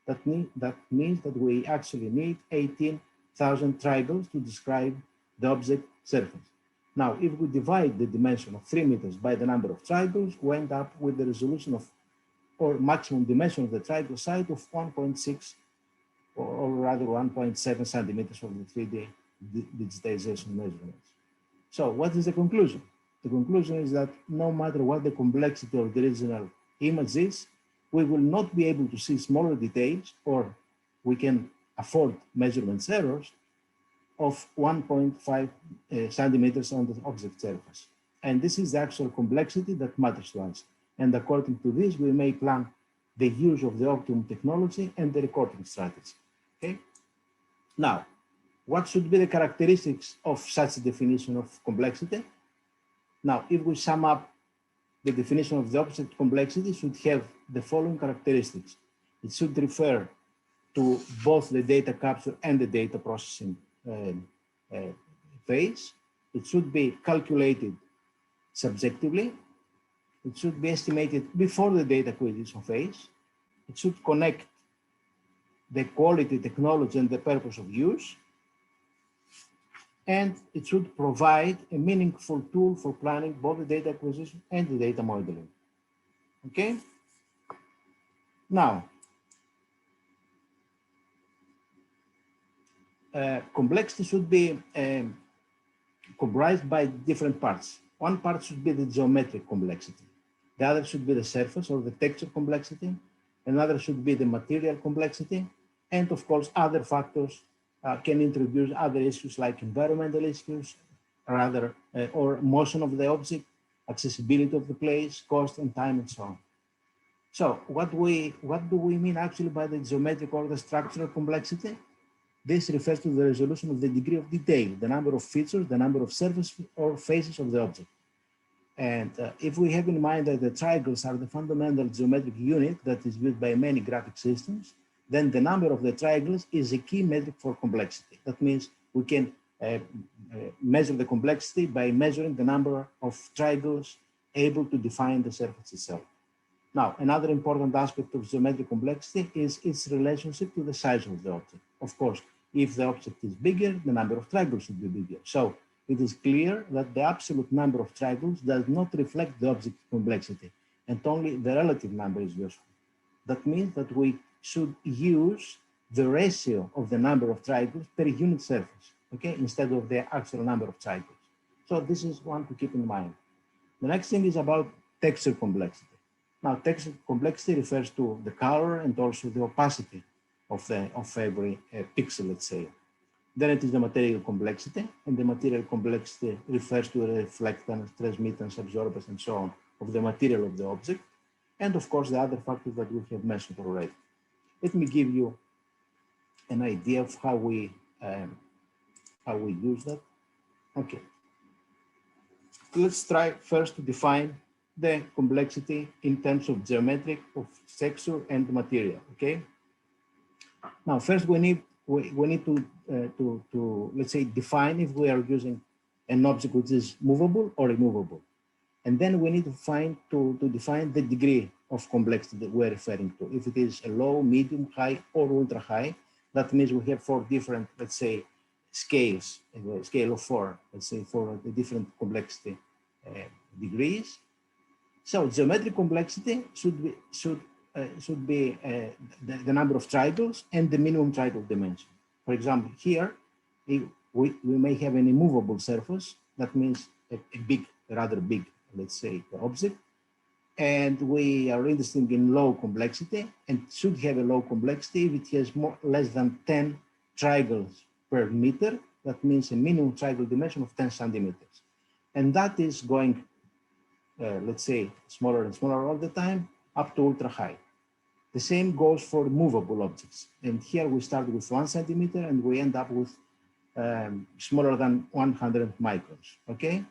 That means that we actually need 18,000 triangles to describe the object surface. Now, if we divide the dimension of 3 meters by the number of triangles, we end up with the resolution of, or maximum dimension of the triangle side of 1.6, or rather 1.7 centimeters of the 3D digitization measurements. So what is the conclusion? The conclusion is that no matter what the complexity of the original image is, we will not be able to see smaller details, or we can afford measurement errors of 1.5 centimeters on the object surface. And this is the actual complexity that matters to us. And according to this, we may plan the use of the optimum technology and the recording strategy, okay? Now, what should be the characteristics of such a definition of complexity? Now, if we sum up the definition of the object complexity, should have the following characteristics. It should refer to both the data capture and the data processing phase. It should be calculated subjectively. It should be estimated before the data acquisition phase. It should connect the quality, technology, and the purpose of use. And it should provide a meaningful tool for planning both the data acquisition and the data modeling. Okay? Now, complexity should be comprised by different parts. One part should be the geometric complexity. The other should be the surface or the texture complexity. Another should be the material complexity. And of course, other factors can introduce other issues like environmental issues, or motion of the object, accessibility of the place, cost and time, and so on. So what do we mean actually by the geometric or the structural complexity? This refers to the resolution of the degree of detail, the number of features, the number of surfaces or faces of the object. And if we have in mind that the triangles are the fundamental geometric unit that is used by many graphic systems, then the number of the triangles is a key metric for complexity. That means we can measure the complexity by measuring the number of triangles able to define the surface itself. Now, another important aspect of geometric complexity is its relationship to the size of the object. Of course, if the object is bigger, the number of triangles should be bigger. So it is clear that the absolute number of triangles does not reflect the object complexity, and only the relative number is useful. That means that we should use the ratio of the number of triangles per unit surface, okay, instead of the actual number of triangles. So this is one to keep in mind. The next thing is about texture complexity. Now, texture complexity refers to the color and also the opacity of every pixel, let's say. Then it is the material complexity, and the material complexity refers to the reflectance, transmittance, absorbance, and so on of the material of the object, and of course the other factors that we have mentioned already. Let me give you an idea of how we use that. Okay, let's try first to define the complexity in terms of geometric, of texture, and material. Okay. Now, first we need to let's say define if we are using an object which is movable or immovable, and then we need to define the degree of complexity that we're referring to. If it is a low, medium, high, or ultra high, that means we have 4 different, let's say, scales, a scale of 4, let's say, for the different complexity degrees. So geometric complexity should be the number of triangles and the minimum triangle dimension. For example, here we may have an immovable surface. That means a rather big, let's say, object, and we are interested in low complexity and should have a low complexity if it has less than 10 triangles per meter. That means a minimum triangle dimension of 10 centimeters, and that is going let's say, smaller and smaller all the time, up to ultra high. The same goes for movable objects. And here we start with 1 centimeter and we end up with smaller than 100 microns, okay?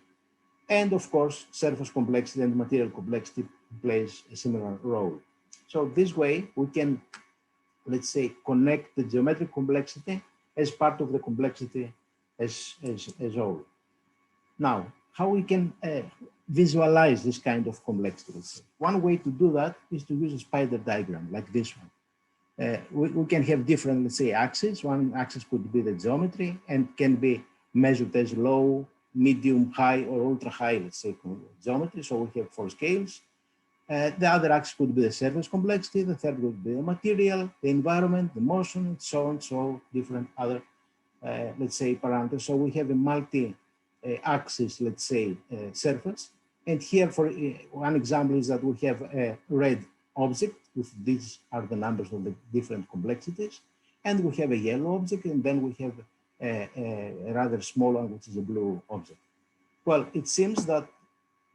And of course, surface complexity and material complexity plays a similar role. So this way we can, let's say, connect the geometric complexity as part of the complexity as whole. Now, how we can visualize this kind of complexity. One way to do that is to use a spider diagram like this one. We can have different, let's say, axes. One axis could be the geometry and can be measured as low, medium, high, or ultra high, let's say, geometry. So we have 4 scales. The other axis could be the surface complexity. The third would be the material, the environment, the motion, and so on. So different other, let's say, parameters. So we have a multi-axis, let's say, surface. And here, for one example, is that we have a red object. These are the numbers of the different complexities. And we have a yellow object, and then we have a rather small one, which is a blue object. Well, it seems that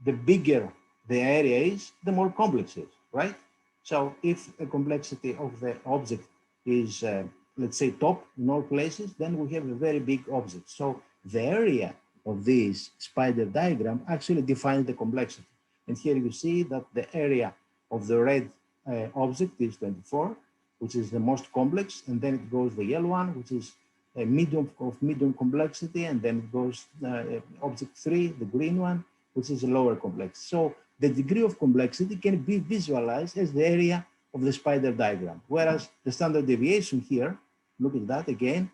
the bigger the area is, the more complex it is, right? So if the complexity of the object is, let's say, top in all places, then we have a very big object. So the area of this spider diagram actually defines the complexity. And here you see that the area of the red object is 24, which is the most complex, and then it goes the yellow one, which is a medium complexity, and then it goes object 3, the green one, which is a lower complexity. So the degree of complexity can be visualized as the area of the spider diagram, whereas the standard deviation here, look at that again,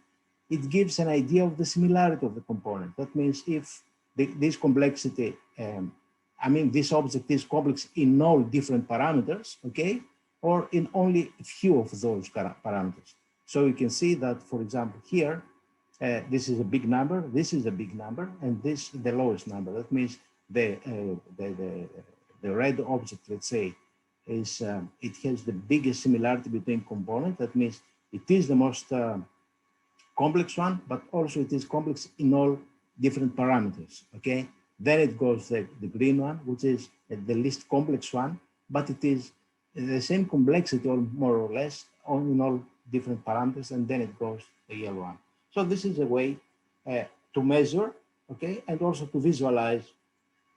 it gives an idea of the similarity of the component. That means if this complexity, this object is complex in all different parameters, okay, or in only a few of those parameters. So you can see that, for example, here, this is a big number, this is a big number, and this is the lowest number. That means the red object, let's say, is it has the biggest similarity between components. That means it is the most complex one, but also it is complex in all different parameters, okay? Then it goes the green one, which is the least complex one, but it is the same complexity, or more or less, in all different parameters, and then it goes the yellow one. So this is a way to measure, okay, and also to visualize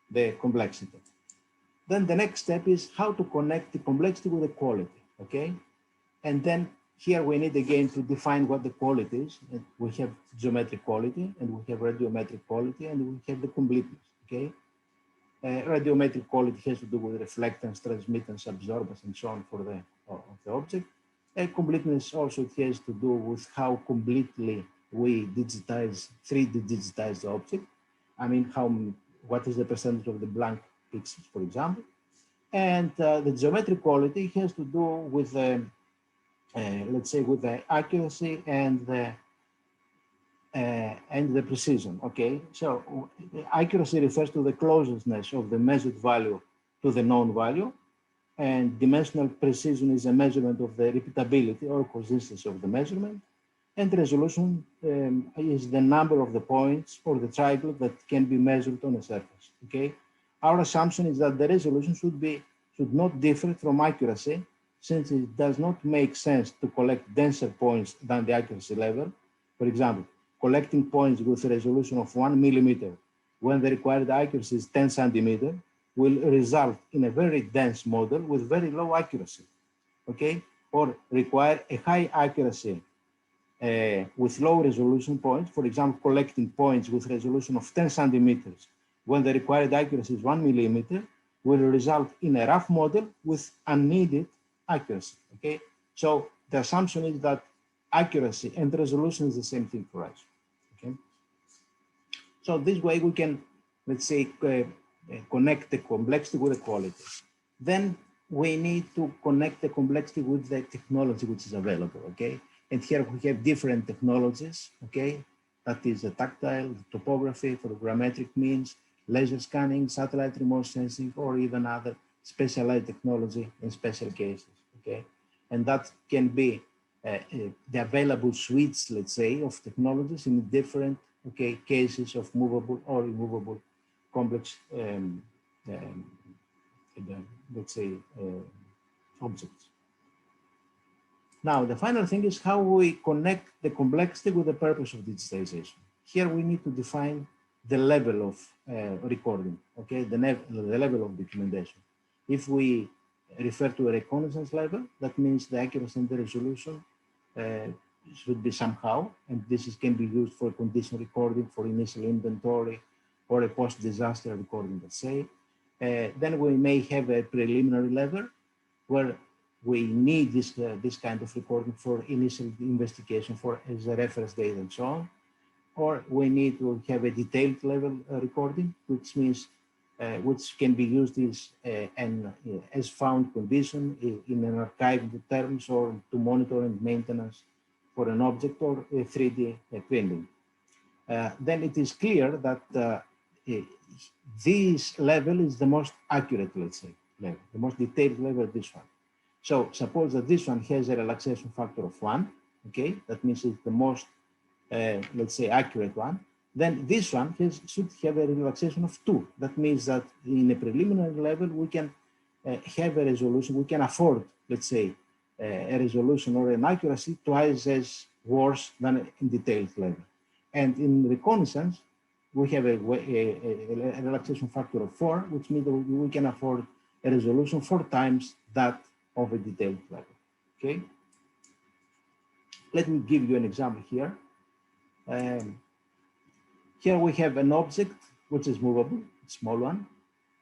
the complexity. Then the next step is how to connect the complexity with the quality, okay? And then here we need again to define what the quality is. And we have geometric quality, and we have radiometric quality, and we have the completeness, okay? Radiometric quality has to do with reflectance, transmittance, absorbance, and so on for the, of the object. And completeness also has to do with how completely we digitize, 3D digitize the object. I mean, what is the percentage of the blank pixels, for example. And the geometric quality has to do with, let's say, with the accuracy and the precision, okay? So accuracy refers to the closeness of the measured value to the known value, and dimensional precision is a measurement of the repeatability or consistency of the measurement, and resolution is the number of the points or the triangle that can be measured on a surface, okay? Our assumption is that the resolution should not differ from accuracy, since it does not make sense to collect denser points than the accuracy level. For example, collecting points with a resolution of 1 millimeter when the required accuracy is 10 centimeter will result in a very dense model with very low accuracy, okay? Or require a high accuracy with low resolution points. For example, collecting points with resolution of 10 centimeters when the required accuracy is 1 millimeter will result in a rough model with unneeded accuracy, okay? So the assumption is that accuracy and resolution is the same thing for us, okay? So this way we can, let's say, connect the complexity with the quality. Then we need to connect the complexity with the technology which is available, okay? And here we have different technologies, okay? That is the tactile, the topography, photogrammetric means, laser scanning, satellite remote sensing, or even other specialized technology in special cases, okay? And that can be the available suites, let's say, of technologies in different, okay, cases of movable or immovable complex, let's say, objects. Now, the final thing is how we connect the complexity with the purpose of digitization. Here we need to define the level of recording, okay, the level of documentation. If we refer to a reconnaissance level, that means the accuracy and the resolution should be somehow, and can be used for condition recording, for initial inventory, or a post-disaster recording, let's say. Then we may have a preliminary level where we need this kind of recording for initial investigation, as a reference data and so on. Or we need to have a detailed level recording, which means which can be used as found condition in an archived terms, or to monitor and maintenance for an object, or a 3D printing. Then it is clear that this level is the most accurate, let's say, level, the most detailed level, this one. So suppose that this one has a relaxation factor of 1, okay? That means it's the most, let's say, accurate one. Then this one should have a relaxation of 2. That means that in a preliminary level, we can have a resolution, we can afford, let's say, a resolution or an accuracy twice as worse than in detailed level. And in reconnaissance, we have a relaxation factor of 4, which means that we can afford a resolution 4 times that of a detailed level, okay? Let me give you an example here. Here we have an object which is movable, a small one.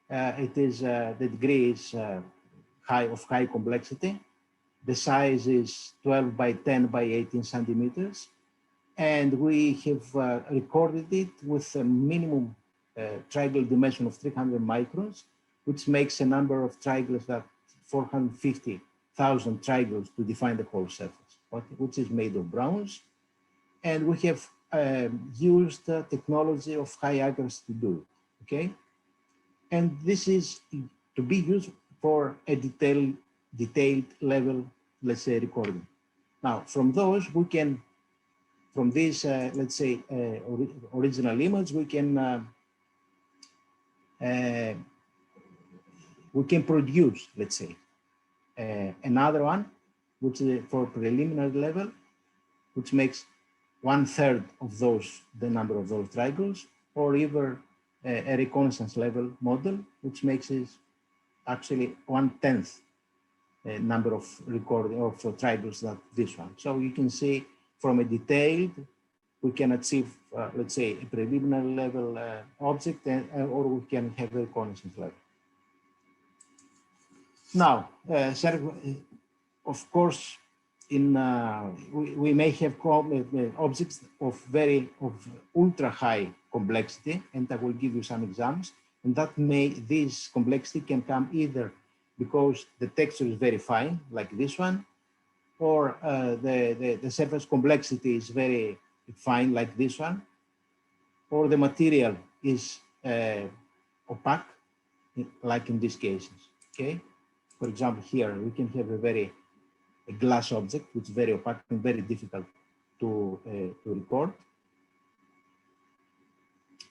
The degree is of high complexity. The size is 12 by 10 by 18 centimeters. And we have recorded it with a minimum triangle dimension of 300 microns, which makes a number of triangles that 450,000 triangles to define the whole surface, which is made of bronze. And we have used technology of high accuracy to do it, okay? And this is to be used for a detailed level, let's say, recording. Now, from those, we can, from this, let's say, original image, we can produce, let's say, another one, which is for preliminary level, which makes 1/3 of the number of those triangles, or even a reconnaissance level model, which makes it actually 1/10 number of recording of triangles that this one. So you can see from a detailed, we can achieve, let's say, a preliminary level object, or we can have a reconnaissance level. Now, of course, we may have objects of ultra high complexity, and I will give you some examples. And that this complexity can come either because the texture is very fine, like this one, or the surface complexity is very fine, like this one, or the material is opaque, like in these cases. Okay. For example, here we can have a glass object, which is very opaque and very difficult to record.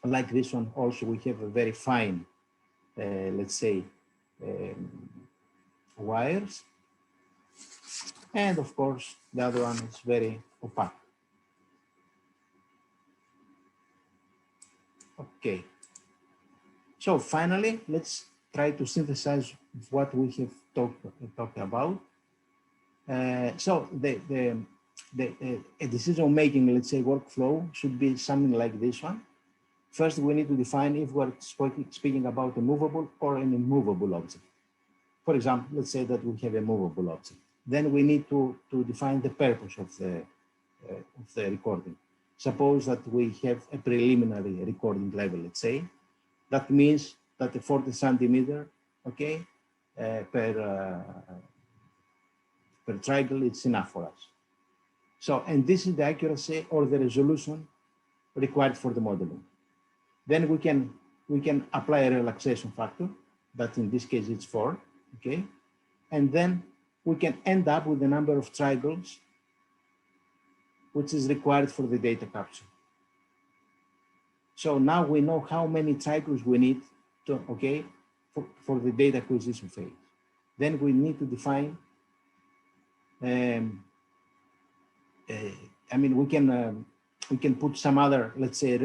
Like this one, also we have a very fine, let's say, wires. And of course, the other one is very opaque. Okay. So finally, let's try to synthesize what we have talked about. So a decision-making, let's say, workflow should be something like this one. First, we need to define if we're speaking about a movable or an immovable object. For example, let's say that we have a movable object. Then we need to define the purpose of the recording. Suppose that we have a preliminary recording level, let's say. That means that the 40 centimeter, okay, per triangle, it's enough for us. So, and this is the accuracy or the resolution required for the modeling. Then we can apply a relaxation factor, that in this case it's 4, okay? And then we can end up with the number of triangles which is required for the data capture. So now we know how many triangles we need to, okay, for the data acquisition phase. Then we need to define, I mean, we can put some other, let's say,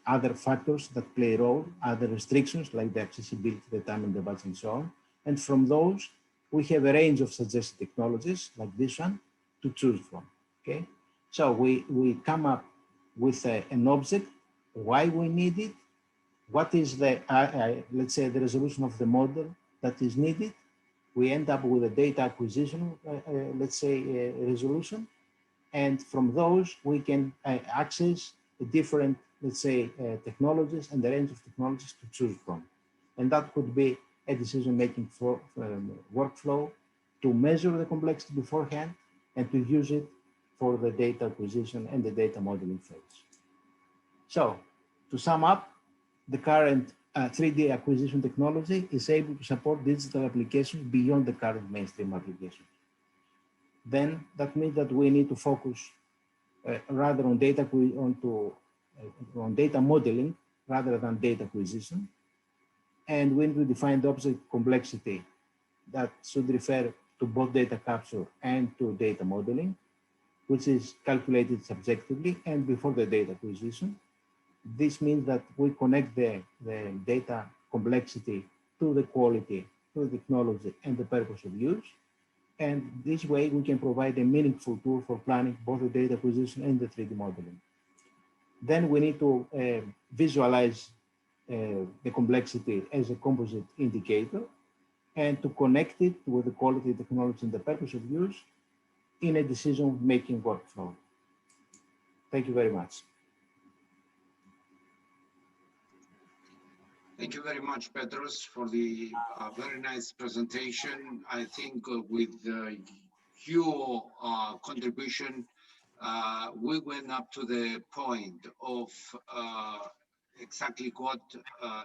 other factors that play a role, other restrictions like the accessibility, the time and the budget and so on. And from those, we have a range of suggested technologies like this one to choose from, okay? So we come up with an object, why we need it, what is the, let's say, the resolution of the model that is needed. We end up with a data acquisition, let's say, resolution. And from those, we can access the different, let's say, technologies and the range of technologies to choose from. And that could be a decision-making for workflow to measure the complexity beforehand and to use it for the data acquisition and the data modeling phase. So to sum up, the current 3D acquisition technology is able to support digital applications beyond the current mainstream applications. Then that means that we need to focus rather on data modeling rather than data acquisition. And we need to define the object complexity that should refer to both data capture and to data modeling, which is calculated subjectively and before the data acquisition. This means that we connect the data complexity to the quality, to the technology and the purpose of use. And this way we can provide a meaningful tool for planning both the data acquisition and the 3D modeling. Then we need to visualize the complexity as a composite indicator and to connect it with the quality, technology, and the purpose of use in a decision-making workflow. Thank you very much. Thank you very much, Petros, for the very nice presentation. I think with your contribution, we went up to the point of exactly what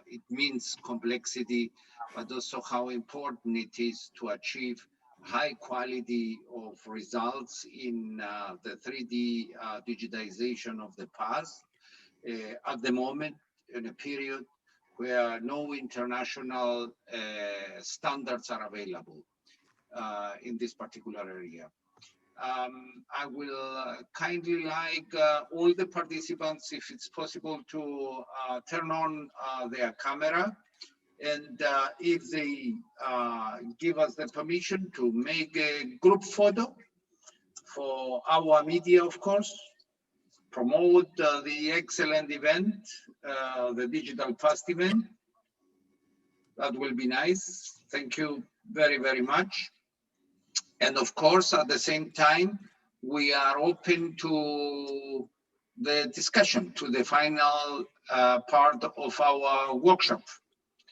it means complexity, but also how important it is to achieve high quality of results in the 3D digitization of the past. At the moment, in a period where no international standards are available in this particular area. I will kindly like all the participants, if it's possible, to turn on their camera And if they give us the permission to make a group photo for our media, of course, promote the excellent event, the Digital Fast event, that will be nice. Thank you very, very much. And of course, at the same time, we are open to the discussion, to the final part of our workshop.